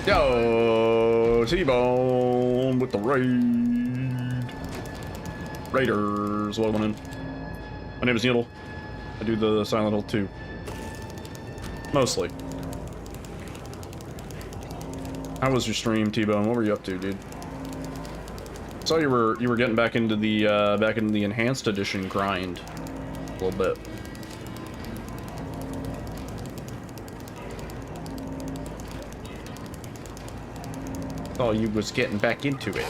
Yo, T-Bone with the raid. Raiders, welcome in. My name is Needle. I do the Silent Hill 2. Mostly. How was your stream, T-Bone? What were you up to, dude? I saw you were getting back into the enhanced edition grind a little bit. Oh, you was getting back into it.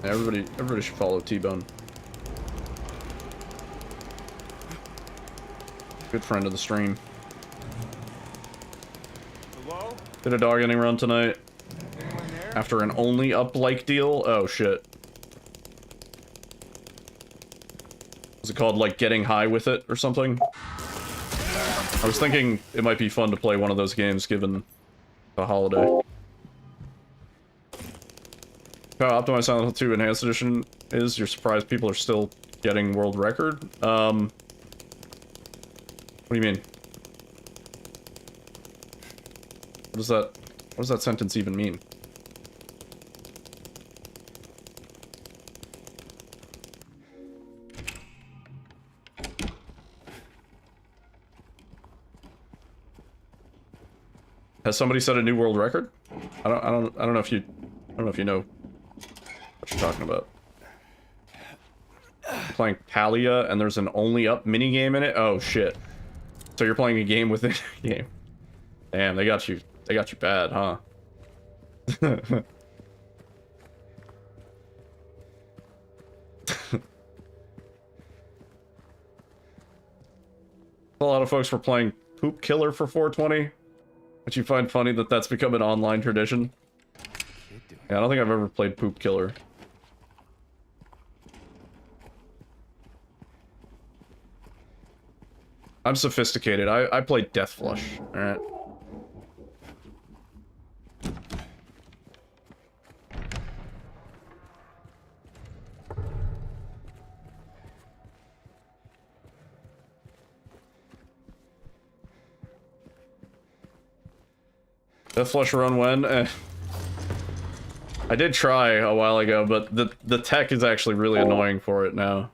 Everybody should follow T-Bone. Good friend of the stream. Hello? Did a dog inning run tonight. Anyone there? After an only up like deal? Oh shit. Is it called like getting high with it or something? I was thinking it might be fun to play one of those games given the holiday. How optimized Silent Hill 2 Enhanced Edition is, you're surprised people are still getting world record? What do you mean? What does that sentence even mean? Has somebody set a new world record? I don't know if you know what you're talking about. Playing Palia and there's an only up minigame in it? Oh shit. So you're playing a game within a game. Damn, they got you bad, huh? A lot of folks were playing Poop Killer for 420, which you find funny that that's become an online tradition. Yeah, I don't think I've ever played Poop Killer. I'm sophisticated. I played Death Flush. Alright. Death Flush run when? I did try a while ago, but the tech is actually really annoying for it now.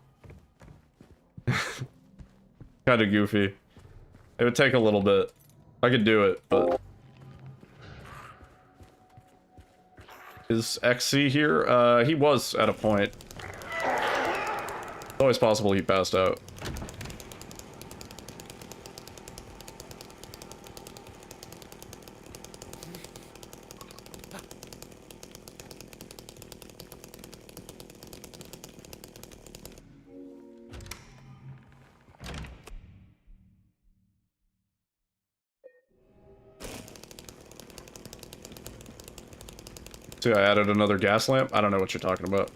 Kind of goofy. It would take a little bit. I could do it, but... Is XC here? He was at a point. It's always possible he passed out. See, I added another gas lamp? I don't know what you're talking about.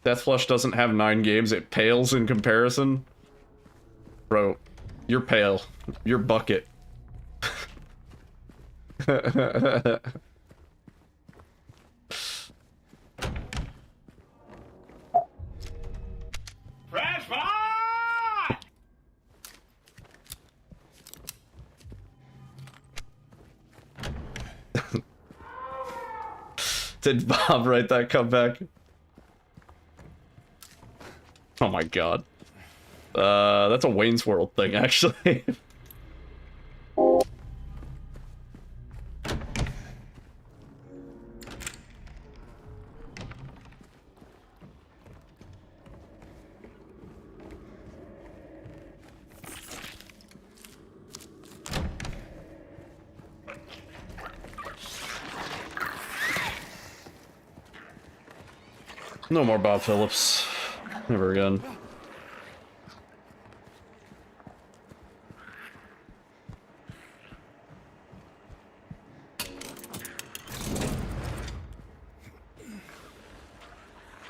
Death Flush doesn't have 9 games, it pales in comparison. Bro, you're pale. You're bucket. Did Bob write that comeback? Oh my god. That's a Wayne's World thing, actually. No more Bob Phillips. Never again.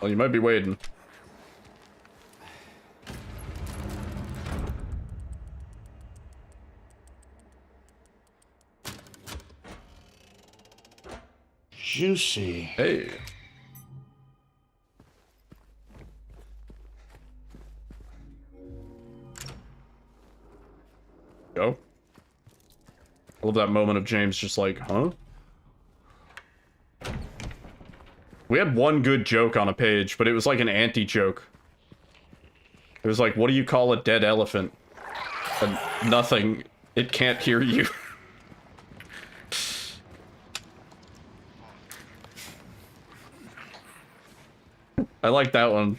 Well, you might be waiting. Juicy. Hey. Go. I love that moment of James just like, huh? We had one good joke on a page, but it was like an anti-joke. It was like, what do you call a dead elephant? And nothing. It can't hear you. I like that one.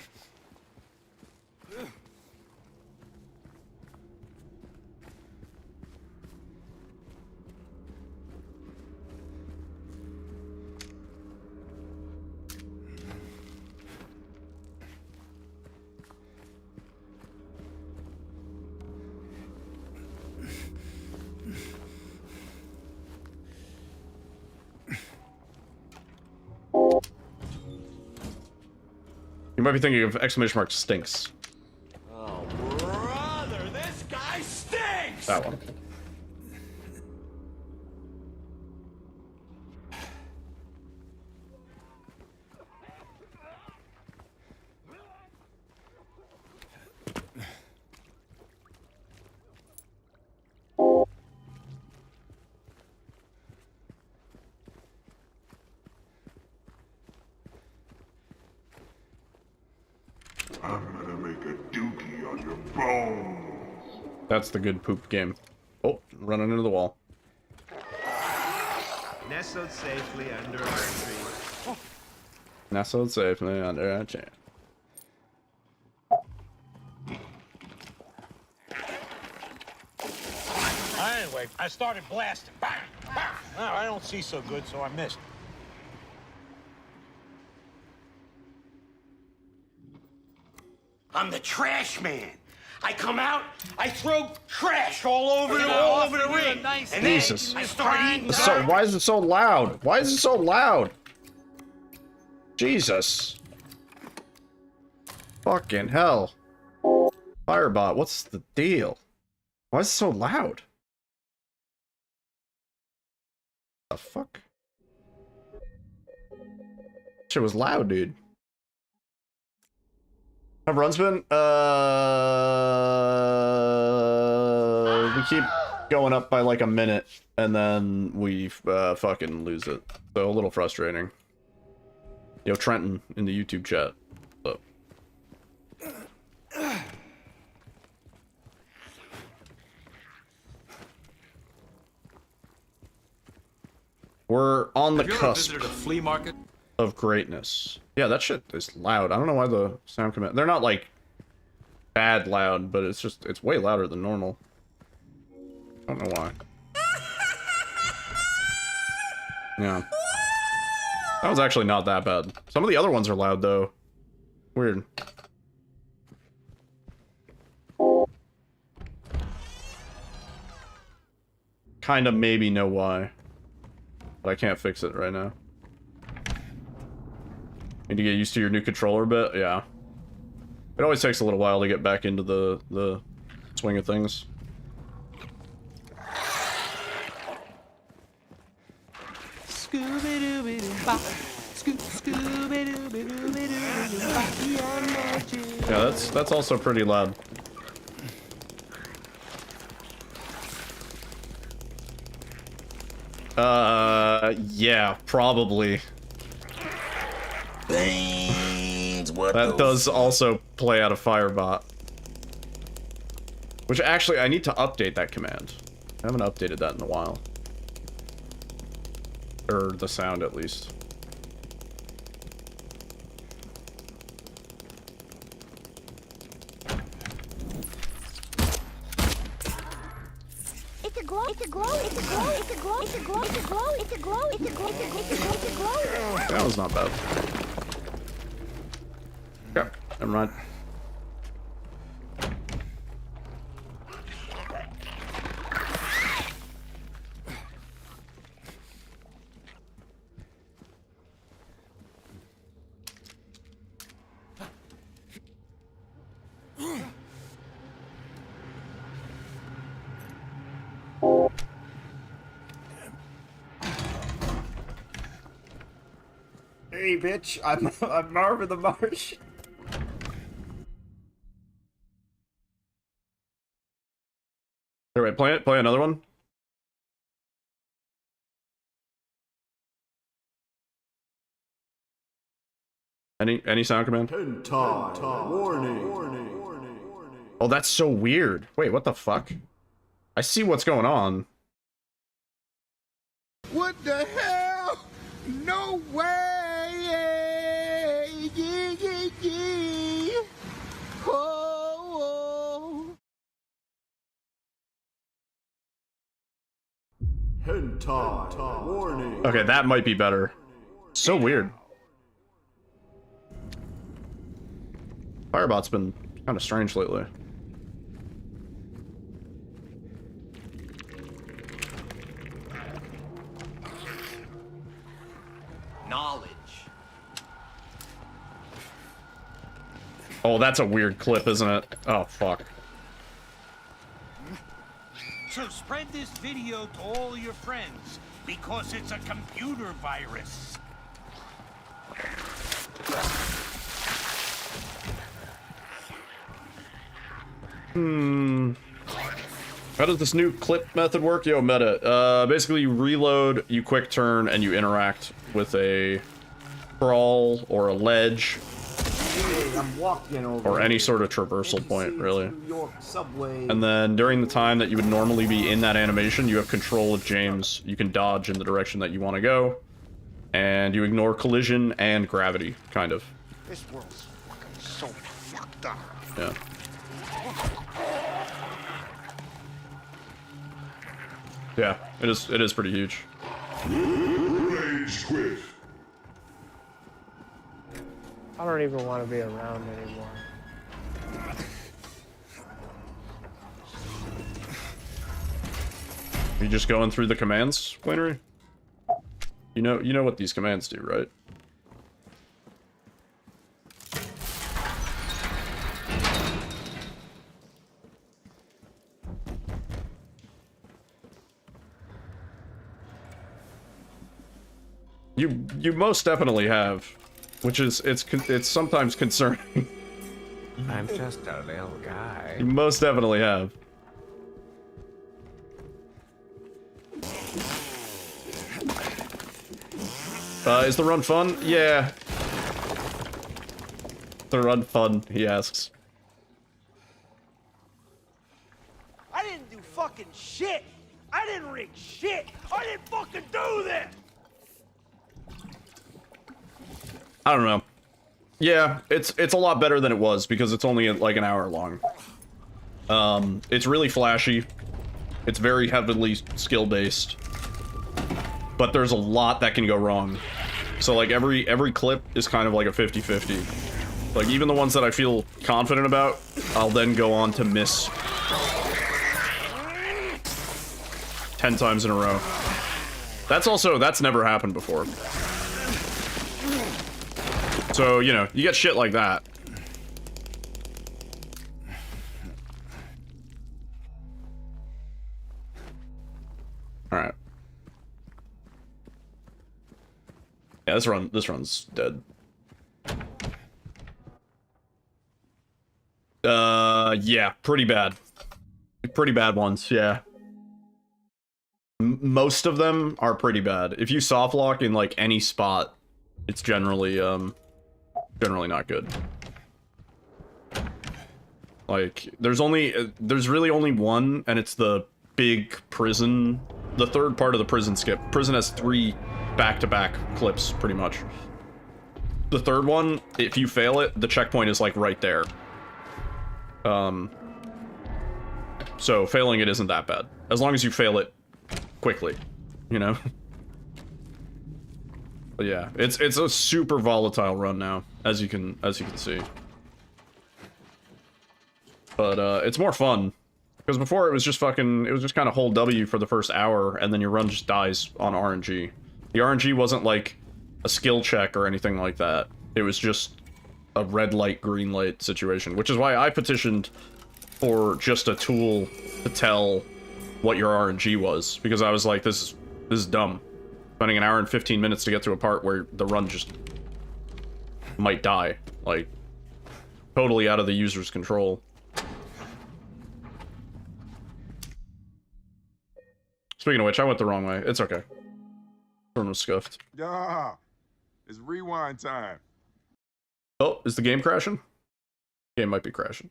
You might be thinking of exclamation mark stinks. Oh, brother, this guy stinks! That one. I'm gonna make a dookie on your bones. That's the good poop game. Oh, running into the wall. Nestled safely under our tree. Nestled safely under a chair. Anyway, I started blasting. Bang! Bang! No, I don't see so good, so I missed. I'm the trash man. I come out, I throw trash all over the ring. And then Jesus. I start eating So, why is it so loud? Why is it so loud? Jesus. Fucking hell. Firebot, what's the deal? Why is it so loud? The fuck? Shit was loud, dude. Have runs been? We keep going up by like a minute, and then we fucking lose it. So a little frustrating. Yo, Trenton in the YouTube chat. What's up? We're on the cusp a flea market? of greatness. Yeah, that shit is loud. I don't know why the sound command... They're not, like, bad loud, but it's just... It's way louder than normal. I don't know why. Yeah. That was actually not that bad. Some of the other ones are loud, though. Weird. Kinda maybe know why. But I can't fix it right now. Need to get used to your new controller a bit? Yeah. It always takes a little while to get back into the swing of things. Yeah, that's also pretty loud. Yeah, probably. That does also play out of Firebot. Which actually, I need to update that command. I haven't updated that in a while. Or the sound, at least. It's a glow, it's a glow, it's a glow, it's a glow, it's a glow, it's a glow, it's a glow, it's a glow, it's a glow, it's a glow, it's a glow. That was not bad. Okay, never mind. Hey, bitch! I'm Marvin the Marsh. All right, play another one. Any sound command? Warning. Oh, that's so weird. Wait, what the fuck? I see what's going on. What the hell? No way! Hentai warning. Okay, that might be better. So weird. Firebot's been kind of strange lately. Knowledge. Oh, that's a weird clip, isn't it? Oh, fuck. So spread this video to all your friends, because it's a computer virus. How does this new clip method work? Yo, meta. Basically, you reload, you quick turn, and you interact with a crawl or a ledge. Hey, I'm walking over Or any here. sort of traversal point, really. New York subway. And then during the time that you would normally be in that animation, you have control of James. You can dodge in the direction that you want to go. And you ignore collision and gravity, kind of. This world's fucking so fucked up. Yeah. Yeah, it is pretty huge. Rage quit. I don't even want to be around anymore. You just going through the commands, Quainery? You know what these commands do, right? You most definitely have, which is it's sometimes concerning. I'm just a little guy. You most definitely have. Is the run fun? Yeah. The run fun, he asks. I didn't do fucking shit. I didn't rig shit. I didn't fucking do this. I don't know. Yeah, it's a lot better than it was because it's only like an hour long. It's really flashy. It's very heavily skill-based. But there's a lot that can go wrong. So like every clip is kind of like a 50-50. Like even the ones that I feel confident about, I'll then go on to miss 10 times in a row. That's never happened before. So, you know, you get shit like that. Alright. Yeah, this run's dead. Yeah, pretty bad. Pretty bad ones, yeah. Most of them are pretty bad. If you soft lock in, like, any spot, it's generally not good. Like, there's really only one, and it's the big prison, the third part of the prison skip. Prison has 3 back-to-back clips, pretty much. The third one, if you fail it, the checkpoint is, like, right there. So failing it isn't that bad. As long as you fail it quickly, you know? But yeah, it's a super volatile run now, as you can see. But it's more fun. Because before it was just kind of hold W for the first hour, and then your run just dies on RNG. The RNG wasn't like a skill check or anything like that. It was just a red light, green light situation, which is why I petitioned for just a tool to tell what your RNG was, because I was like, this is dumb. Spending an hour and 15 minutes to get to a part where the run just might die, like totally out of the user's control. Speaking of which, I went the wrong way. It's okay. Run was scuffed. Yeah, it's rewind time. Oh, is the game crashing? Game might be crashing.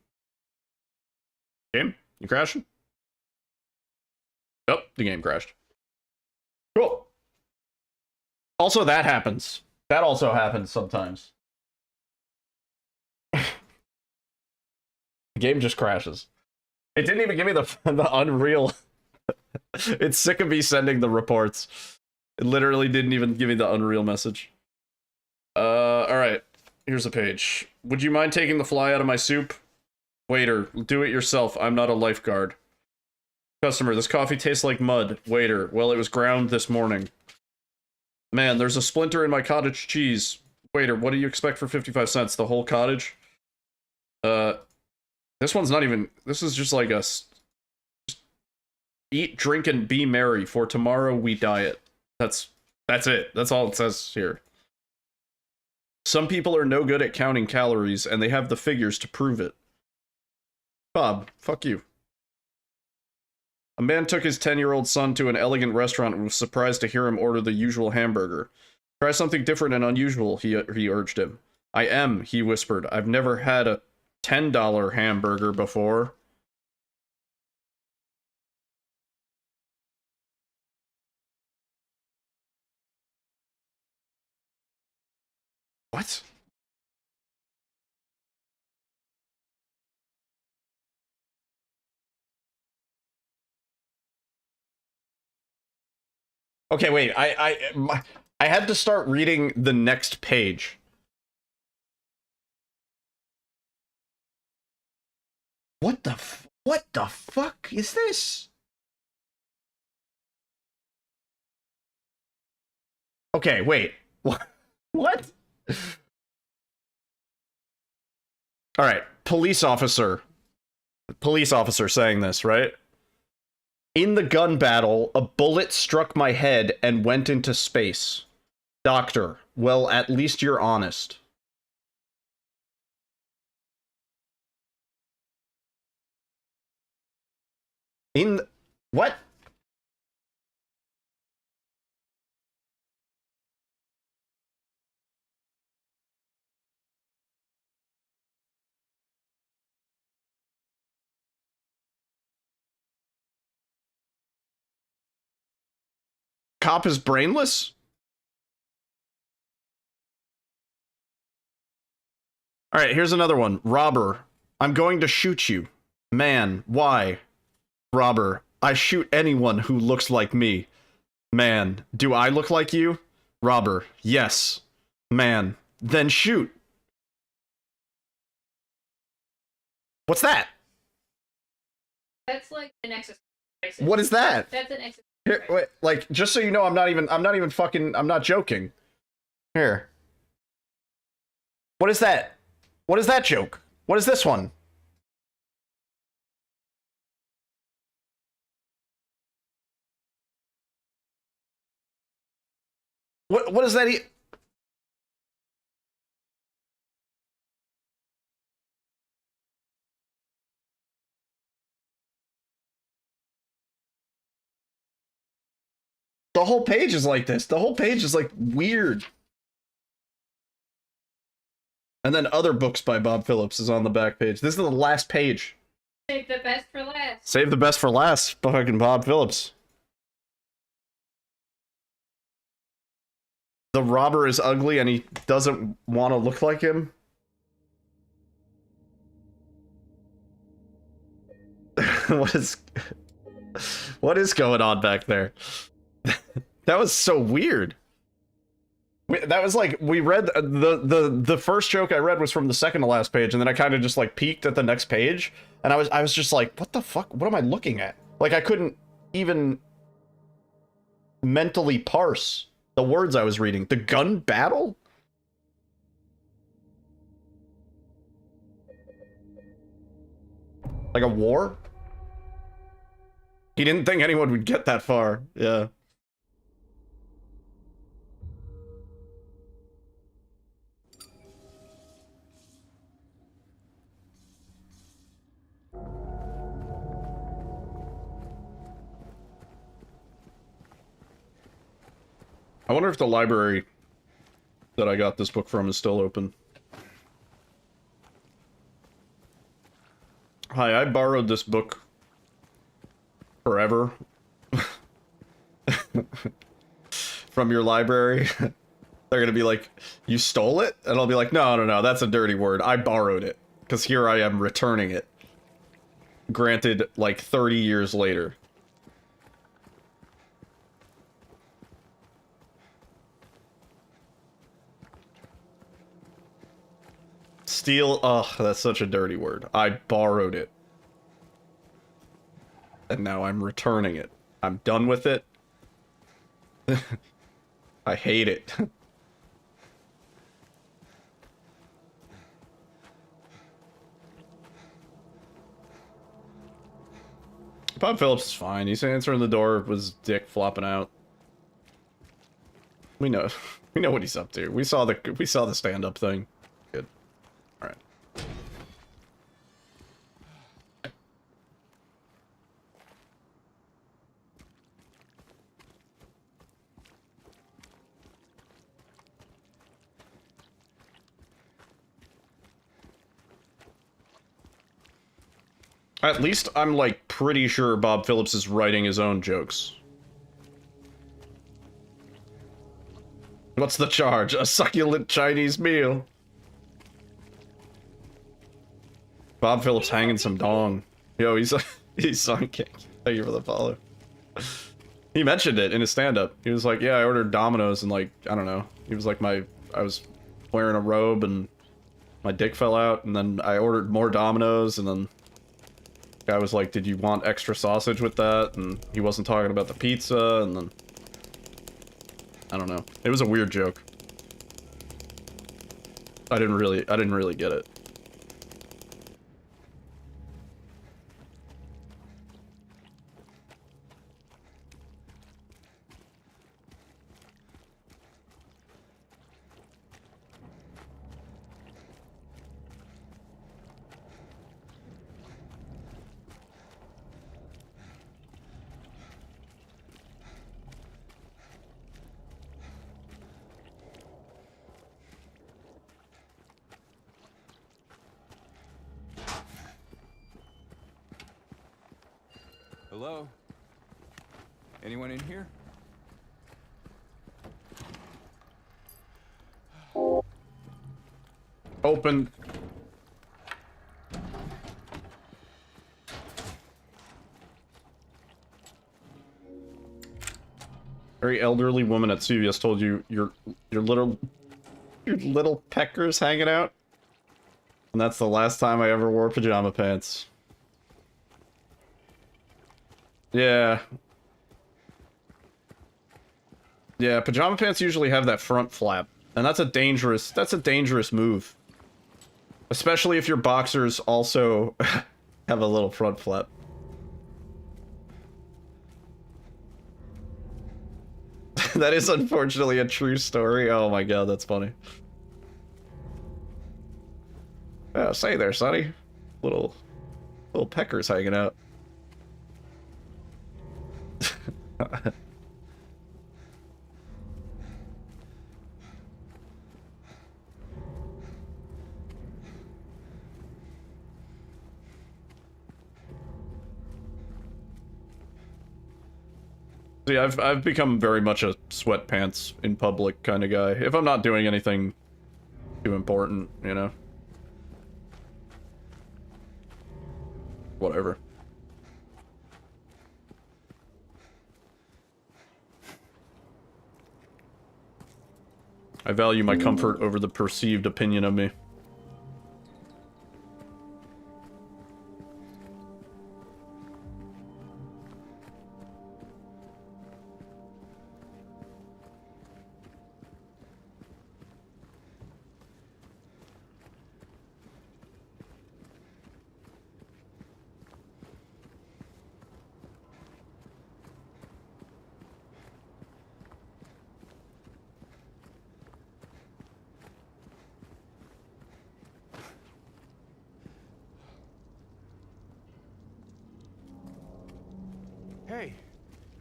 Game? You crashing? Oh, the game crashed. Cool. Also, that happens. That also happens sometimes. The game just crashes. It didn't even give me the Unreal It's sick of me sending the reports. It literally didn't even give me the Unreal message. Alright. Here's a page. Would you mind taking the fly out of my soup? Waiter, do it yourself. I'm not a lifeguard. Customer, this coffee tastes like mud. Waiter, well, it was ground this morning. Man, there's a splinter in my cottage cheese. Waiter, what do you expect for 55 cents? The whole cottage? This one's not even... This is just like a... Just eat, drink, and be merry, for tomorrow we diet. That's it. That's all it says here. Some people are no good at counting calories, and they have the figures to prove it. Bob, fuck you. A man took his 10-year-old son to an elegant restaurant and was surprised to hear him order the usual hamburger. Try something different and unusual, he urged him. I am, he whispered. I've never had a $10 hamburger before. What? Okay, wait. I had to start reading the next page. What the fuck is this? Okay, wait. What? All right, police officer saying this, right? In the gun battle, a bullet struck my head and went into space. Doctor, well, at least you're honest. What? Cop is brainless? Alright, here's another one. Robber, I'm going to shoot you. Man, why? Robber, I shoot anyone who looks like me. Man, do I look like you? Robber, yes. Man, then shoot. What's that? That's like an exercise. What is that? That's an exercise. Here, wait, like, just so you know, I'm not joking. Here. What is that? What is that joke? What is this one? What is that? The whole page is like this. The whole page is like weird. And then other books by Bob Phillips is on the back page. This is the last page. Save the best for last. Save the best for last. Fucking Bob Phillips. The robber is ugly and he doesn't want to look like him. What is going on back there? That was so weird. That was like, we read the first joke I read was from the second to last page, and then I kind of just like peeked at the next page, and I was just like, what the fuck? What am I looking at? Like, I couldn't even mentally parse the words I was reading. The gun battle? Like a war? He didn't think anyone would get that far. Yeah. I wonder if the library that I got this book from is still open. Hi, I borrowed this book forever from your library. They're gonna be like, you stole it? And I'll be like, no, that's a dirty word. I borrowed it. Because here I am returning it. Granted, like 30 years later. steal. Ugh, that's such a dirty word. I borrowed it. And now I'm returning it. I'm done with it. I hate it. Bob Phillips is fine. He's answering the door with his dick flopping out. We know what he's up to. We saw the stand-up thing. Good. All right. At least I'm, like, pretty sure Bob Phillips is writing his own jokes. What's the charge? A succulent Chinese meal. Bob Phillips hanging some dong. Yo, he's on kick. Thank you for the follow. He mentioned it in his stand-up. He was like, yeah, I ordered Domino's and, like, I don't know. He was like, I was wearing a robe and my dick fell out, and then I ordered more Domino's, and then guy was like, did you want extra sausage with that? And he wasn't talking about the pizza, and then I don't know. It was a weird joke. I didn't really get it. Hello? Anyone in here? Open. Very elderly woman at CVS told you your little peckers hanging out. And that's the last time I ever wore pajama pants. Yeah. Yeah, pajama pants usually have that front flap. And that's a dangerous move. Especially if your boxers also have a little front flap. That is unfortunately a true story. Oh my god, that's funny. Oh, say there, Sonny. Little peckers hanging out. See, I've become very much a sweatpants in public kind of guy. If I'm not doing anything too important, you know. Whatever. I value my comfort over the perceived opinion of me. Hey.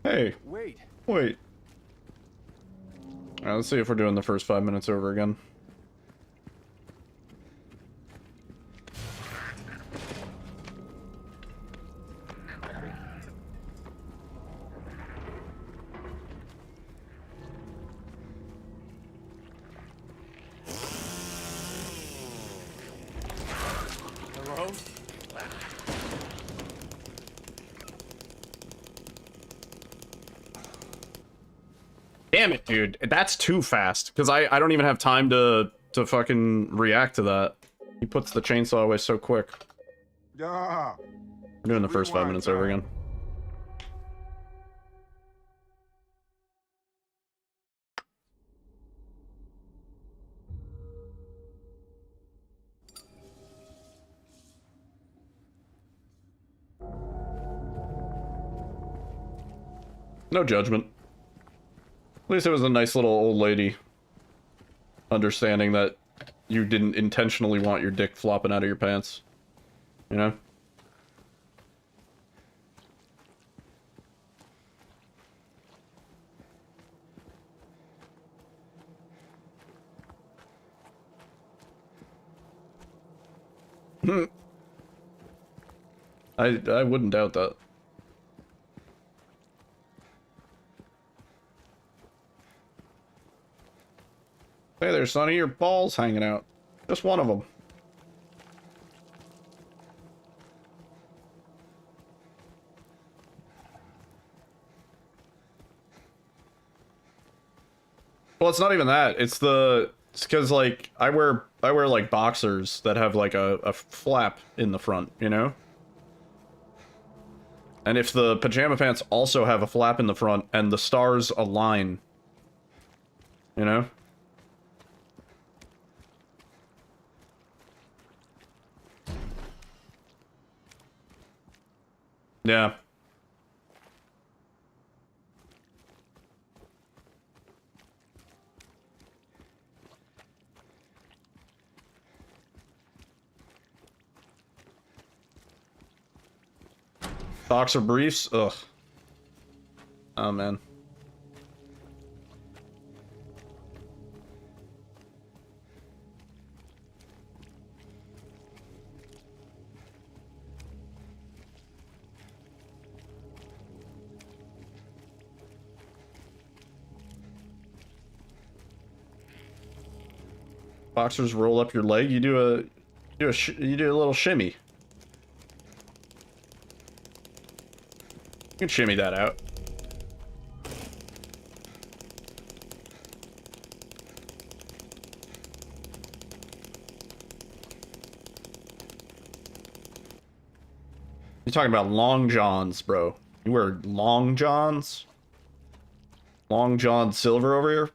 Hey. Wait. Wait. Alright, let's see if we're doing the first 5 minutes over again. Hello? Damn it, dude. That's too fast. Because I don't even have time to fucking react to that. He puts the chainsaw away so quick. Yeah. We're doing the first 5 minutes over again. No judgment. At least it was a nice little old lady understanding that you didn't intentionally want your dick flopping out of your pants. You know? I wouldn't doubt that. Hey there, Sonny, your balls hanging out. Just one of them. Well, it's not even that. It's because like I wear like boxers that have like a flap in the front, you know? And if the pajama pants also have a flap in the front and the stars align, you know? Yeah. Boxer briefs? Ugh. Oh, man. Boxers roll up your leg. You do a little shimmy. You can shimmy that out. You're talking about long johns, bro. You wear long johns? Long John Silver over here?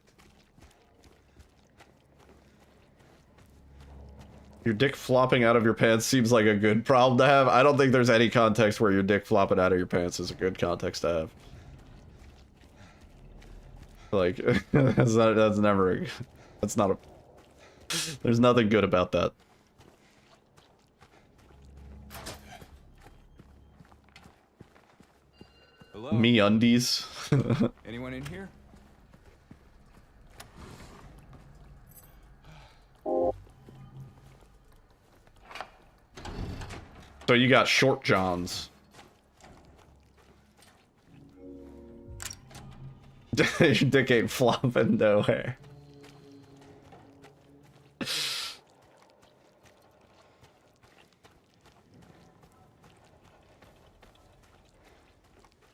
Your dick flopping out of your pants seems like a good problem to have. I don't think there's any context where your dick flopping out of your pants is a good context to have. Like, that's not a... There's nothing good about that. Hello? Me undies. Anyone in here? So you got short johns. Your dick ain't flopping nowhere.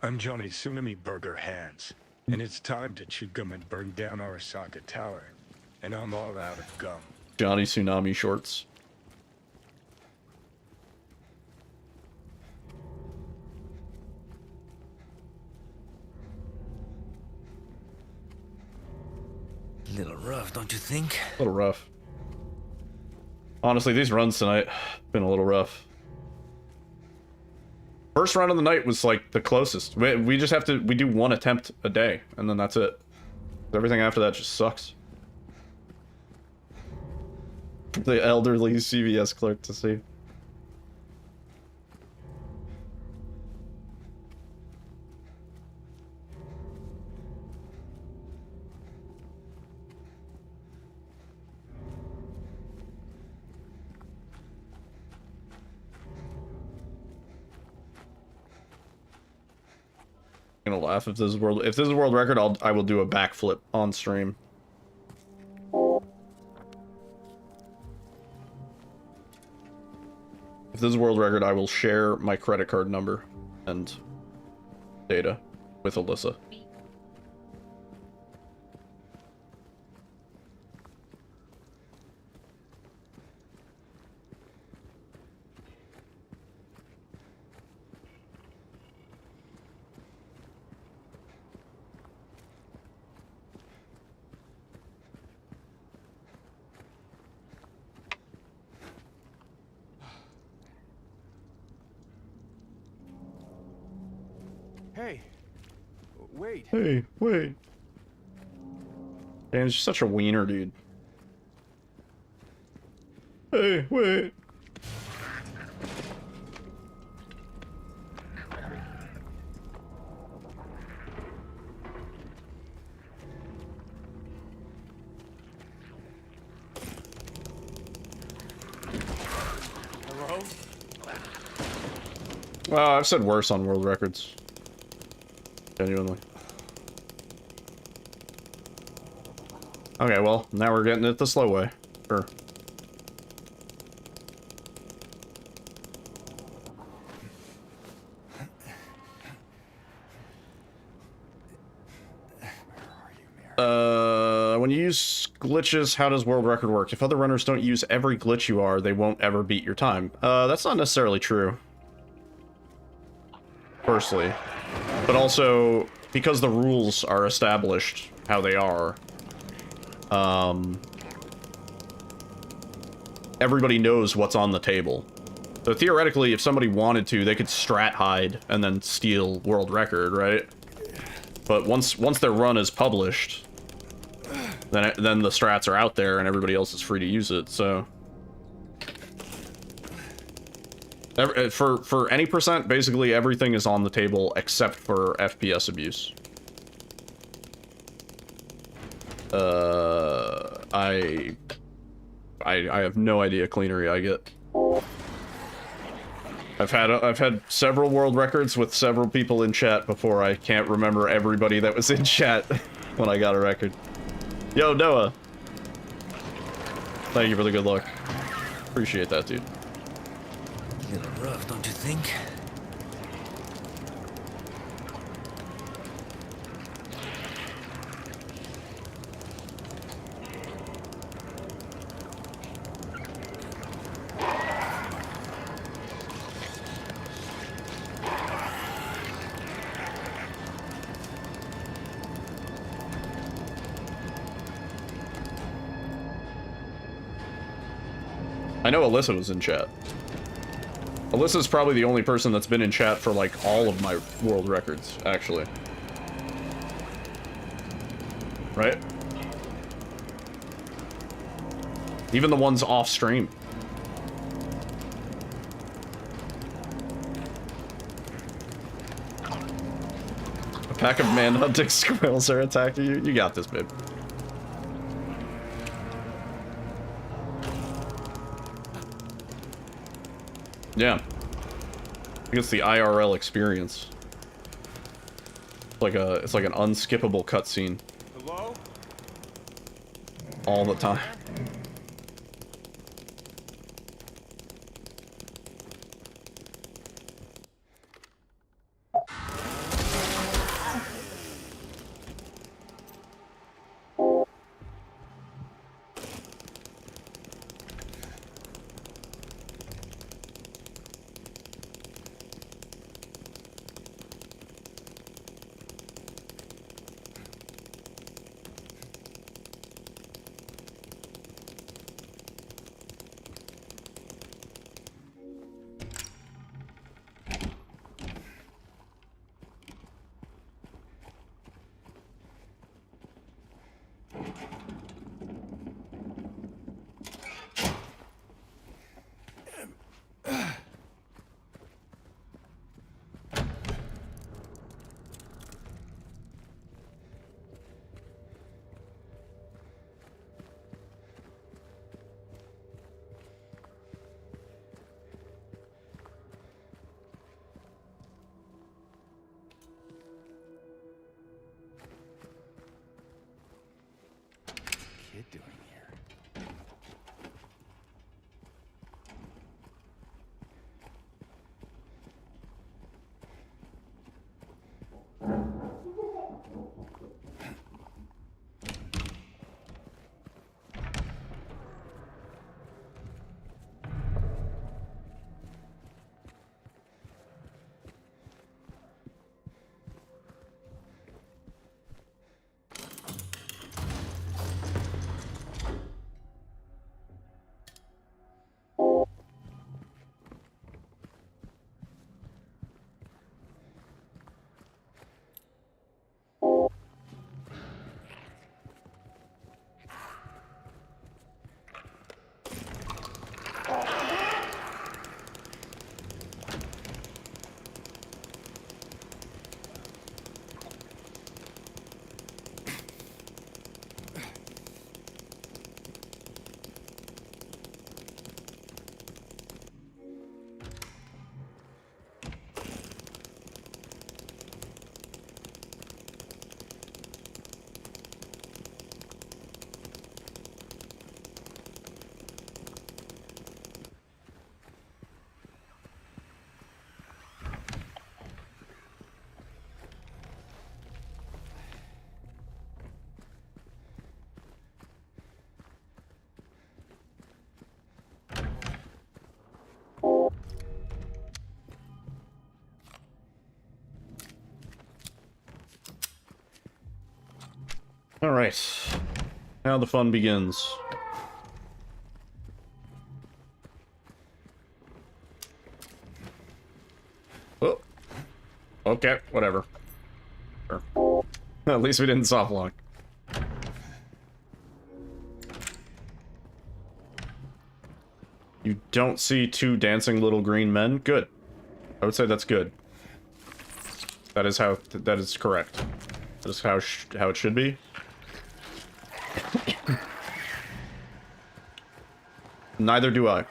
I'm Johnny Tsunami Burger Hands, and it's time to chew gum and burn down Arasaka Tower. And I'm all out of gum. Johnny Tsunami shorts. A little rough, don't you think? A little rough. Honestly, these runs tonight been a little rough. First run of the night was like the closest. We just have to, we do one attempt a day, and then that's it. Everything after that just sucks. The elderly CVS clerk to see. I'm gonna laugh if this is world record. I will do a backflip on stream. If this is world record, I will share my credit card number and data with Alyssa. Hey. Wait. Hey, wait. Dan, he's just such a wiener, dude. Hey, wait. Hello? Well, I've said worse on world records. Genuinely. Okay, well, now we're getting it the slow way. Sure. When you use glitches, how does world record work? If other runners don't use every glitch you are, they won't ever beat your time. That's not necessarily true. Firstly. But also, because the rules are established how they are, everybody knows what's on the table. So theoretically, if somebody wanted to, they could strat hide and then steal world record, right? But once their run is published, then the strats are out there and everybody else is free to use it. So for any percent, basically everything is on the table except for FPS abuse. I have no idea cleanery I get. I've had several world records with several people in chat before. I can't remember everybody that was in chat when I got a record. Yo, Noah. Thank you for the good luck. Appreciate that, dude. A little rough, don't you think? I know Alyssa was in chat. Alyssa's probably the only person that's been in chat for, like, all of my world records, actually. Right? Even the ones off stream. A pack of manhunting squirrels are attacking you? You got this, babe. Yeah. I think it's the IRL experience. It's like an unskippable cutscene. Hello? All the time. Kid doing here? Alright. Now the fun begins. Oh. Okay, whatever. Sure. At least we didn't soft lock. You don't see two dancing little green men? Good. I would say that's good. That is how, that is correct. That is how it should be. Neither do I.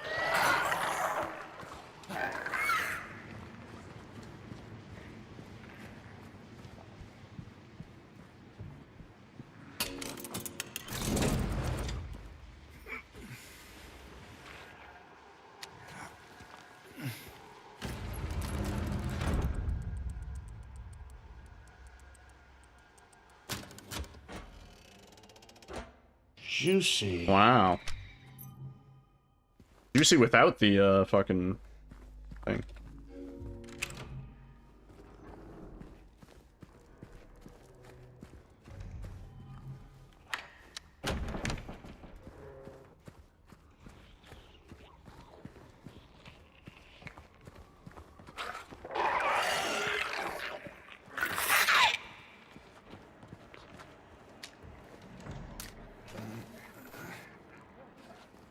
Juicy. Wow. Juicy without the, fucking thing.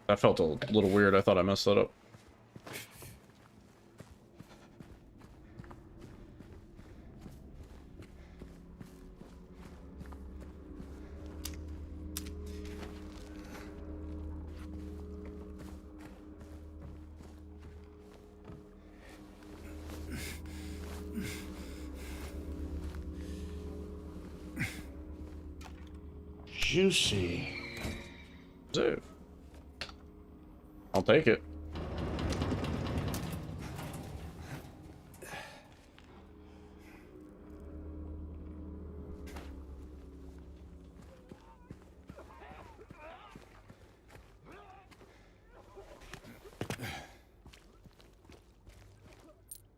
That felt a little weird. I thought I messed that up. Juicy. Dude. I'll take it.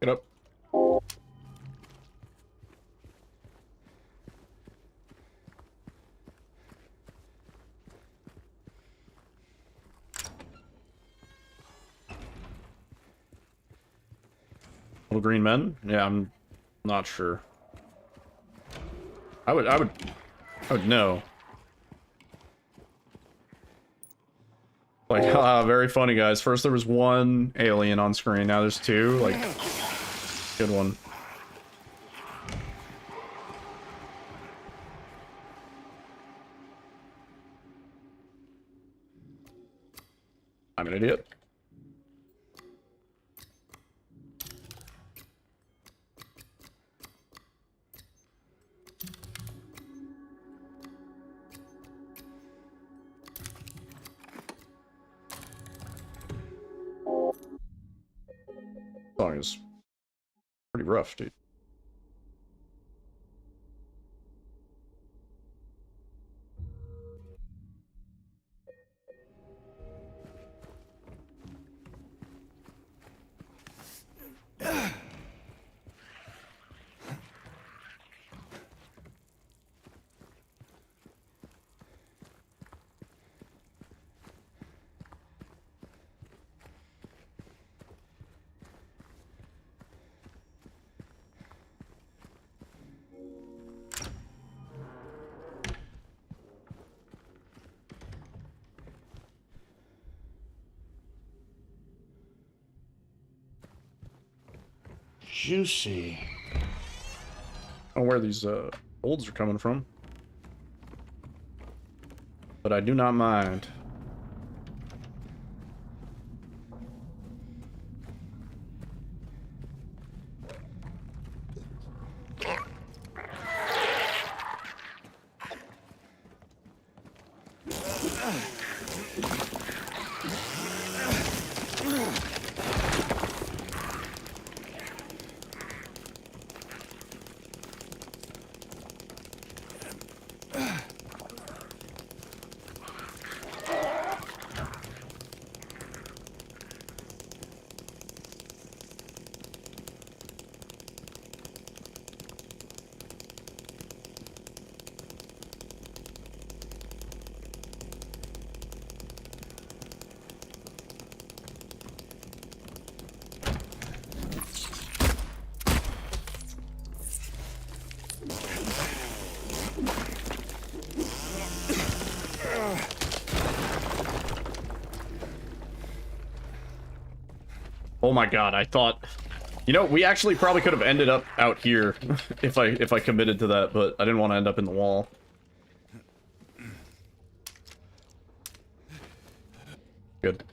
Get up. Little green men? Yeah, I'm not sure. I would know. Like, very funny, guys. First there was one alien on screen, now there's two. Like, good one. I'm an idiot. Song is pretty rough, dude. Juicy. I don't know where these olds are coming from, but I do not mind. Oh my god, I thought... You know, we actually probably could have ended up out here if I committed to that, but I didn't want to end up in the wall. Good.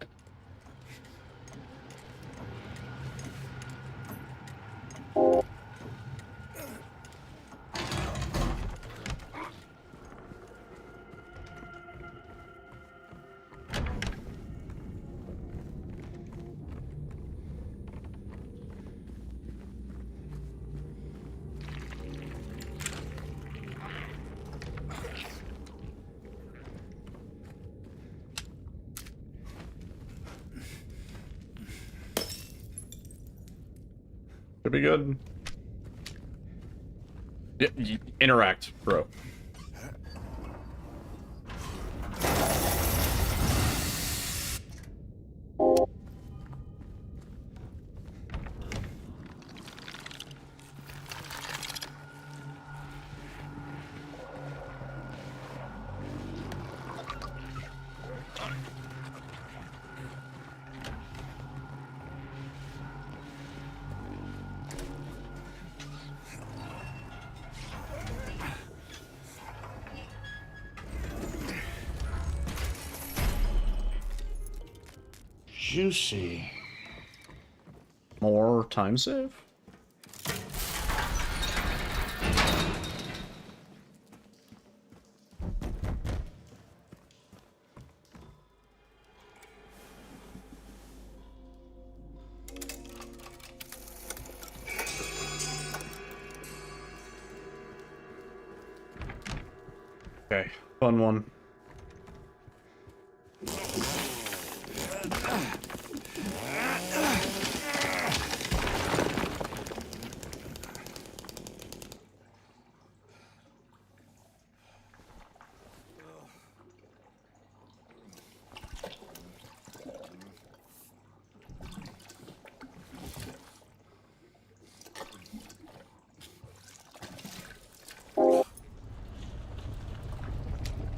Should be good. Yeah, interact, bro. Juicy. More time save? Okay, fun one.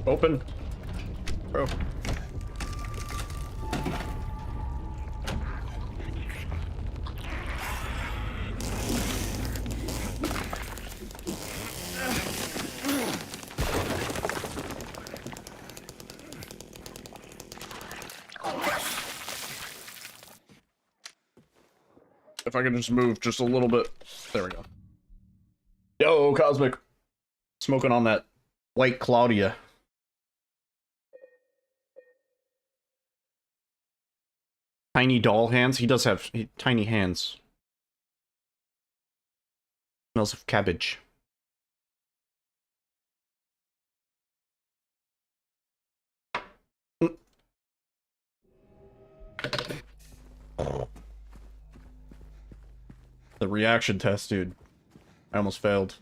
Open. Bro. If I can just move just a little bit. There we go. Yo, Cosmic. Smoking on that White Claudia. Tiny doll hands? He does have tiny hands. Smells of cabbage. The reaction test, dude. I almost failed.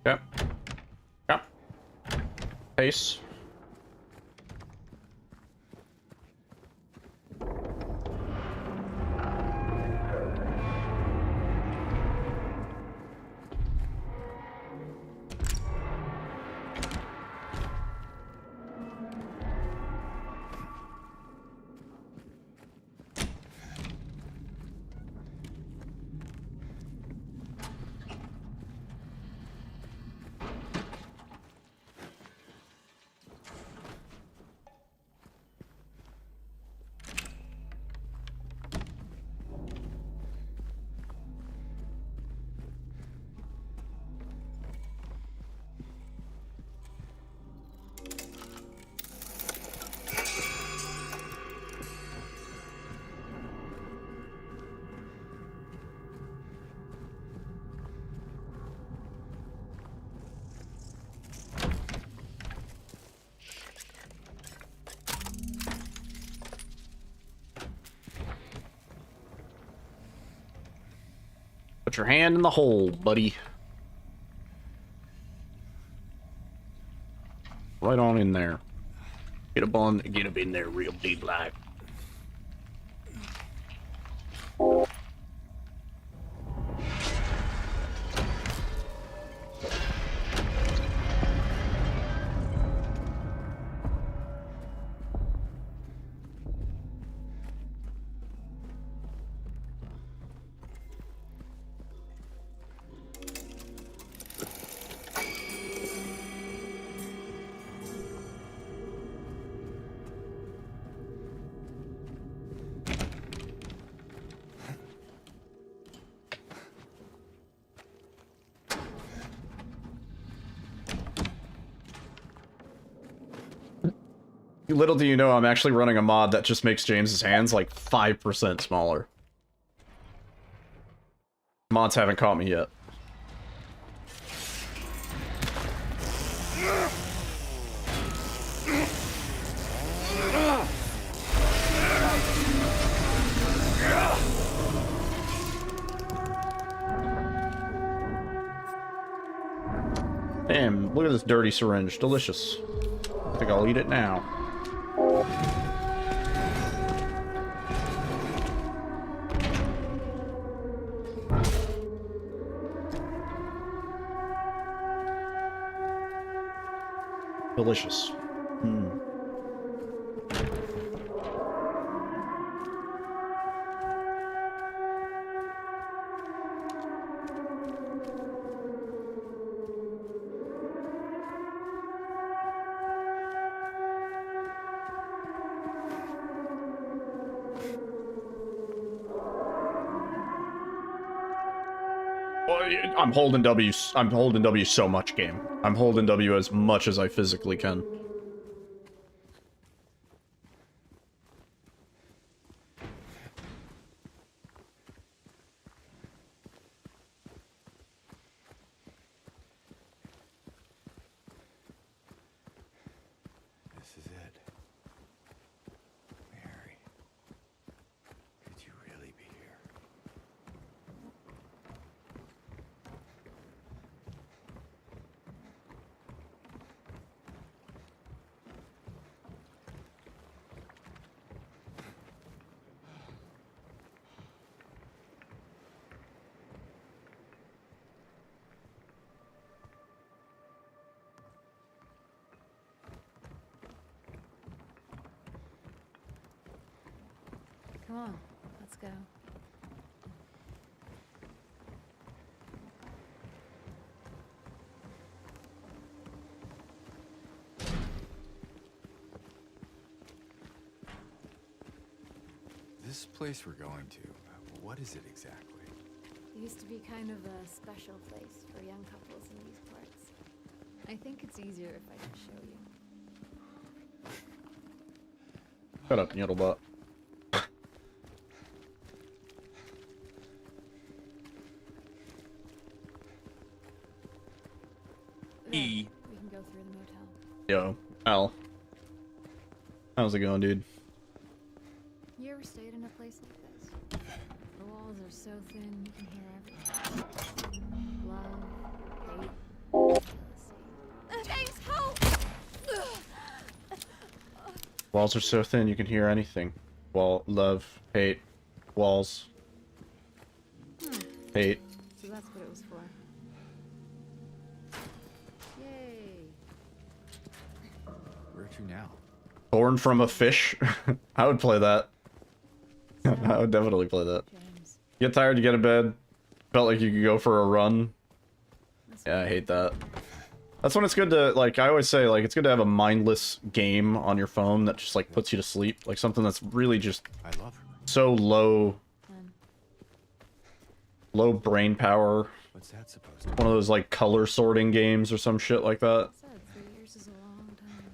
Okay. Yeah. Pace. Put your hand in the hole, buddy. Right on in there. Get up in there real deep like. Little do you know, I'm actually running a mod that just makes James's hands like 5% smaller. Mods haven't caught me yet. Damn, look at this dirty syringe. Delicious. I think I'll eat it now. Delicious. Hmm. I'm holding W. I'm holding W so much, game. I'm holding W as much as I physically can. This is it. Mary, could you really be here? Come on, let's go. This place we're going to, what is it exactly? It used to be kind of a special place for young couples in these parts. I think it's easier if I can show you. Shut up, Needlebot. We can go through the motel. Yo, Al. How's it going, dude? You ever stayed in a place like this? The walls are so thin you can hear everything. Love, hate, jealousy. James, help! Walls are so thin you can hear anything. Wall, love, hate, walls. Hate. So that's what it was for. Yay. Where to now? Born from a fish? I would play that. I would definitely play that. Get tired, you get in bed. Felt like you could go for a run. Yeah, I hate that. That's when it's good to, like, I always say, like, it's good to have a mindless game on your phone that just, like, puts you to sleep. Like, something that's really just so low brain power. What's that supposed to be? One of those, like, color sorting games or some shit like that. 3 years is a long time.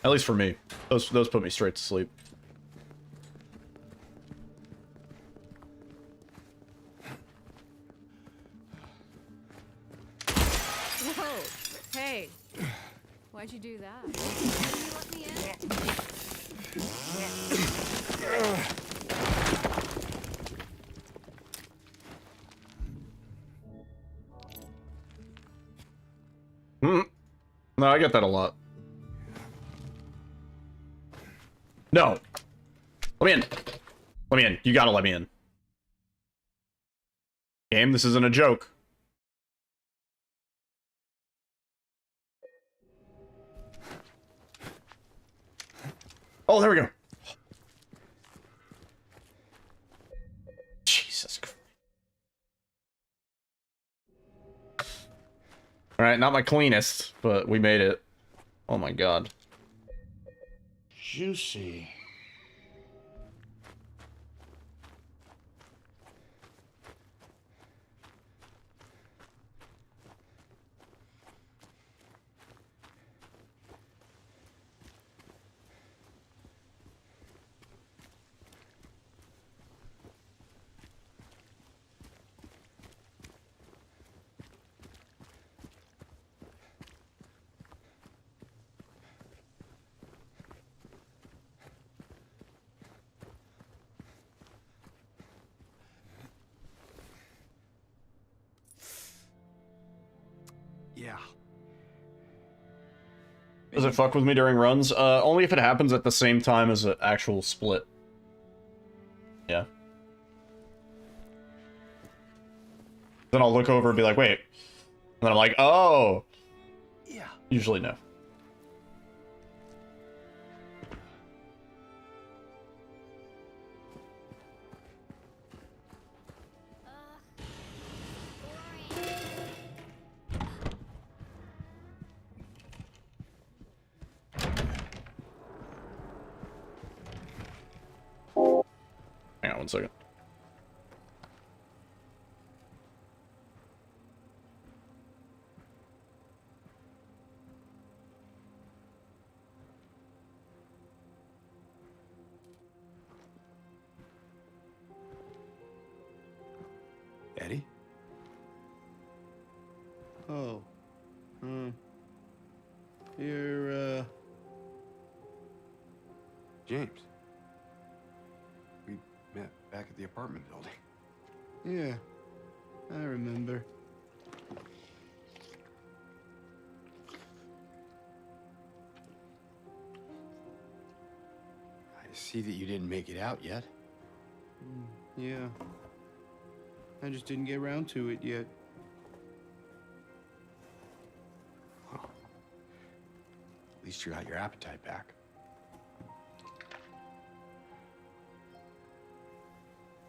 At least for me. Those put me straight to sleep. Whoa! Hey! Why'd you do that? Didn't you let me in? No, I get that a lot. No. Let me in. Let me in. You gotta let me in. Game, this isn't a joke. Oh, there we go. Jesus Christ. Alright, not my cleanest, but we made it. Oh my god. Juicy. Yeah. Does it fuck with me during runs? Only if it happens at the same time as an actual split. Yeah. Then I'll look over and be like, wait. And then I'm like, oh. Yeah. Usually no. Hang on 1 second. Eddie? Oh. You're, James. We met back at the apartment building. Yeah. I remember. I see that you didn't make it out yet. Yeah. I just didn't get around to it yet. At least you got your appetite back.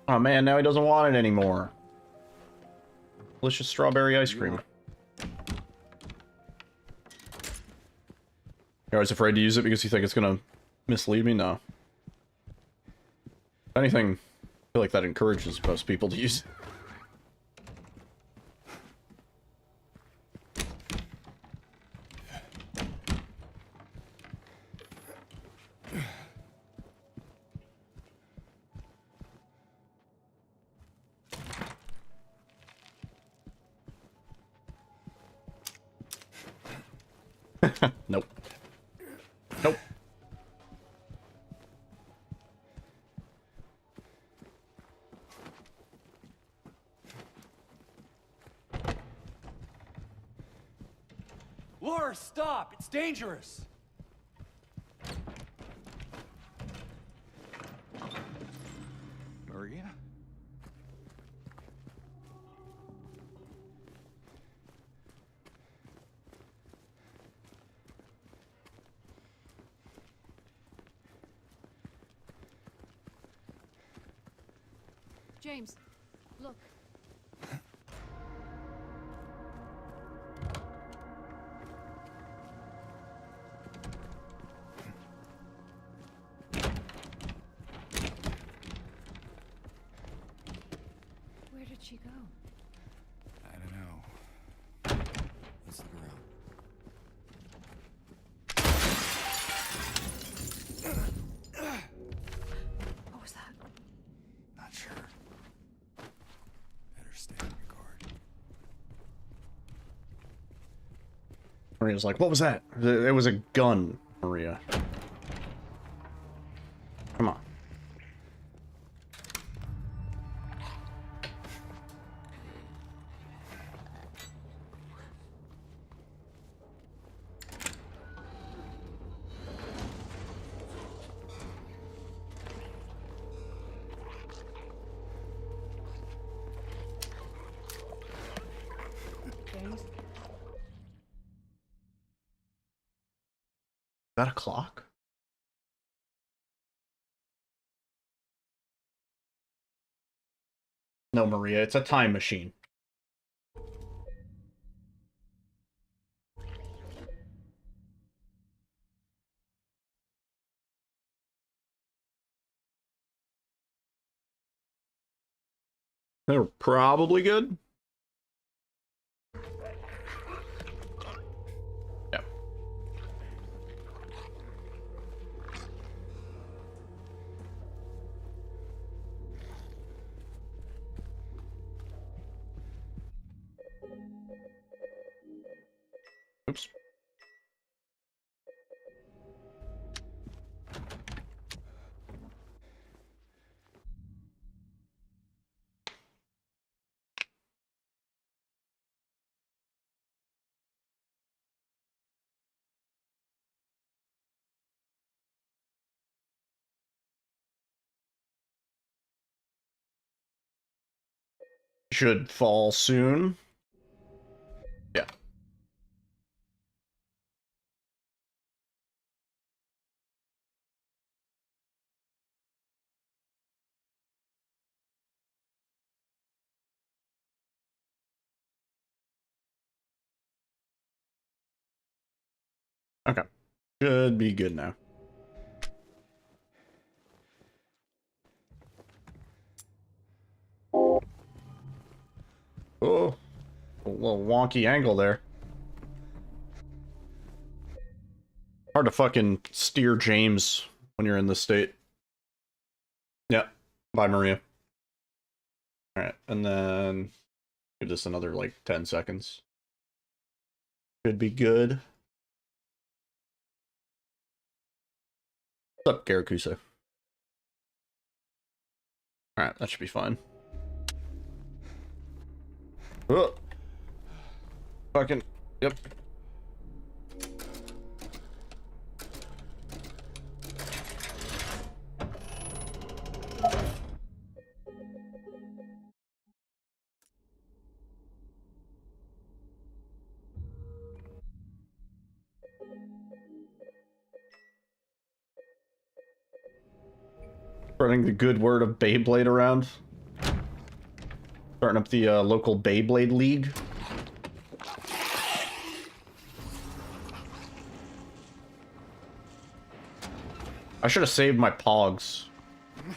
Oh man, now he doesn't want it anymore. Delicious strawberry ice cream. You're always afraid to use it because you think it's gonna mislead me? No. If anything, I feel like that encourages most people to use it. Nope. Nope. Laura, stop! It's dangerous! Maria? James, look. Where did she go? I don't know. Let's look around. What was that? Not sure. Better stay on your guard. Maria's like, what was that? It was a gun, Maria. Come on. that a clock? No, Maria, it's a time machine. They're probably good. Yeah. Oops. Should fall soon. Yeah. Okay. Should be good now. Oh, a little wonky angle there. Hard to fucking steer James when you're in this state. Yeah. Bye, Maria. Alright, and then give this another, like, 10 seconds. Should be good. What's up, Garakusa? Alright, that should be fine. Oh. Fucking, yep. Spreading the good word of Beyblade around. Starting up the local Beyblade League. I should have saved my Pogs.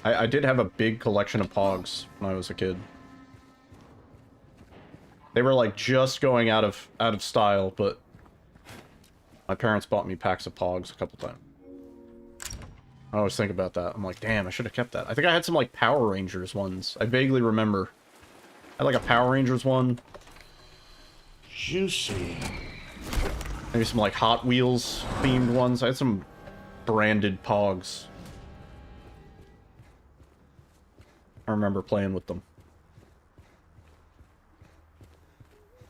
I did have a big collection of Pogs when I was a kid. They were like just going out of style, but my parents bought me packs of Pogs a couple times. I always think about that. I'm like, damn, I should have kept that. I think I had some like Power Rangers ones. I vaguely remember. I had like a Power Rangers one. Juicy. Maybe some like Hot Wheels themed ones. I had some branded Pogs. I remember playing with them.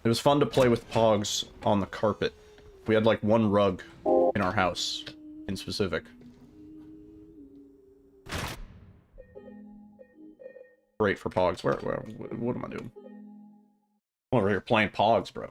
It was fun to play with Pogs on the carpet. We had like one rug in our house, in specific. Great for Pogs. What am I doing? I'm over here playing Pogs, bro.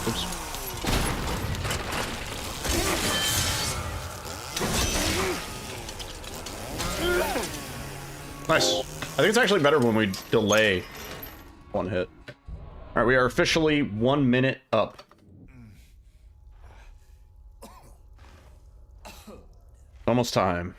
Oops. Nice. I think it's actually better when we delay one hit. Alright, we are officially 1 minute up. Almost time.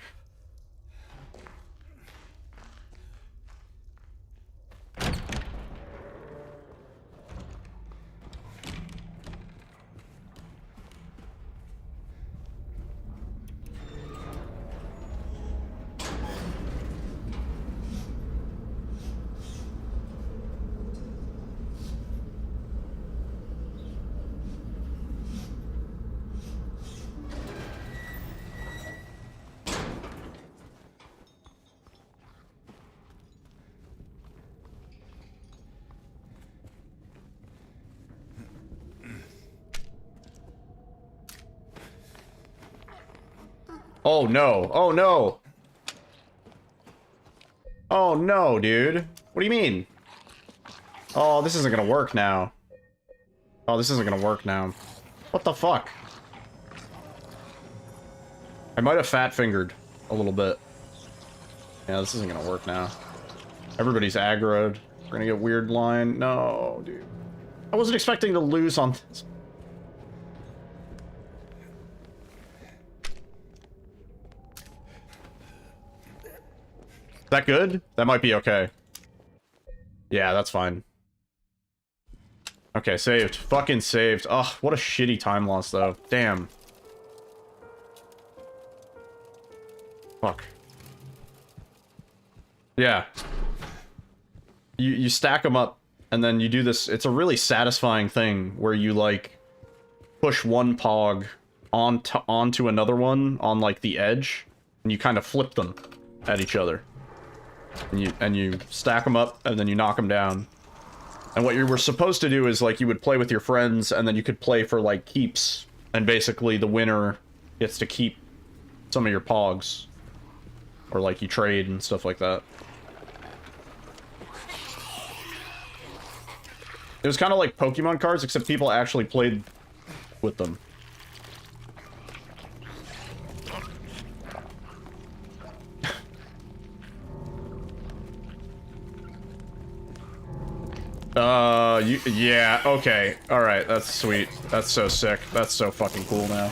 Oh no. Oh no. Oh no, dude. What do you mean? Oh, this isn't gonna work now. Oh, this isn't gonna work now. What the fuck? I might have fat-fingered a little bit. Yeah, this isn't gonna work now. Everybody's aggroed. We're gonna get weird line. No, dude. I wasn't expecting to lose on this. Is that good? That might be okay. Yeah, that's fine. Okay, saved. Fucking saved. Ugh, what a shitty time loss, though. Damn. Fuck. Yeah. You stack them up, and then you do this. It's a really satisfying thing where you, like, push one pog onto another one on, like, the edge, and you kind of flip them at each other. And you stack them up, and then you knock them down. And what you were supposed to do is, like, you would play with your friends, and then you could play for, like, keeps. And basically, the winner gets to keep some of your pogs. Or, like, you trade and stuff like that. It was kind of like Pokemon cards, except people actually played with them. Yeah, okay. Alright, that's sweet. That's so sick. That's so fucking cool now.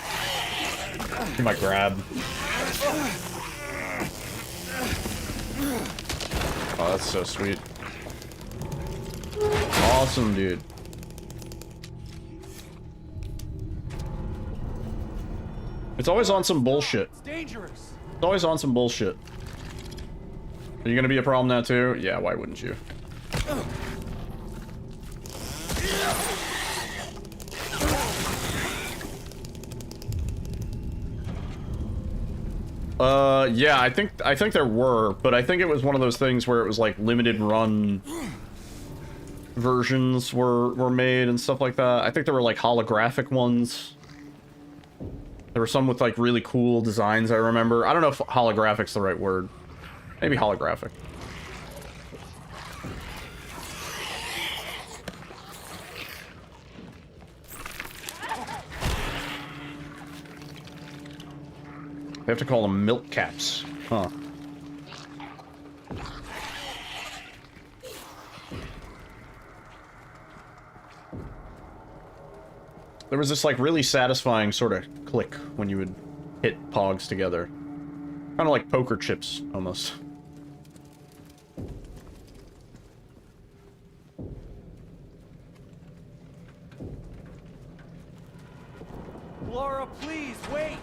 Give my grab. Oh, that's so sweet. Awesome, dude. It's always on some bullshit. It's dangerous. It's always on some bullshit. Are you gonna be a problem now too? Yeah, why wouldn't you? Yeah, I think there were, but I think it was one of those things where it was like limited run versions were made and stuff like that. I think there were like holographic ones. There were some with like really cool designs, I remember. I don't know if holographic's the right word. Maybe holographic. They have to call them milk caps. Huh. There was this, like, really satisfying sort of click when you would hit pogs together. Kind of like poker chips, almost. Laura, please, wait!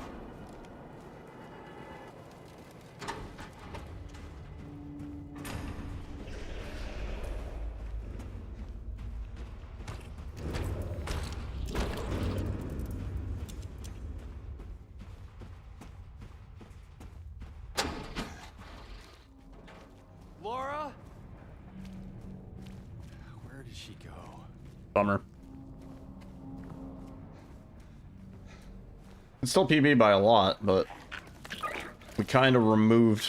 Laura? Where did she go? Bummer. It's still PB by a lot, but we kind of removed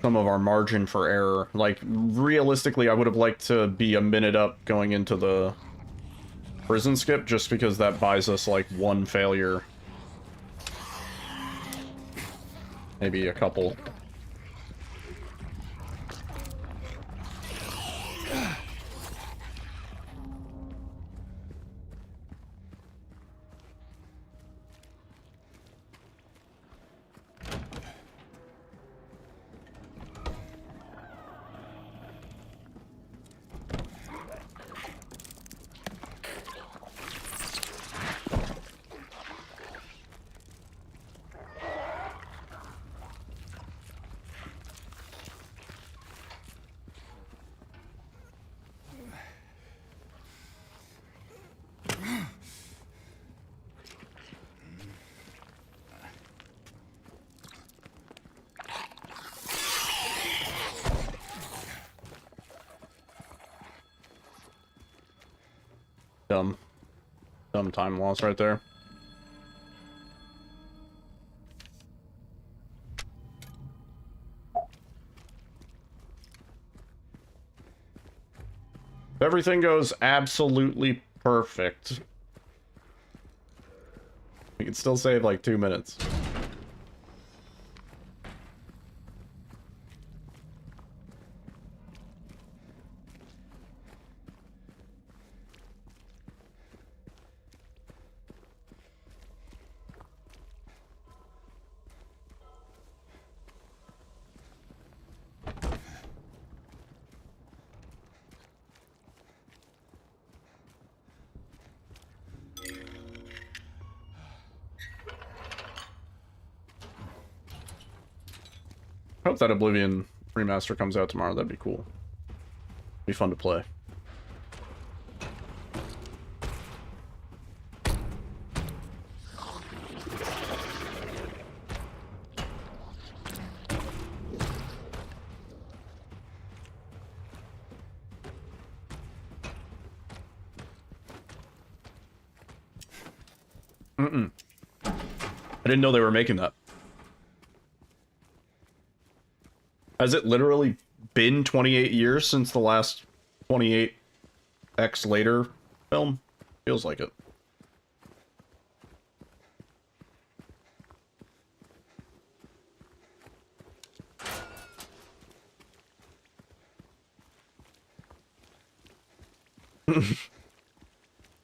some of our margin for error. Like, realistically, I would have liked to be a minute up going into the prison skip, just because that buys us, like, one failure. Maybe a couple. Dumb time loss right there. Everything goes absolutely perfect. We can still save like 2 minutes. Hope that Oblivion remaster comes out tomorrow. That'd be cool. Be fun to play. I didn't know they were making that. Has it literally been 28 years since the last 28X later film? Feels like it.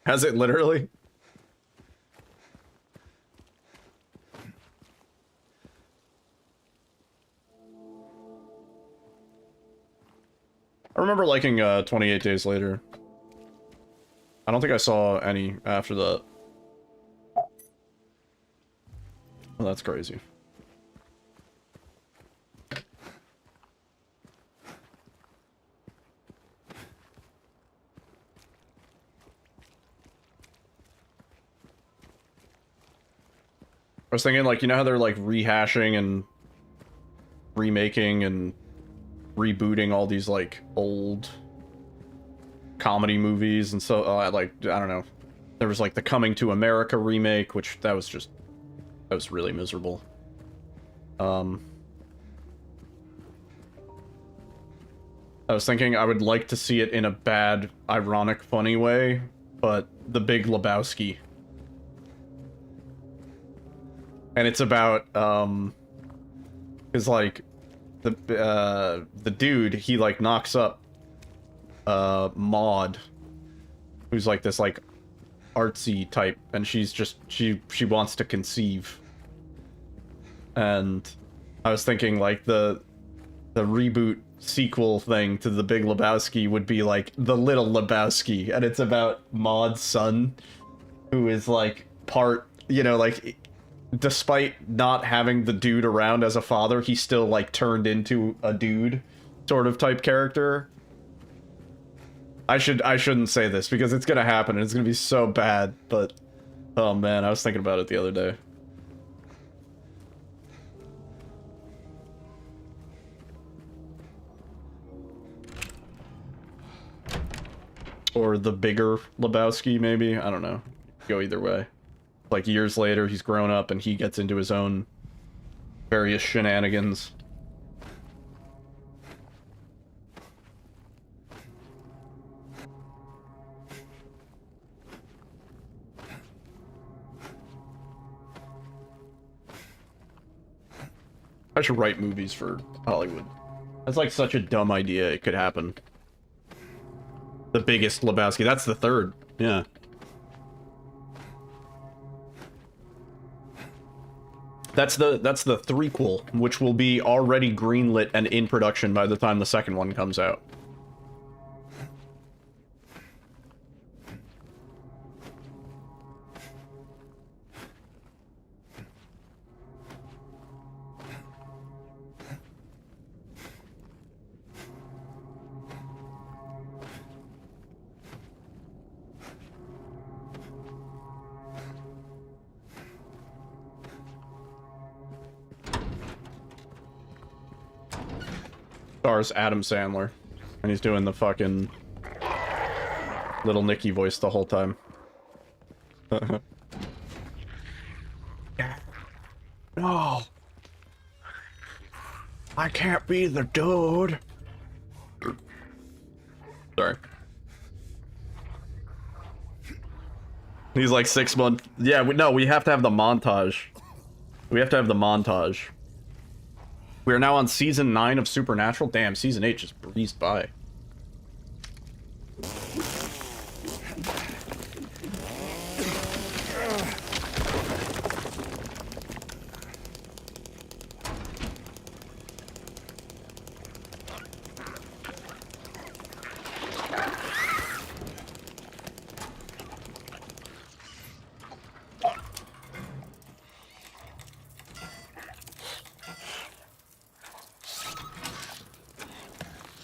Has it literally? I remember liking 28 Days Later. I don't think I saw any after that. Oh, that's crazy. I was thinking, like, you know how they're, like, rehashing and remaking and rebooting all these, like, old comedy movies, and so, like, I don't know. There was, like, the Coming to America remake, which, that was really miserable. I was thinking I would like to see it in a bad, ironic, funny way, but The Big Lebowski. And it's about, is like, the dude, he, like, knocks up, Maud, who's, like, this, like, artsy type, and she's just, she wants to conceive. And I was thinking, like, the reboot sequel thing to The Big Lebowski would be, like, The Little Lebowski, and it's about Maud's son, who is, like, part, you know, like, despite not having the dude around as a father, he's still, like, turned into a dude sort of type character. I shouldn't say this because it's gonna happen and it's gonna be so bad, but oh man, I was thinking about it the other day. Or The Bigger Lebowski, maybe? I don't know. Go either way. Like, years later, he's grown up and he gets into his own various shenanigans. I should write movies for Hollywood. That's like such a dumb idea, it could happen. The Biggest Lebowski, that's the third, yeah. That's the threequel, which will be already greenlit and in production by the time the second one comes out. Stars Adam Sandler, and he's doing the fucking Little Nicky voice the whole time. No, I can't be the dude. Sorry. He's like 6 months. Yeah, no, we have to have the montage. We have to have the montage. We are now on season 9 of Supernatural. Damn, season 8 just breezed by.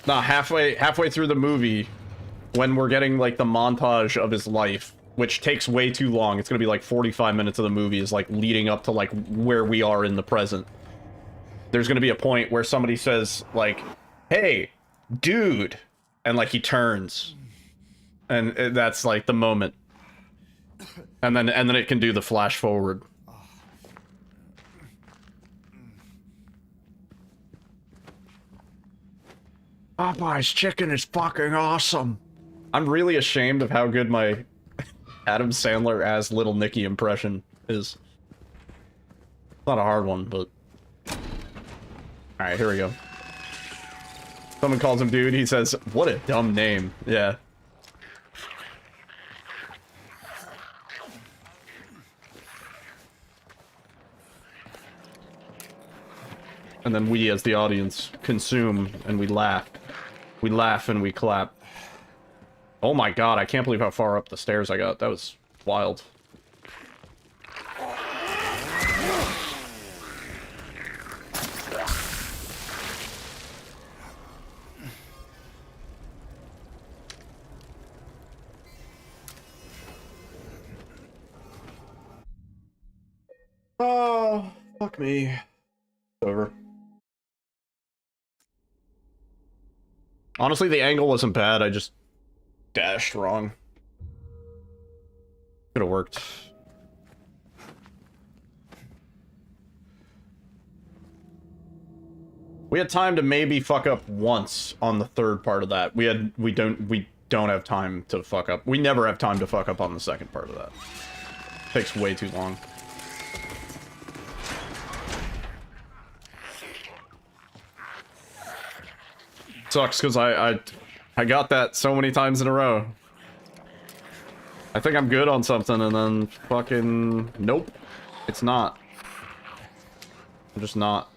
Nah, halfway through the movie, when we're getting like the montage of his life, which takes way too long. It's gonna be like 45 minutes of the movie is like leading up to like where we are in the present. There's gonna be a point where somebody says like, "Hey, dude," and like he turns, and that's like the moment, and then it can do the flash forward. Popeye's chicken is fucking awesome. I'm really ashamed of how good my Adam Sandler as Little Nicky impression is. It's not a hard one, but... Alright, here we go. Someone calls him dude, he says, "What a dumb name." Yeah. And then we, as the audience, consume and we laugh. We laugh and we clap. Oh my god, I can't believe how far up the stairs I got. That was wild. Oh, fuck me. It's over. Honestly, the angle wasn't bad, I just dashed wrong. Could've worked. We had time to maybe fuck up once on the third part of that. We don't have time to fuck up. We never have time to fuck up on the second part of that. Takes way too long. Sucks because I got that so many times in a row. I think I'm good on something and then fucking nope. It's not. I'm just not.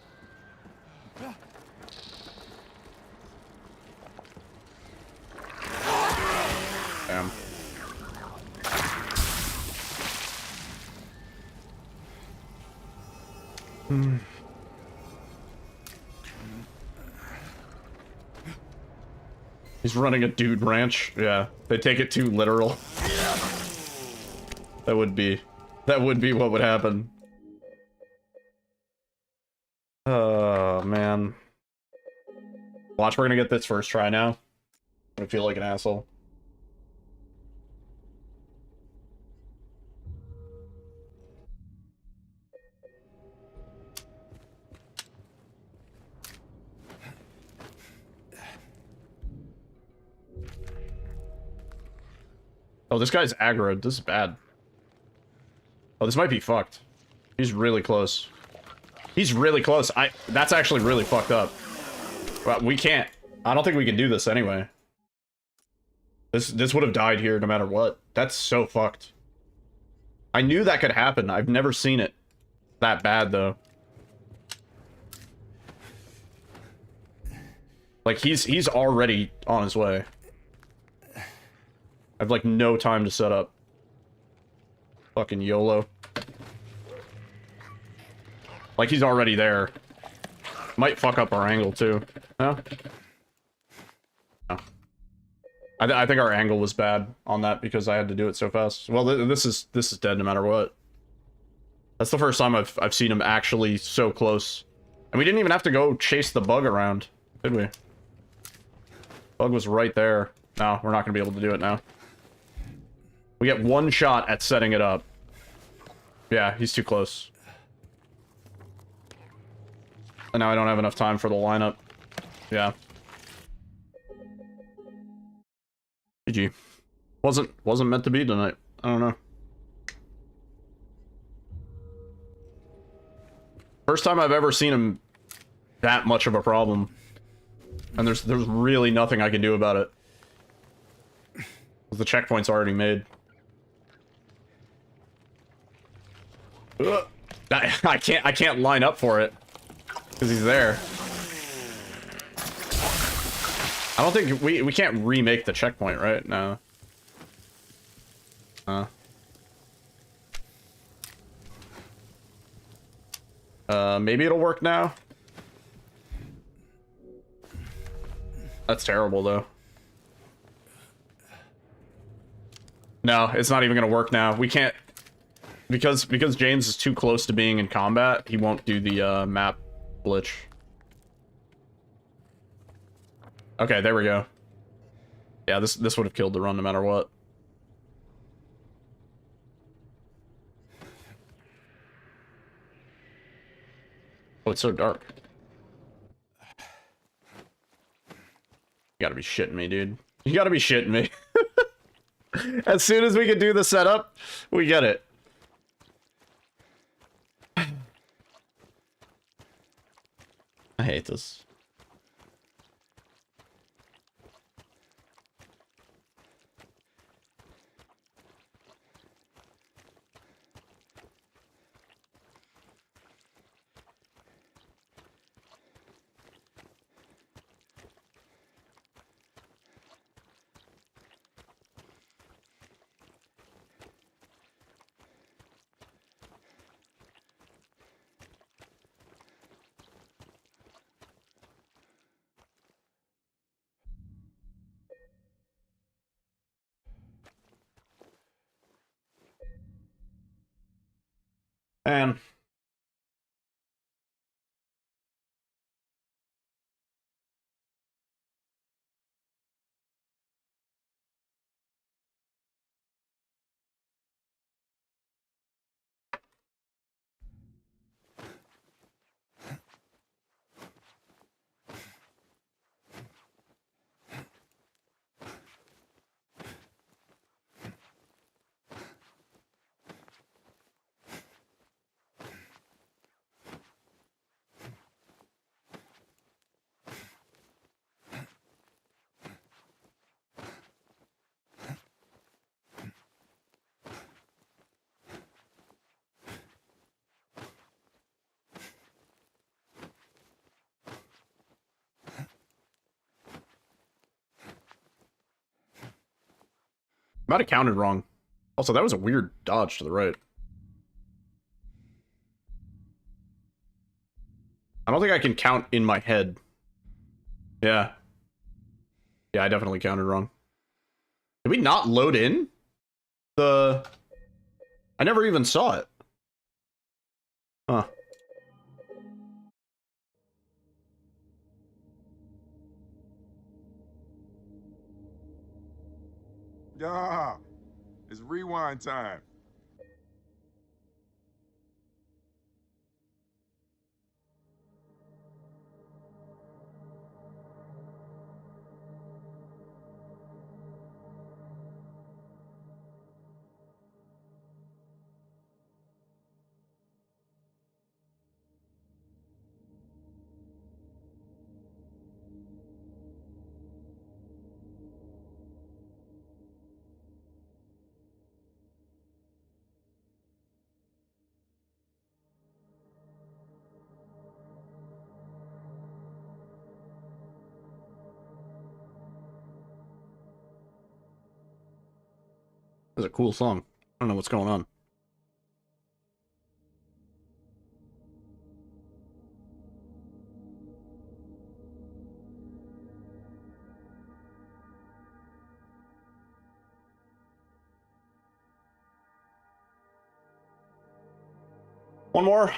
Damn. He's running a dude ranch. Yeah, they take it too literal. That would be what would happen. Oh, man. Watch, we're gonna get this first try now. I'm gonna feel like an asshole. Oh, this guy's aggroed. This is bad. Oh, this might be fucked. He's really close. He's really close. That's actually really fucked up. Well, we can't. I don't think we can do this anyway. This would have died here no matter what. That's so fucked. I knew that could happen. I've never seen it that bad, though. Like, he's already on his way. I have, like, no time to set up. Fucking YOLO. Like, he's already there. Might fuck up our angle, too. No? No. I think our angle was bad on that because I had to do it so fast. Well, this is dead no matter what. That's the first time I've seen him actually so close. And we didn't even have to go chase the bug around, did we? Bug was right there. No, we're not going to be able to do it now. We get one shot at setting it up. Yeah, he's too close. And now I don't have enough time for the lineup. Yeah. GG. Wasn't meant to be tonight. I don't know. First time I've ever seen him that much of a problem. And there's really nothing I can do about it. The checkpoint's already made. Ugh. I can't line up for it. Because he's there. I don't think we can't remake the checkpoint, right? No. Maybe it'll work now. That's terrible, though. No, it's not even gonna work now. We can't... Because James is too close to being in combat, he won't do the, map glitch. Okay, there we go. Yeah, this would have killed the run no matter what. Oh, it's so dark. You gotta be shitting me, dude. You gotta be shitting me. As soon as we can do the setup, we get it. I hate this. And might have counted wrong. Also, that was a weird dodge to the right. I don't think I can count in my head. Yeah. Yeah, I definitely counted wrong. Did we not load in the... I never even saw it. Huh. Yeah, it's rewind time. That's a cool song. I don't know what's going on. One more.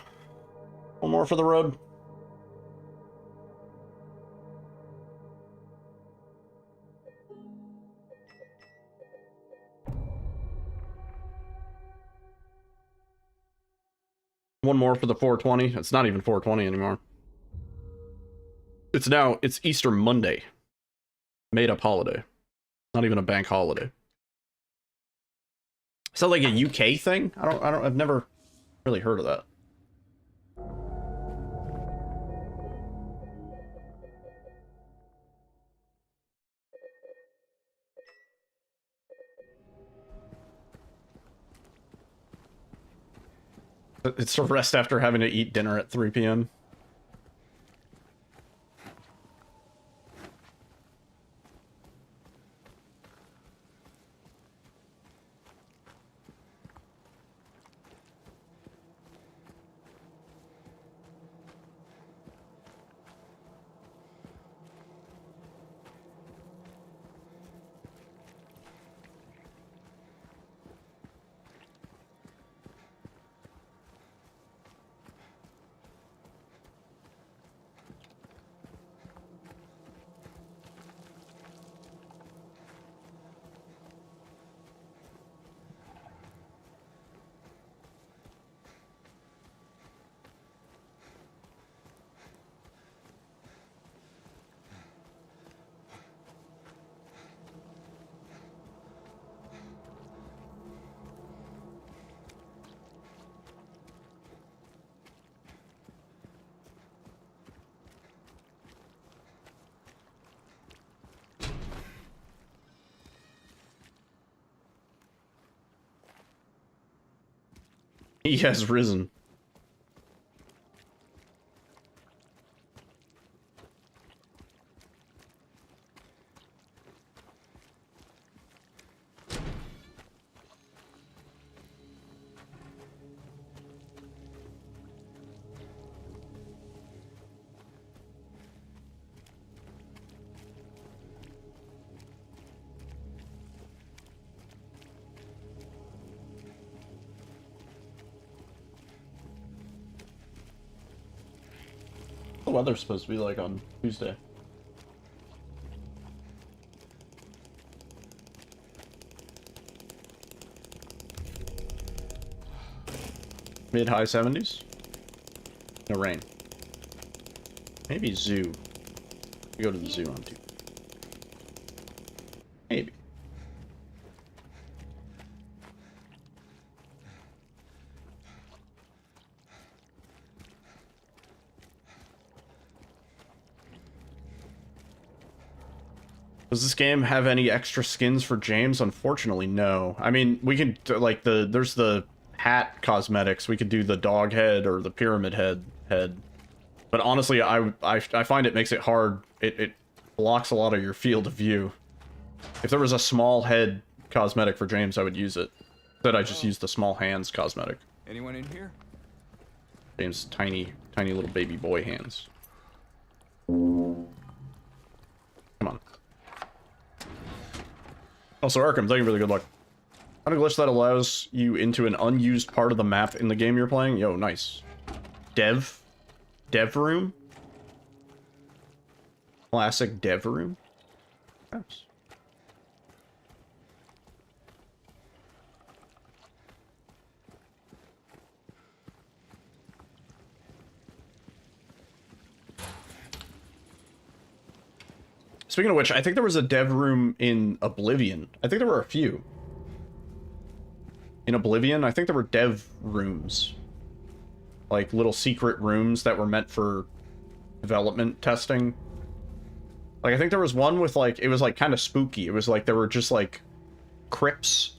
One more for the road. One more for the 420. It's not even 420 anymore. It's Easter Monday. Made up holiday. Not even a bank holiday. Is that like a UK thing? I've never really heard of that. It's a rest after having to eat dinner at 3 p.m. He has risen. The weather's supposed to be like on Tuesday. Mid-high 70s. No rain. Maybe zoo. We go to the zoo on Tuesday. Maybe. Does this game have any extra skins for James? Unfortunately, no. I mean, we can, like, there's the hat cosmetics. We could do the dog head or the pyramid head. But honestly, I find it makes it hard. It blocks a lot of your field of view. If there was a small head cosmetic for James, I would use it. Instead, I just use the small hands cosmetic. Anyone in here? James' tiny little baby boy hands. Come on. Also, Arkham, thank you for the good luck. Found a glitch that allows you into an unused part of the map in the game you're playing. Yo, nice. Dev room? Classic dev room? Nice. Speaking of which, I think there was a dev room in Oblivion. I think there were a few. In Oblivion, I think there were dev rooms. Like, little secret rooms that were meant for development testing. Like, I think there was one with, like, it was, like, kind of spooky. It was, like, there were just, like, crypts.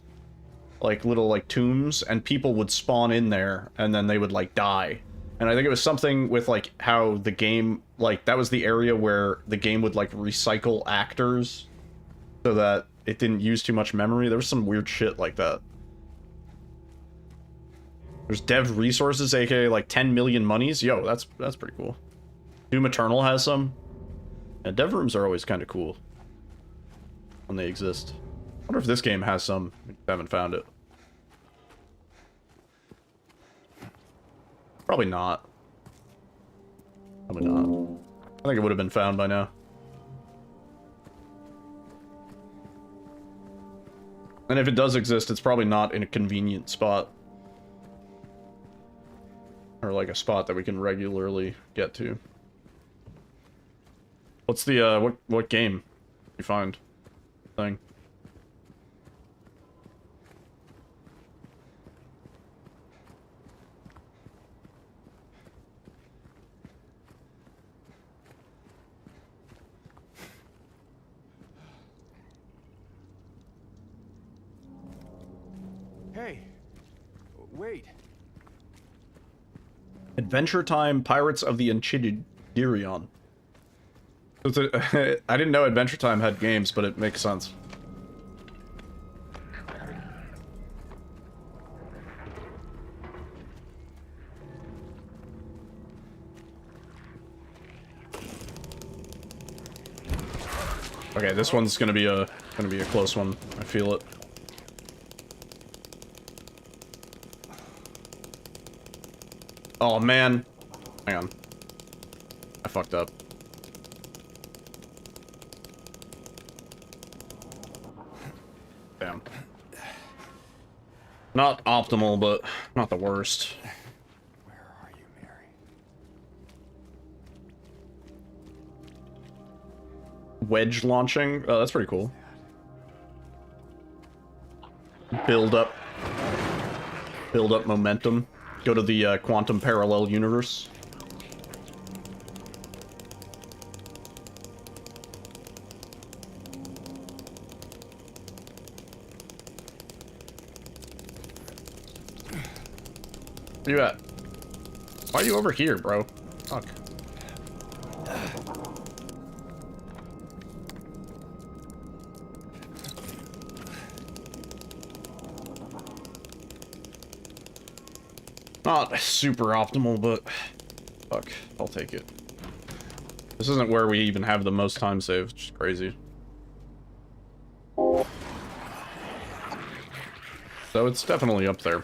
Like, little, like, tombs. And people would spawn in there, and then they would, like, die. And I think it was something with, like, how the game, like, that was the area where the game would, like, recycle actors so that it didn't use too much memory. There was some weird shit like that. There's dev resources, aka, like, 10 million monies. Yo, that's pretty cool. Doom Eternal has some. Yeah, dev rooms are always kind of cool when they exist. I wonder if this game has some. I haven't found it. Probably not. Probably not. I think it would have been found by now. And if it does exist, it's probably not in a convenient spot. Or like a spot that we can regularly get to. What's the, what game you find? Thing. Hey, wait. Adventure Time Pirates of the Enchiridion. I didn't know Adventure Time had games, but it makes sense. Okay, this one's gonna be a close one. I feel it. Oh man. Hang on. I fucked up. Damn. Not optimal, but not the worst. Where are you, Mary? Wedge launching? Oh, that's pretty cool. Build up momentum. Go to the quantum parallel universe. Where you at? Why are you over here, bro? Fuck. Not super optimal, but fuck, I'll take it. This isn't where we even have the most time saved, which is crazy. So it's definitely up there.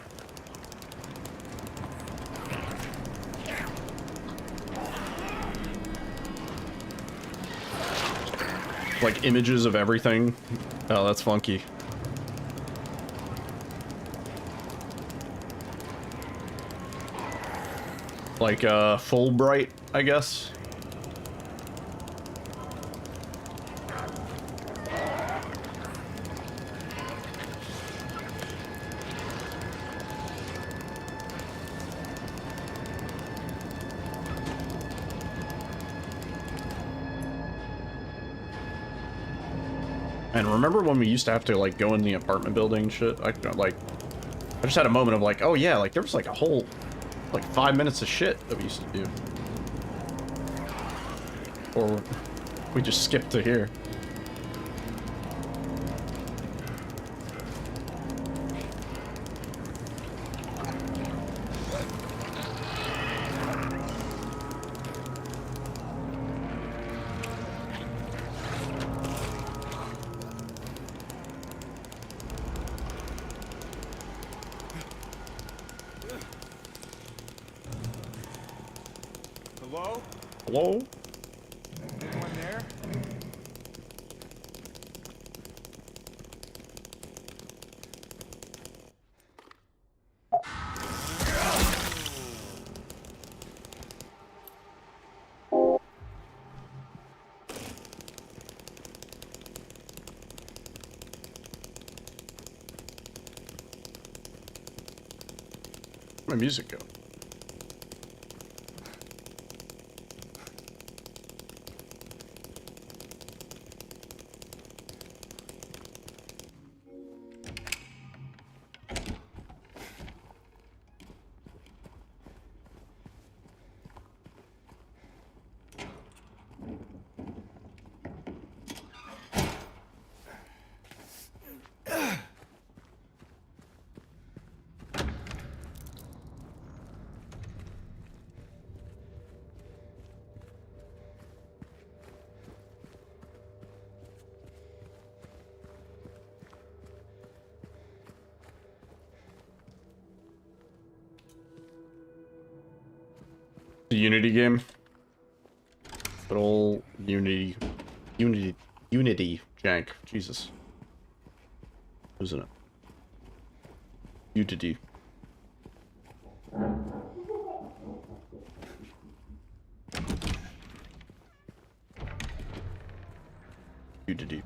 Like images of everything. Oh, that's funky. Like Fulbright, I guess. And remember when we used to have to like go in the apartment building and shit? I just had a moment of like, oh yeah, like there was like a whole like 5 minutes of shit that we used to do. Or we just skipped to here. Hello? Hello? Anyone there? Where'd my music go? The Unity game. Good old Unity jank. Jesus. Losing it. Unity. Unity.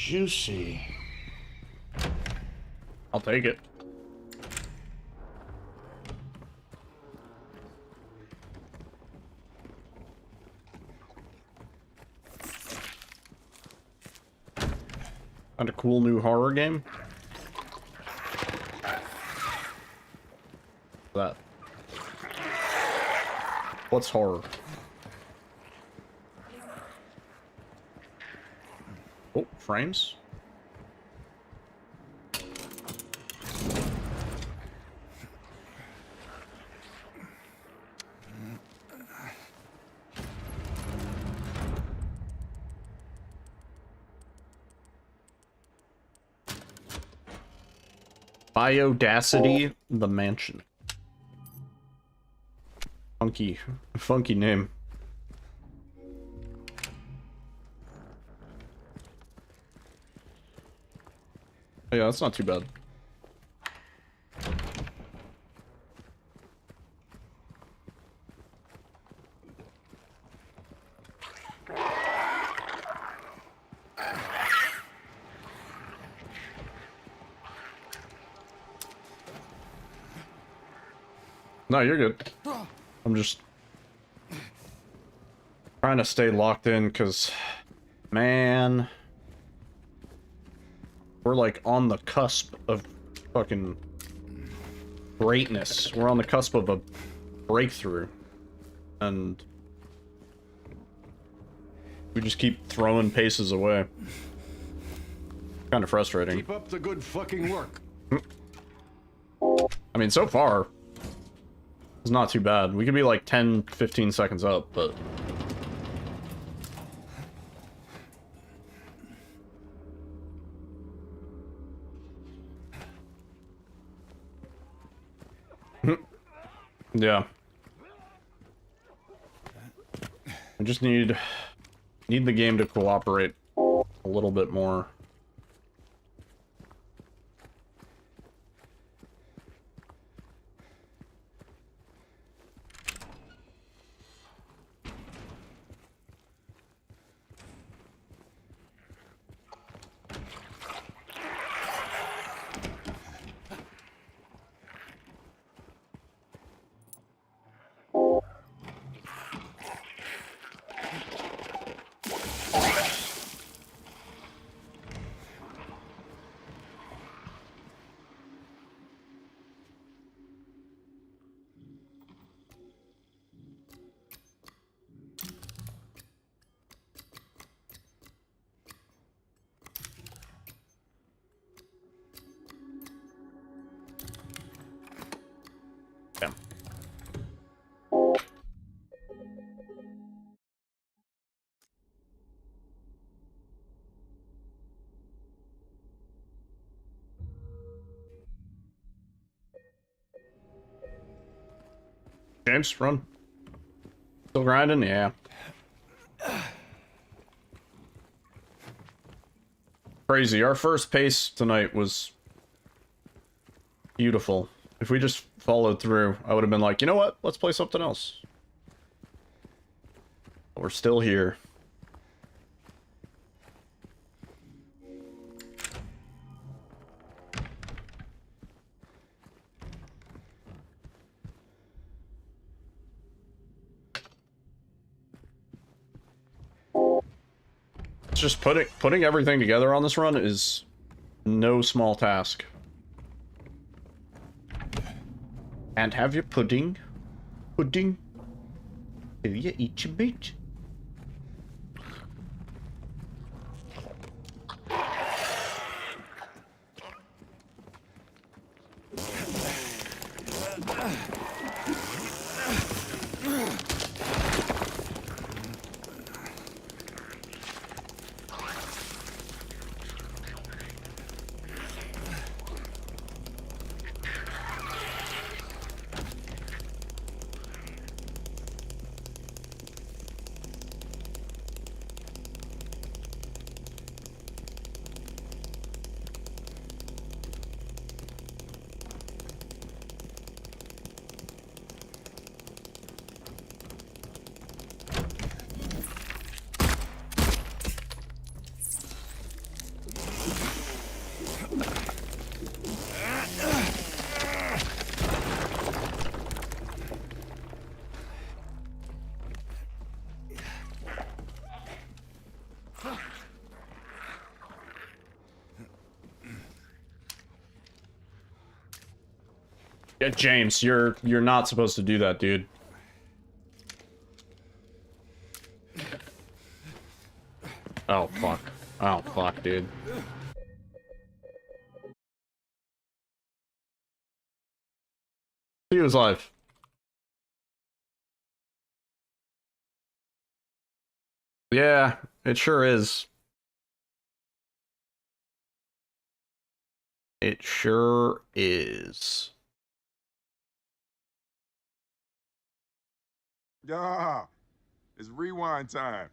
Juicy. I'll take it. And a cool new horror game. That. What's horror? Oh, frames. Biodacity, the mansion. Funky name. Oh, yeah, that's not too bad. No, you're good. I'm just trying to stay locked in because, man, we're like on the cusp of fucking greatness. We're on the cusp of a breakthrough. And we just keep throwing paces away. Kind of frustrating. Keep up the good fucking work. I mean, so far, it's not too bad. We could be like 10, 15 seconds up, but... Yeah. I just need the game to cooperate a little bit more. James, run. Still grinding? Yeah. Crazy. Our first pace tonight was beautiful. If we just followed through, I would have been like, you know what? Let's play something else. We're still here. Just putting everything together on this run is no small task. Can't have your pudding. Pudding. Do you eat your meat? Yeah, James, you're not supposed to do that, dude. Oh fuck. Oh fuck, dude. He was live. Yeah, it sure is. It sure is. Yeah, it's rewind time.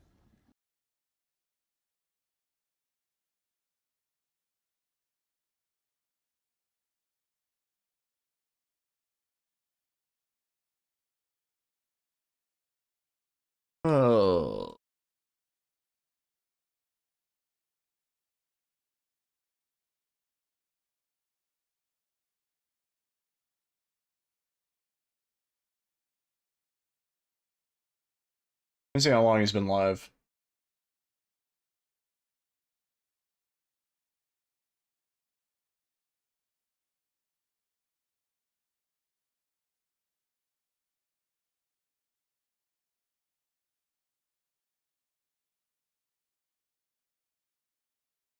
Oh. Let's see how long he's been live.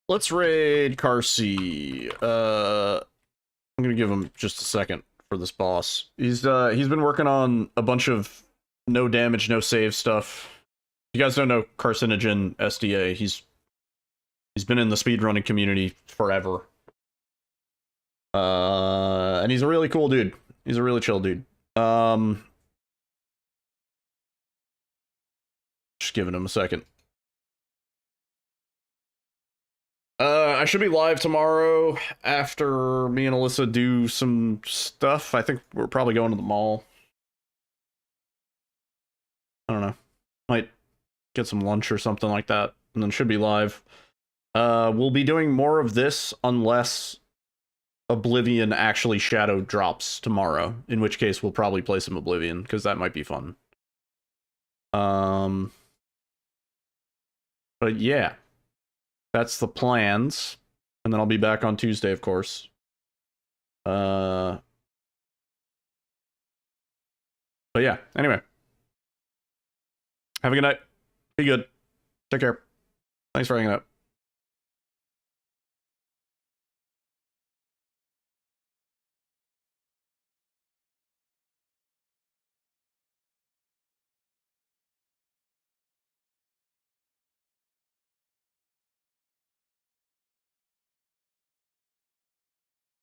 Let's raid Carsey. I'm gonna give him just a second for this boss. He's been working on a bunch of no damage, no save stuff. You guys don't know Carcinogen SDA. He's been in the speedrunning community forever. And he's a really cool dude. He's a really chill dude. Just giving him a second. I should be live tomorrow after me and Alyssa do some stuff. I think we're probably going to the mall. I don't know. Might get some lunch or something like that, and then should be live. We'll be doing more of this unless Oblivion actually shadow drops tomorrow, in which case we'll probably play some Oblivion, because that might be fun. But yeah. That's the plans. And then I'll be back on Tuesday, of course. But yeah, anyway. Have a good night. Be good. Take care. Thanks for hanging out.